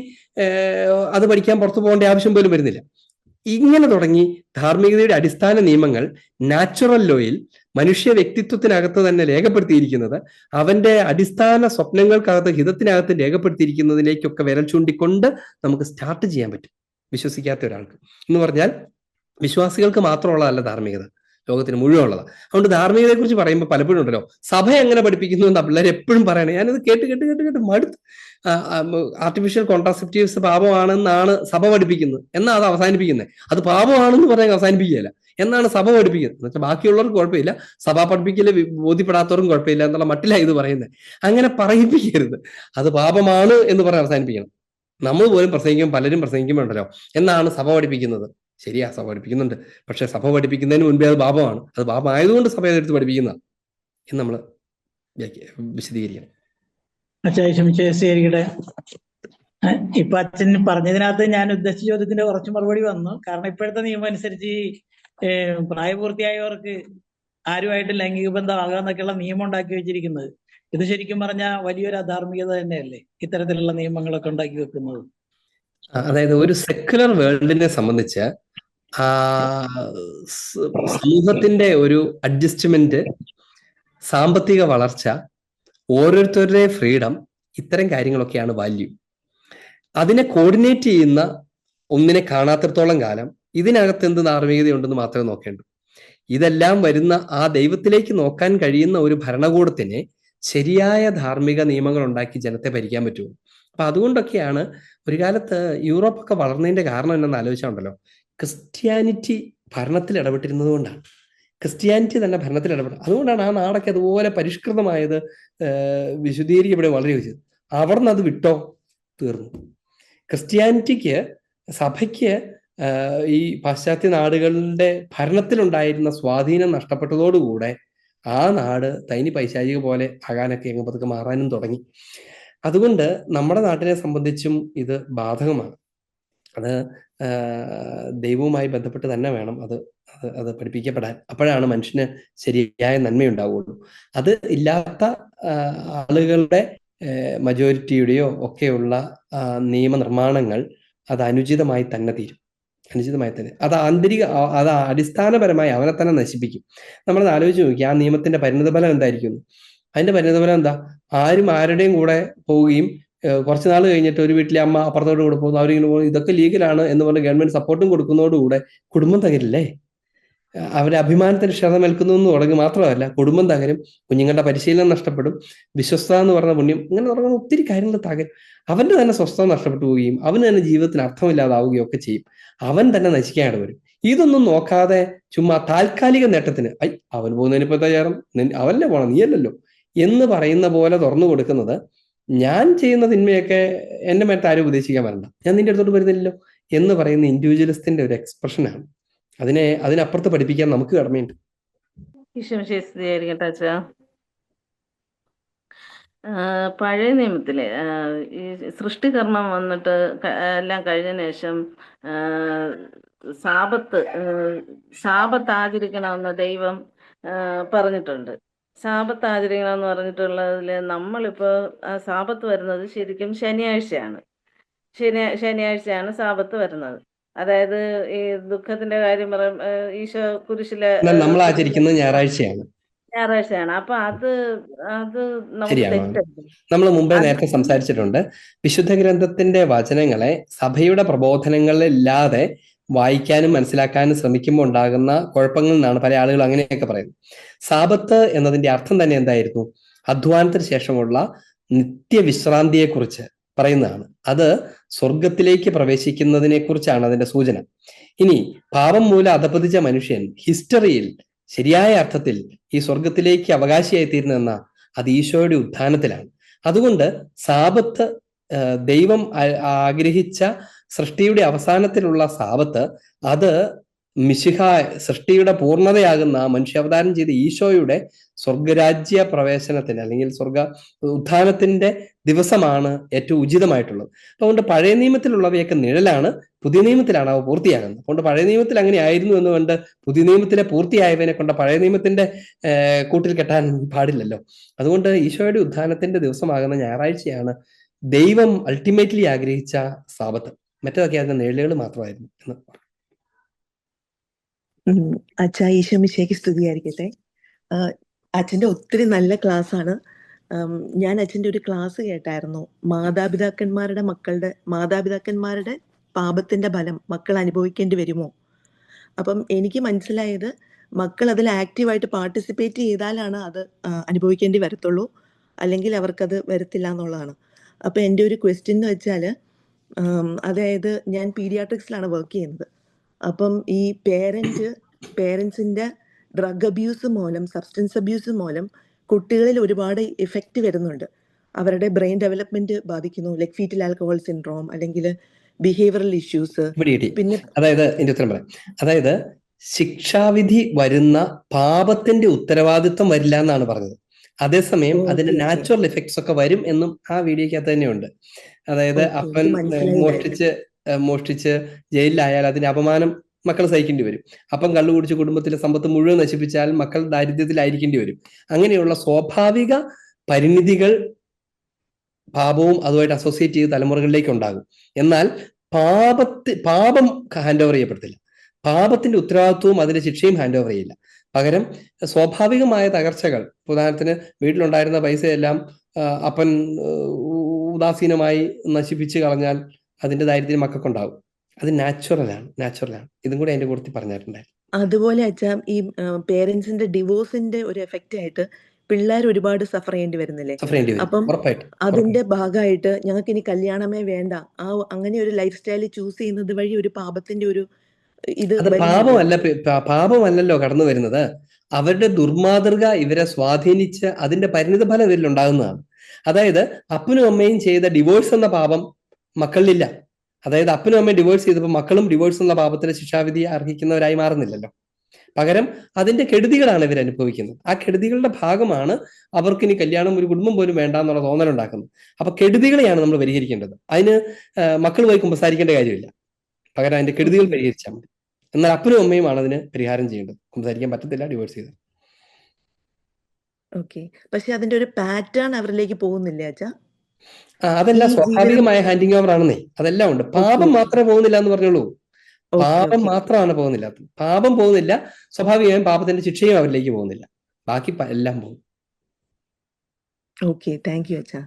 അത് പഠിക്കാൻ പുറത്തു പോകേണ്ട ആവശ്യം പോലും വരുന്നില്ല. ഇങ്ങനെ തുടങ്ങി ധാർമ്മികതയുടെ അടിസ്ഥാന നിയമങ്ങൾ നാച്ചുറൽ ലോയിൽ മനുഷ്യ വ്യക്തിത്വത്തിനകത്ത് തന്നെ രേഖപ്പെടുത്തിയിരിക്കുന്നത്, അവന്റെ അടിസ്ഥാന സ്വപ്നങ്ങൾക്കകത്ത് ഹിതത്തിനകത്ത് രേഖപ്പെടുത്തിയിരിക്കുന്നതിലേക്കൊക്കെ വിരൽ ചൂണ്ടിക്കൊണ്ട് നമുക്ക് സ്റ്റാർട്ട് ചെയ്യാൻ പറ്റും. വിശ്വസിക്കാത്ത ഒരാൾക്ക് എന്ന് പറഞ്ഞാൽ വിശ്വാസികൾക്ക് മാത്രമുള്ളതല്ല ധാർമ്മികത, ലോകത്തിന് മുഴുവൻ ഉള്ളതാണ്. അതുകൊണ്ട് ധാർമ്മികതയെ കുറിച്ച് പറയുമ്പോൾ പലപ്പോഴും ഉണ്ടല്ലോ, സഭ എങ്ങനെ പഠിപ്പിക്കുന്നു എന്ന് പിള്ളേർ എപ്പോഴും പറയണേ. ഞാനത് കേട്ട് മടുത്ത്. ആർട്ടിഫിഷ്യൽ കോൺട്രാസെപ്റ്റീവ്സ് പാപമാണെന്നാണ് സഭ പഠിപ്പിക്കുന്നത്, എന്നാ അത് അവസാനിപ്പിക്കുന്നത്. അത് പാപമാണെന്ന് പറയാൻ അവസാനിപ്പിക്കുകയല്ല, എന്നാണ് സഭ പഠിപ്പിക്കുന്നത്. എന്ന് വെച്ചാൽ ബാക്കിയുള്ളവർക്ക് കുഴപ്പമില്ല, സഭ പഠിപ്പിക്കല് ബോധ്യപ്പെടാത്തവർക്കും കുഴപ്പമില്ല എന്നുള്ള മട്ടിലാണ് ഇത് പറയുന്നത്. അങ്ങനെ പറയിപ്പിക്കരുത്. അത് പാപമാണ് എന്ന് പറയാൻ അവസാനിപ്പിക്കണം. നമ്മൾ പോലും പ്രസംഗിക്കും, പലരും പ്രസംഗിക്കുമ്പോണ്ടല്ലോ, എന്നാണ് സഭ പഠിപ്പിക്കുന്നത്. ശരിയാ, സഭ പഠിപ്പിക്കുന്നുണ്ട്. പക്ഷെ സഭ പഠിപ്പിക്കുന്നതിന് മുൻപേ അത് പാപമാണ്. അത് പാപമായതുകൊണ്ട് സഭ അതെടുത്ത് പഠിപ്പിക്കുന്നതാണ്. എന്ന് നമ്മൾ വിശദീകരിക്കണം. അച്ഛാ ക്ഷമിച്ചിരിക്കട്ടെ. ഇപ്പൊ അച്ഛൻ പറഞ്ഞതിനകത്ത് ഞാൻ ഉദ്ദേശിച്ച ചോദ്യത്തിന്റെ കുറച്ച് മറുപടി വന്നു. കാരണം ഇപ്പോഴത്തെ നിയമം അനുസരിച്ച് പ്രായപൂർത്തിയായവർക്ക് ആരുമായിട്ട് ലൈംഗിക ബന്ധമാകാന്നൊക്കെയുള്ള നിയമം ഉണ്ടാക്കി വെച്ചിരിക്കുന്നത്. ഇത് ശരിക്കും പറഞ്ഞാൽ വലിയൊരു അധാർമികത തന്നെയല്ലേ ഇത്തരത്തിലുള്ള നിയമങ്ങളൊക്കെ ഉണ്ടാക്കി വെക്കുന്നത്? അതായത് ഒരു സെക്യുലർ വേൾഡിനെ സംബന്ധിച്ച് സമൂഹത്തിന്റെ ഒരു അഡ്ജസ്റ്റ്മെന്റ്, സാമ്പത്തിക വളർച്ച, ഓരോരുത്തരുടെ ഫ്രീഡം, ഇത്തരം കാര്യങ്ങളൊക്കെയാണ് വാല്യൂ. അതിനെ കോർഡിനേറ്റ് ചെയ്യുന്ന ഒന്നിനെ കാണാത്തിടത്തോളം കാലം ഇതിനകത്ത് എന്ത് ധാർമ്മികതയുണ്ടെന്ന് മാത്രമേ നോക്കേണ്ടൂ. ഇതെല്ലാം വരുന്ന ആ ദൈവത്തിലേക്ക് നോക്കാൻ കഴിയുന്ന ഒരു ഭരണകൂടത്തിന് ശരിയായ ധാർമ്മിക നിയമങ്ങൾ ഉണ്ടാക്കി ജനത്തെ ഭരിക്കാൻ പറ്റുമോ? അപ്പൊ അതുകൊണ്ടൊക്കെയാണ് ഒരു കാലത്ത് യൂറോപ്പൊക്കെ വളർന്നതിന്റെ കാരണം എന്നു ആലോചിച്ചാണ്ടല്ലോ, ക്രിസ്ത്യാനിറ്റി ഭരണത്തിൽ ഇടപെട്ടിരുന്നത് കൊണ്ടാണ്. ക്രിസ്ത്യാനിറ്റി തന്നെ ഭരണത്തിൽ ഇടപെട്ടത് അതുകൊണ്ടാണ് ആ നാടൊക്കെ അതുപോലെ പരിഷ്കൃതമായത്, വിശുദ്ധീകരിക്കപ്പെടുക വളരെ ചോദിച്ചത്. അവിടുന്ന് അത് വിട്ടോ, തീർന്നു. ക്രിസ്ത്യാനിറ്റിക്ക്, സഭയ്ക്ക് ഈ പാശ്ചാത്യ നാടുകളുടെ ഭരണത്തിലുണ്ടായിരുന്ന സ്വാധീനം നഷ്ടപ്പെട്ടതോടുകൂടെ ആ നാട് തൈനി പൈശാചിക പോലെ ആകാനൊക്കെ എങ്ങ് പതുക്കെ മാറാനും തുടങ്ങി. അതുകൊണ്ട് നമ്മുടെ നാട്ടിനെ സംബന്ധിച്ചും ഇത് ബാധകമാണ്. അത് ദൈവവുമായി ബന്ധപ്പെട്ട് തന്നെ വേണം അത് പഠിപ്പിക്കപ്പെടാൻ. അപ്പോഴാണ് മനുഷ്യന് ശരിയായ നന്മയുണ്ടാവുള്ളൂ. അത് ഇല്ലാത്ത ആളുകളുടെ മജോറിറ്റിയുടെയോ ഒക്കെയുള്ള നിയമനിർമ്മാണങ്ങൾ അത് അനുചിതമായി തന്നെ തീരും. അനുചിതമായി തന്നെ അത് അടിസ്ഥാനപരമായി അവനെ തന്നെ നശിപ്പിക്കും. നമ്മളത് ആലോചിച്ച് നോക്കി, ആ നിയമത്തിന്റെ പരിണിതഫലം എന്തായിരിക്കും? അതിന്റെ പരിണിതഫലം എന്താ? ആരും ആരുടെയും കൂടെ പോവുകയും കുറച്ച് നാൾ കഴിഞ്ഞിട്ട് ഒരു വീട്ടിലെ അമ്മ അപ്പുറത്തോട് കൂടെ പോകുന്നു, അവരിങ്ങനെ പോകുന്നു, ഇതൊക്കെ ലീഗലാണ് എന്ന് പറഞ്ഞ് ഗവൺമെന്റ് സപ്പോർട്ടും കൊടുക്കുന്നതോടുകൂടെ കുടുംബം തകരില്ലേ? അവരുടെ അഭിമാനത്തിന് ക്ഷതമേൽക്കുന്നു എന്ന് തുടങ്ങി. മാത്രമല്ല, കുടുംബം തകരും, കുഞ്ഞുങ്ങളുടെ പരിശീലനം നഷ്ടപ്പെടും, വിശ്വസ്തത എന്ന് പറഞ്ഞ പുണ്യം, ഇങ്ങനെ തുടങ്ങുന്ന ഒത്തിരി കാര്യങ്ങൾ തകരും. അവന്റെ തന്നെ സ്വസ്ഥത നഷ്ടപ്പെട്ടു പോവുകയും അവന് തന്നെ ജീവിതത്തിന് അർത്ഥമില്ലാതാവുകയും ഒക്കെ ചെയ്യും. അവൻ തന്നെ നശിക്കാതെ വരും. ഇതൊന്നും നോക്കാതെ ചുമ്മാ താൽക്കാലിക നേട്ടത്തിന് അവൻ പോകുന്നതിനിപ്പോ തയ്യാറും, അവനല്ലേ പോണം, നീയല്ലല്ലോ എന്ന് പറയുന്ന പോലെ തുറന്നു കൊടുക്കുന്നത്, ഞാൻ ചെയ്യുന്ന തിന്മയൊക്കെ എന്റെ മേത്ത് ആരും ഉപദേശിക്കാൻ വരണ്ട, ഞാൻ നിന്റെ അടുത്തോട്ട് വരുന്നില്ലല്ലോ എന്ന് പറയുന്ന ഇൻഡിവിജ്വലിസ്റ്റിന്റെ ഒരു എക്സ്പ്രഷനാണ്. അതിനപ്പുറത്ത് പഠിപ്പിക്കാൻ നമുക്ക് കടമയുണ്ട്. പഴയ നിയമത്തില് ഈ സൃഷ്ടികർമ്മം വന്നിട്ട് എല്ലാം കഴിഞ്ഞ ശേഷം സാബത്ത് ആചരിക്കണമെന്ന് ദൈവം പറഞ്ഞിട്ടുണ്ട്. സാബത്ത് ആചരിക്കണമെന്ന് പറഞ്ഞിട്ടുള്ളതിൽ നമ്മളിപ്പോ സാബത്ത് വരുന്നത് ശരിക്കും ശനിയാഴ്ചയാണ്. ശനിയാഴ്ചയാണ് സാബത്ത് വരുന്നത്. അതായത് ഈ ദുഃഖത്തിന്റെ കാര്യം പറയും, ഈശോ കുരിശിലെ നമ്മൾ ആചരിക്കുന്നത് ഞായറാഴ്ചയാണ്. അപ്പൊ അത് നമുക്ക് ശരിയാണോ? തെറ്റല്ലേ? നമ്മൾ മുമ്പേ നേരത്തെ സംസാരിച്ചിട്ടുണ്ട്. വിശുദ്ധ ഗ്രന്ഥത്തിന്റെ വചനങ്ങളെ സഭയുടെ പ്രബോധനങ്ങളില്ലാതെ വായിക്കാനും മനസ്സിലാക്കാനും ശ്രമിക്കുമ്പോൾ ഉണ്ടാകുന്ന കുഴപ്പങ്ങളിൽ നിന്നാണ് പല ആളുകൾ അങ്ങനെയൊക്കെ പറയുന്നത്. സാബത്ത് എന്നതിന്റെ അർത്ഥം തന്നെ എന്തായിരുന്നു? അധ്വാനത്തിന് ശേഷമുള്ള നിത്യവിശ്രാന്തിയെക്കുറിച്ച് പറയുന്നതാണ്. അത് സ്വർഗത്തിലേക്ക് പ്രവേശിക്കുന്നതിനെ കുറിച്ചാണ് അതിന്റെ സൂചന. ഇനി പാപം മൂലം അധപതിച്ച മനുഷ്യൻ ഹിസ്റ്ററിയിൽ ശരിയായ അർത്ഥത്തിൽ ഈ സ്വർഗത്തിലേക്ക് അവകാശിയായി തീരുന്നതെന്ന അത് ഈശോയുടെ ഉത്ഥാനത്തിലാണ്. അതുകൊണ്ട് സാബത്ത് ദൈവം ആഗ്രഹിച്ച സൃഷ്ടിയുടെ അവസാനത്തിലുള്ള സാബത്ത്, അത് മിശിഹ സൃഷ്ടിയുടെ പൂർണ്ണതയാകുന്ന മനുഷ്യാവതാരം ചെയ്ത ഈശോയുടെ സ്വർഗരാജ്യ പ്രവേശനത്തിന് അല്ലെങ്കിൽ ഉത്ഥാനത്തിന്റെ ദിവസമാണ് ഏറ്റവും ഉചിതമായിട്ടുള്ളത്. അതുകൊണ്ട് പഴയ നിയമത്തിലുള്ളവയൊക്കെ നിഴലാണ്, പുതിയ നിയമത്തിലാണ് അവ പൂർത്തിയാകുന്നത്. അതുകൊണ്ട് പഴയ നിയമത്തിൽ അങ്ങനെ ആയിരുന്നു എന്നുകൊണ്ട് പുതിയ നിയമത്തിലെ പൂർത്തിയായവനെ കൊണ്ട് പഴയ നിയമത്തിന്റെ കൂട്ടിൽ കെട്ടാൻ പാടില്ലല്ലോ. അതുകൊണ്ട് ഈശോയുടെ ഉത്ഥാനത്തിന്റെ ദിവസമാകുന്ന ഞായറാഴ്ചയാണ് ദൈവം അൾട്ടിമേറ്റ്ലി ആഗ്രഹിച്ച സാബത്ത്. മറ്റേതൊക്കെ അതിന്റെ നിഴലുകൾ മാത്രമായിരുന്നു എന്ന്. അച്ഛാ ഈശോ മിശിഹായ്ക്ക് സ്തുതിയായിരിക്കട്ടെ. അച്ഛൻ്റെ ഒത്തിരി നല്ല ക്ലാസ് ആണ്. ഞാൻ അച്ഛൻ്റെ ഒരു ക്ലാസ് കേട്ടായിരുന്നു, മാതാപിതാക്കന്മാരുടെ പാപത്തിന്റെ ഫലം മക്കൾ അനുഭവിക്കേണ്ടി വരുമോ. അപ്പം എനിക്ക് മനസ്സിലായത്, മക്കൾ അതിൽ ആക്റ്റീവായിട്ട് പാർട്ടിസിപ്പേറ്റ് ചെയ്താലാണ് അത് അനുഭവിക്കേണ്ടി വരത്തുള്ളൂ, അല്ലെങ്കിൽ അവർക്കത് വരത്തില്ല എന്നുള്ളതാണ്. അപ്പം എൻ്റെ ഒരു ക്വസ്റ്റ്യൻ എന്ന് വെച്ചാൽ, അതായത് ഞാൻ പീഡിയാട്രിക്സിലാണ് വർക്ക് ചെയ്യുന്നത്. അപ്പം ഈ പേരൻസിന്റെ ഡ്രഗ് അബ്യൂസ് മൂലം, സബ്സ്റ്റൻസ് അബ്യൂസ് മൂലം കുട്ടികളിൽ ഒരുപാട് ഇഫക്റ്റ് വരുന്നുണ്ട്. അവരുടെ ബ്രെയിൻ ഡെവലപ്മെന്റ് ബാധിക്കുന്നു, ലൈക് ഫീറ്റൽ ആൽക്കഹോൾ സിൻഡ്രോം അല്ലെങ്കിൽ ബിഹേവിയറൽ ഇഷ്യൂസ്. പിന്നെ അതായത് എന്റെ ഉത്തരം പറയാം. അതായത് ശിക്ഷാവിധി വരുന്ന പാപത്തിന്റെ ഉത്തരവാദിത്വം വരില്ല എന്നാണ് പറഞ്ഞത്. അതേസമയം അതിന്റെ ഓക്കെ ഓക്കെ നാച്ചുറൽ എഫക്ട്സ് ഒക്കെ വരും എന്നും ആ വീഡിയോക്കകത്ത് തന്നെയുണ്ട്. അതായത് ഓക്കെ അപ്പൻ എനിക്ക് മനസ്സിലായില്ലായിരുന്നു. മോഷ്ടിച്ച് ജയിലിലായാൽ അതിന് അപമാനം മക്കൾ സഹിക്കേണ്ടി വരും. അപ്പം കള്ളു കുടിച്ച് കുടുംബത്തിലെ സമ്പത്ത് മുഴുവൻ നശിപ്പിച്ചാൽ മക്കൾ ദാരിദ്ര്യത്തിലായിരിക്കേണ്ടി വരും. അങ്ങനെയുള്ള സ്വാഭാവിക പരിണിതികൾ പാപവും അതുമായിട്ട് അസോസിയേറ്റ് ചെയ്ത് തലമുറകളിലേക്ക് ഉണ്ടാകും. എന്നാൽ പാപം ഹാൻഡ് ഓവർ ചെയ്യപ്പെടത്തില്ല. പാപത്തിന്റെ ഉത്തരവാദിത്വവും അതിന്റെ ശിക്ഷയും ഹാൻഡ് ഓവർ ചെയ്യില്ല. പകരം സ്വാഭാവികമായ തകർച്ചകൾ, ഉദാഹരണത്തിന് വീട്ടിലുണ്ടായിരുന്ന പൈസയെല്ലാം അപ്പൻ ഉദാസീനമായി നശിപ്പിച്ച് കളഞ്ഞാൽ അതിന്റെ ദാരിദ്ര്യം മക്കൾക്കുണ്ടാവും. അത് നാച്ചുറലാണ്. ഇതും കൂടെ അതിന്റെ കൂട്ടത്തിൽ പറഞ്ഞിട്ടുണ്ടായിരുന്നു. അതുപോലെ അച്ഛാ, ഈ പേരൻസിന്റെ ഡിവോഴ്സിന്റെ ഒരു എഫക്റ്റ് ആയിട്ട് പിള്ളേർ ഒരുപാട് സഫർ ചെയ്യേണ്ടി വരുന്നില്ലേ? സഫർ ചെയ്യേണ്ടി വരും, അപ്പം ഉറപ്പായിട്ടും. അതിന്റെ ഭാഗമായിട്ട് ഞങ്ങൾക്ക് ഇനി കല്യാണമേ വേണ്ട, അങ്ങനെ ഒരു ലൈഫ് സ്റ്റൈൽ ചൂസ് ചെയ്യുന്നത് വഴി ഒരു പാപത്തിന്റെ ഒരു ഇത് അത് പാപമല്ലല്ലോ കടന്നു വരുന്നത്. അവരുടെ ദുർമാതൃക ഇവരെ സ്വാധീനിച്ച് അതിന്റെ പരിണിത ഫലം ഇവരിൽ ഉണ്ടാകുന്നതാണ്. അതായത് അപ്പനും അമ്മയും ചെയ്ത ഡിവോഴ്സ് എന്ന പാപം മക്കളിലില്ല. അതായത് അപ്പനും അമ്മയും ഡിവോഴ്സ് ചെയ്തപ്പോൾ മക്കളും ഡിവോഴ്സ് എന്ന പാപത്തിന് ശിക്ഷാവിധി അർഹിക്കുന്നവരായി മാറുന്നില്ലല്ലോ. പകരം അതിന്റെ കെടുതികളാണ് ഇവർ അനുഭവിക്കുന്നത്. ആ കെടുതികളുടെ ഭാഗമാണ് അവർക്ക് ഇനി കല്യാണം, ഒരു കുടുംബം പോലും വേണ്ട എന്നുള്ള തോന്നലുണ്ടാക്കുന്നത്. അപ്പൊ കെടുതികളെയാണ് നമ്മൾ പരിഹരിക്കേണ്ടത്. അതിന് മക്കൾ പോയി കുമ്പസാരിക്കേണ്ട കാര്യമില്ല. പകരം അതിന്റെ കെടുതികൾ പരിഹരിച്ചാൽ മതി. എന്നാൽ അപ്പനും അമ്മയുമാണ് അതിന് പരിഹാരം ചെയ്യേണ്ടത്. കുമ്പസാരിക്കാൻ പറ്റത്തില്ല ഡിവോഴ്സ് ചെയ്ത്. ഓക്കെ, പക്ഷെ അതിന്റെ ഒരു പാറ്റേൺ അവരിലേക്ക് പോകുന്നില്ലേ അച്ഛാ? അതെല്ലാം സ്വാഭാവികമായ ഹാൻഡിങ് ഓവർ ആണെന്നേ. അതെല്ലാം ഉണ്ട്. പാപം മാത്രമേ പോകുന്നില്ല എന്ന് പറഞ്ഞോളൂ. പാപം മാത്രമാണ് പോകുന്നില്ല. പാപം പോകുന്നില്ല, സ്വാഭാവികമായും പാപത്തിന്റെ ശിക്ഷയും അവരിലേക്ക് പോകുന്നില്ല. ബാക്കി എല്ലാം പോകും. ഓക്കെ, താങ്ക് യു അച്ഛാ.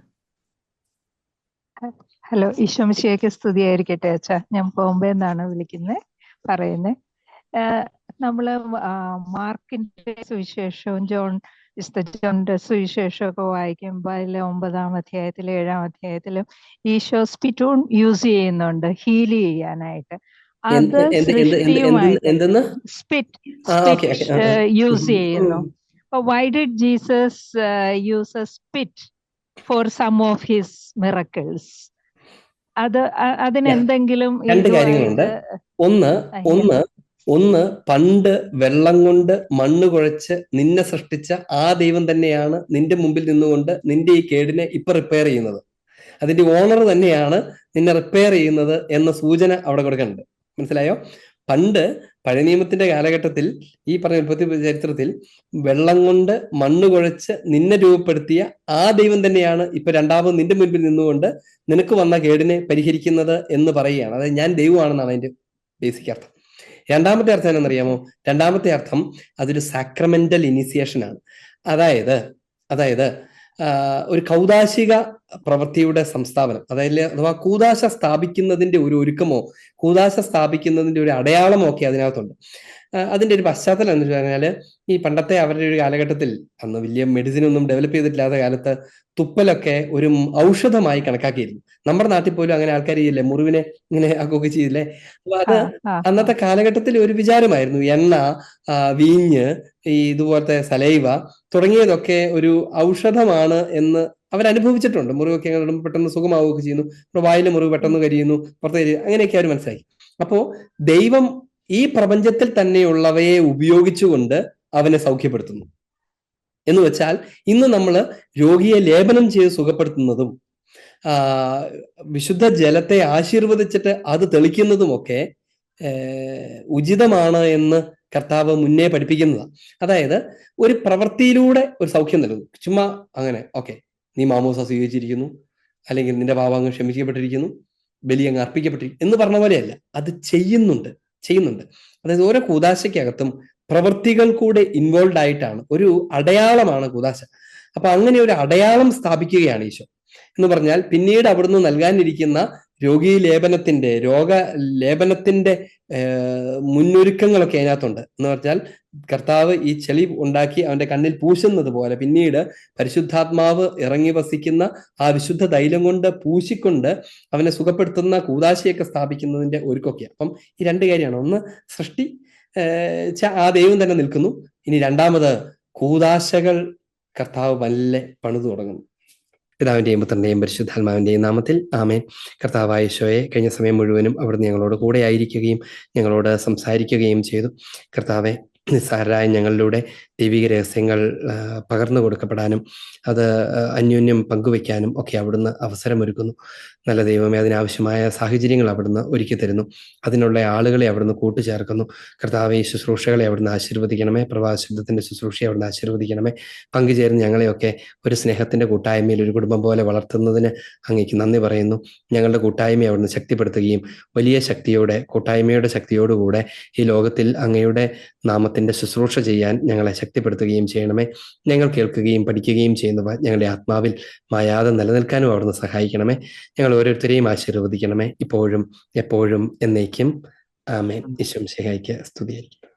ഹലോ, ഈശോമിശിഹായ്ക്ക് സ്തുതിയായിരിക്കട്ടെ അച്ഛാ. ഞാൻ ബോംബെ നിന്നാണ് പറയുന്നത്. നമ്മള് മാർക്കിന്റെ സുവിശേഷവും ജോണിന്റെ സുവിശേഷമൊക്കെ വായിക്കുമ്പോൾ അതിലെ 9-ാം അധ്യായത്തിലും 7-ാം അധ്യായത്തിലും ഈശോ സ്പിറ്റൂൺ യൂസ് ചെയ്യുന്നുണ്ട് ഹീൽ ചെയ്യാനായിട്ട്. അത് സൃഷ്ടിയുമായിട്ട് സ്പിറ്റ് യൂസ് ചെയ്യുന്നു. Why did Jesus use a spit for some of his miracles? അതിനെന്തെങ്കിലും രണ്ട് കാര്യങ്ങളുണ്ട്. ഒന്ന് പണ്ട് വെള്ളം കൊണ്ട് മണ്ണ് കുഴച്ച് നിന്നെ സൃഷ്ടിച്ച ആ ദൈവം തന്നെയാണ് നിന്റെ മുമ്പിൽ നിന്നുകൊണ്ട് നിന്റെ ഈ കേടിനെ ഇപ്പൊ റിപ്പയർ ചെയ്യുന്നത്. അതിന്റെ ഓണർ തന്നെയാണ് നിന്നെ റിപ്പയർ ചെയ്യുന്നത് എന്ന സൂചന അവിടെ കൊടുക്കുന്നുണ്ട്. മനസ്സിലായോ? പണ്ട് പഴയ നിയമത്തിന്റെ കാലഘട്ടത്തിൽ, ഈ പറഞ്ഞ ഉൽപ്പത്തി ചരിത്രത്തിൽ, വെള്ളം കൊണ്ട് മണ്ണ് കുഴച്ച് നിന്നെ രൂപപ്പെടുത്തിയ ആ ദൈവം തന്നെയാണ് ഇപ്പൊ രണ്ടാമത് നിന്റെ മുൻപിൽ നിന്നുകൊണ്ട് നിനക്ക് വന്ന കേടിനെ പരിഹരിക്കുന്നത് എന്ന് പറയുകയാണ്. അതായത് ഞാൻ ദൈവമാണെന്നാണ് അതിന്റെ ബേസിക് അർത്ഥം. രണ്ടാമത്തെ അർത്ഥം എന്നറിയാമോ? രണ്ടാമത്തെ അർത്ഥം അതൊരു സാക്രമെന്റൽ ഇനിസിയേഷൻ ആണ്. അതായത് ഒരു കൗദാശിക പ്രവൃത്തിയുടെ സംസ്ഥാപനം, അഥവാ കൂദാശ സ്ഥാപിക്കുന്നതിന്റെ ഒരു ഒരുക്കമോ കൂദാശ സ്ഥാപിക്കുന്നതിന്റെ ഒരു അടയാളമോ ഒക്കെ അതിനകത്തുണ്ട്. അതിന്റെ ഒരു പശ്ചാത്തലം എന്ന് പറഞ്ഞാല്, ഈ പണ്ടത്തെ അവരുടെ ഒരു കാലഘട്ടത്തിൽ, അന്ന് വലിയ മെഡിസിൻ ഒന്നും ഡെവലപ്പ് ചെയ്തിട്ടില്ലാത്ത കാലത്ത് തുപ്പലൊക്കെ ഒരു ഔഷധമായി കണക്കാക്കിയിരുന്നു. നമ്മുടെ നാട്ടിൽ പോലും അങ്ങനെ ആൾക്കാർ ചെയ്യില്ലേ, മുറിവിനെ ഇങ്ങനെ ആക്കുകയൊക്കെ ചെയ്യില്ലേ. അപ്പൊ അത് അന്നത്തെ കാലഘട്ടത്തിൽ ഒരു വിചാരമായിരുന്നു. എണ്ണ, വീഞ്ഞ്, ഈ ഇതുപോലത്തെ സലൈവ തുടങ്ങിയതൊക്കെ ഒരു ഔഷധമാണ് എന്ന് അവരനുഭവിച്ചിട്ടുണ്ട്. മുറിവൊക്കെ ഇടുമ്പോൾ പെട്ടെന്ന് സുഖമാവുകയൊക്കെ ചെയ്യുന്നു. വായിലെ മുറിവ് പെട്ടെന്ന് കരിയുന്നു, പുറത്തേക്ക്, അങ്ങനെയൊക്കെ അവർ മനസ്സിലാക്കി. അപ്പോ ദൈവം ഈ പ്രപഞ്ചത്തിൽ തന്നെയുള്ളവയെ ഉപയോഗിച്ചുകൊണ്ട് അവനെ സൗഖ്യപ്പെടുത്തുന്നു എന്ന് വെച്ചാൽ, ഇന്ന് നമ്മൾ രോഗിയെ ലേപനം ചെയ്ത് സുഖപ്പെടുത്തുന്നതും വിശുദ്ധ ജലത്തെ ആശീർവദിച്ചിട്ട് അത് തെളിക്കുന്നതുമൊക്കെ ഉചിതമാണ് എന്ന് കർത്താവ് മുന്നേ പഠിപ്പിക്കുന്നതാണ്. അതായത് ഒരു പ്രവൃത്തിയിലൂടെ ഒരു സൗഖ്യം നൽകുന്നു. ചുമ്മാ അങ്ങനെ ഓക്കെ നീ മാമോസ സ്വീകരിച്ചിരിക്കുന്നു, അല്ലെങ്കിൽ നിന്റെ പാപങ്ങൾ ക്ഷമിക്കപ്പെട്ടിരിക്കുന്നു, ബലി അങ്ങ് അർപ്പിക്കപ്പെട്ടിരിക്കുന്നു എന്ന് പറഞ്ഞ പോലെയല്ല, അത് ചെയ്യുന്നുണ്ട്. അതായത് ഓരോ കൂദാശയ്ക്കകത്തും പ്രവൃത്തികൾ കൂടെ ഇൻവോൾവ് ആയിട്ടാണ്. ഒരു അടയാളമാണ് കൂദാശ. അപ്പൊ അങ്ങനെ ഒരു അടയാളം സ്ഥാപിക്കുകയാണ് ഈശോ എന്ന് പറഞ്ഞാൽ, പിന്നീട് അവിടുന്ന് നൽകാനിരിക്കുന്ന രോഗലേപനത്തിന്റെ മുന്നൊരുക്കങ്ങളൊക്കെ അതിനകത്തുണ്ട്. എന്ന് പറഞ്ഞാൽ കർത്താവ് ഈ ചെളി ഉണ്ടാക്കി അവന്റെ കണ്ണിൽ പൂശുന്നത് പോലെ പിന്നീട് പരിശുദ്ധാത്മാവ് ഇറങ്ങി വസിക്കുന്ന ആ വിശുദ്ധ തൈലം കൊണ്ട് പൂശിക്കൊണ്ട് അവനെ സുഖപ്പെടുത്തുന്ന കൂദാശയൊക്കെ സ്ഥാപിക്കുന്നതിന്റെ ഒരുക്കൊക്കെയാണ്. അപ്പം ഈ രണ്ട് കാര്യമാണ്. ഒന്ന് സൃഷ്ടി, ആ ദൈവം തന്നെ നിൽക്കുന്നു. ഇനി രണ്ടാമത് കൂദാശകൾ കർത്താവ് വല്ല പണിതു തുടങ്ങുന്നു. പിതാവിൻ്റെയും പുത്രൻ്റെയും പരിശുദ്ധാത്മാവിൻ്റെയും നാമത്തിൽ ആമേൻ. കർത്താവായ യേശോയെ, കഴിഞ്ഞ സമയം മുഴുവനും അവിടുന്ന് ഞങ്ങളോട് കൂടെ ആയിരിക്കുകയും ഞങ്ങളോട് സംസാരിക്കുകയും ചെയ്തു. കർത്താവെ, നിസ്സാരരായ ഞങ്ങളിലൂടെ ദൈവിക രഹസ്യങ്ങൾ പകർന്നു കൊടുക്കപ്പെടാനും അത് അന്യോന്യം പങ്കുവയ്ക്കാനും ഒക്കെ അവിടുന്ന് അവസരമൊരുക്കുന്നു. നല്ല ദൈവമേ, അതിനാവശ്യമായ സാഹചര്യങ്ങൾ അവിടുന്ന് ഒരുക്കി തരുന്നു. അതിനുള്ള ആളുകളെ അവിടുന്ന് കൂട്ടുചേർക്കുന്നു. കർത്താവെ, ഈ ശുശ്രൂഷകളെ അവിടുന്ന് ആശീർവദിക്കണമേ. പ്രഭാതശബ്ദത്തിൻ്റെ ശുശ്രൂഷയെ അവിടുന്ന് ആശീർവദിക്കണമേ. പങ്കുചേർന്ന് ഞങ്ങളെയൊക്കെ ഒരു സ്നേഹത്തിൻ്റെ കൂട്ടായ്മയിൽ ഒരു കുടുംബം പോലെ വളർത്തുന്നതിന് അങ്ങേക്ക് നന്ദി പറയുന്നു. ഞങ്ങളുടെ കൂട്ടായ്മയെ അവിടുന്ന് ശക്തിപ്പെടുത്തുകയും വലിയ ശക്തിയോടെ, കൂട്ടായ്മയുടെ ശക്തിയോടുകൂടെ ഈ ലോകത്തിൽ അങ്ങയുടെ നാമത്തിൻ്റെ ശുശ്രൂഷ ചെയ്യാൻ ഞങ്ങളെ ശക്തിപ്പെടുത്തുകയും ചെയ്യണമേ. ഞങ്ങൾ കേൾക്കുകയും പഠിക്കുകയും ചെയ്യുന്നവ ഞങ്ങളുടെ ആത്മാവിൽ മായാതെ നിലനിൽക്കാനും അവിടുന്ന് സഹായിക്കണമേ. ഞങ്ങൾ ഓരോരുത്തരെയും ആശീർവദിക്കണമേ, ഇപ്പോഴും എപ്പോഴും എന്നേക്കും. ആമേൻ. ഈശോ മിശിഹായ്ക്ക് സ്തുതിയായിരിക്കട്ടെ.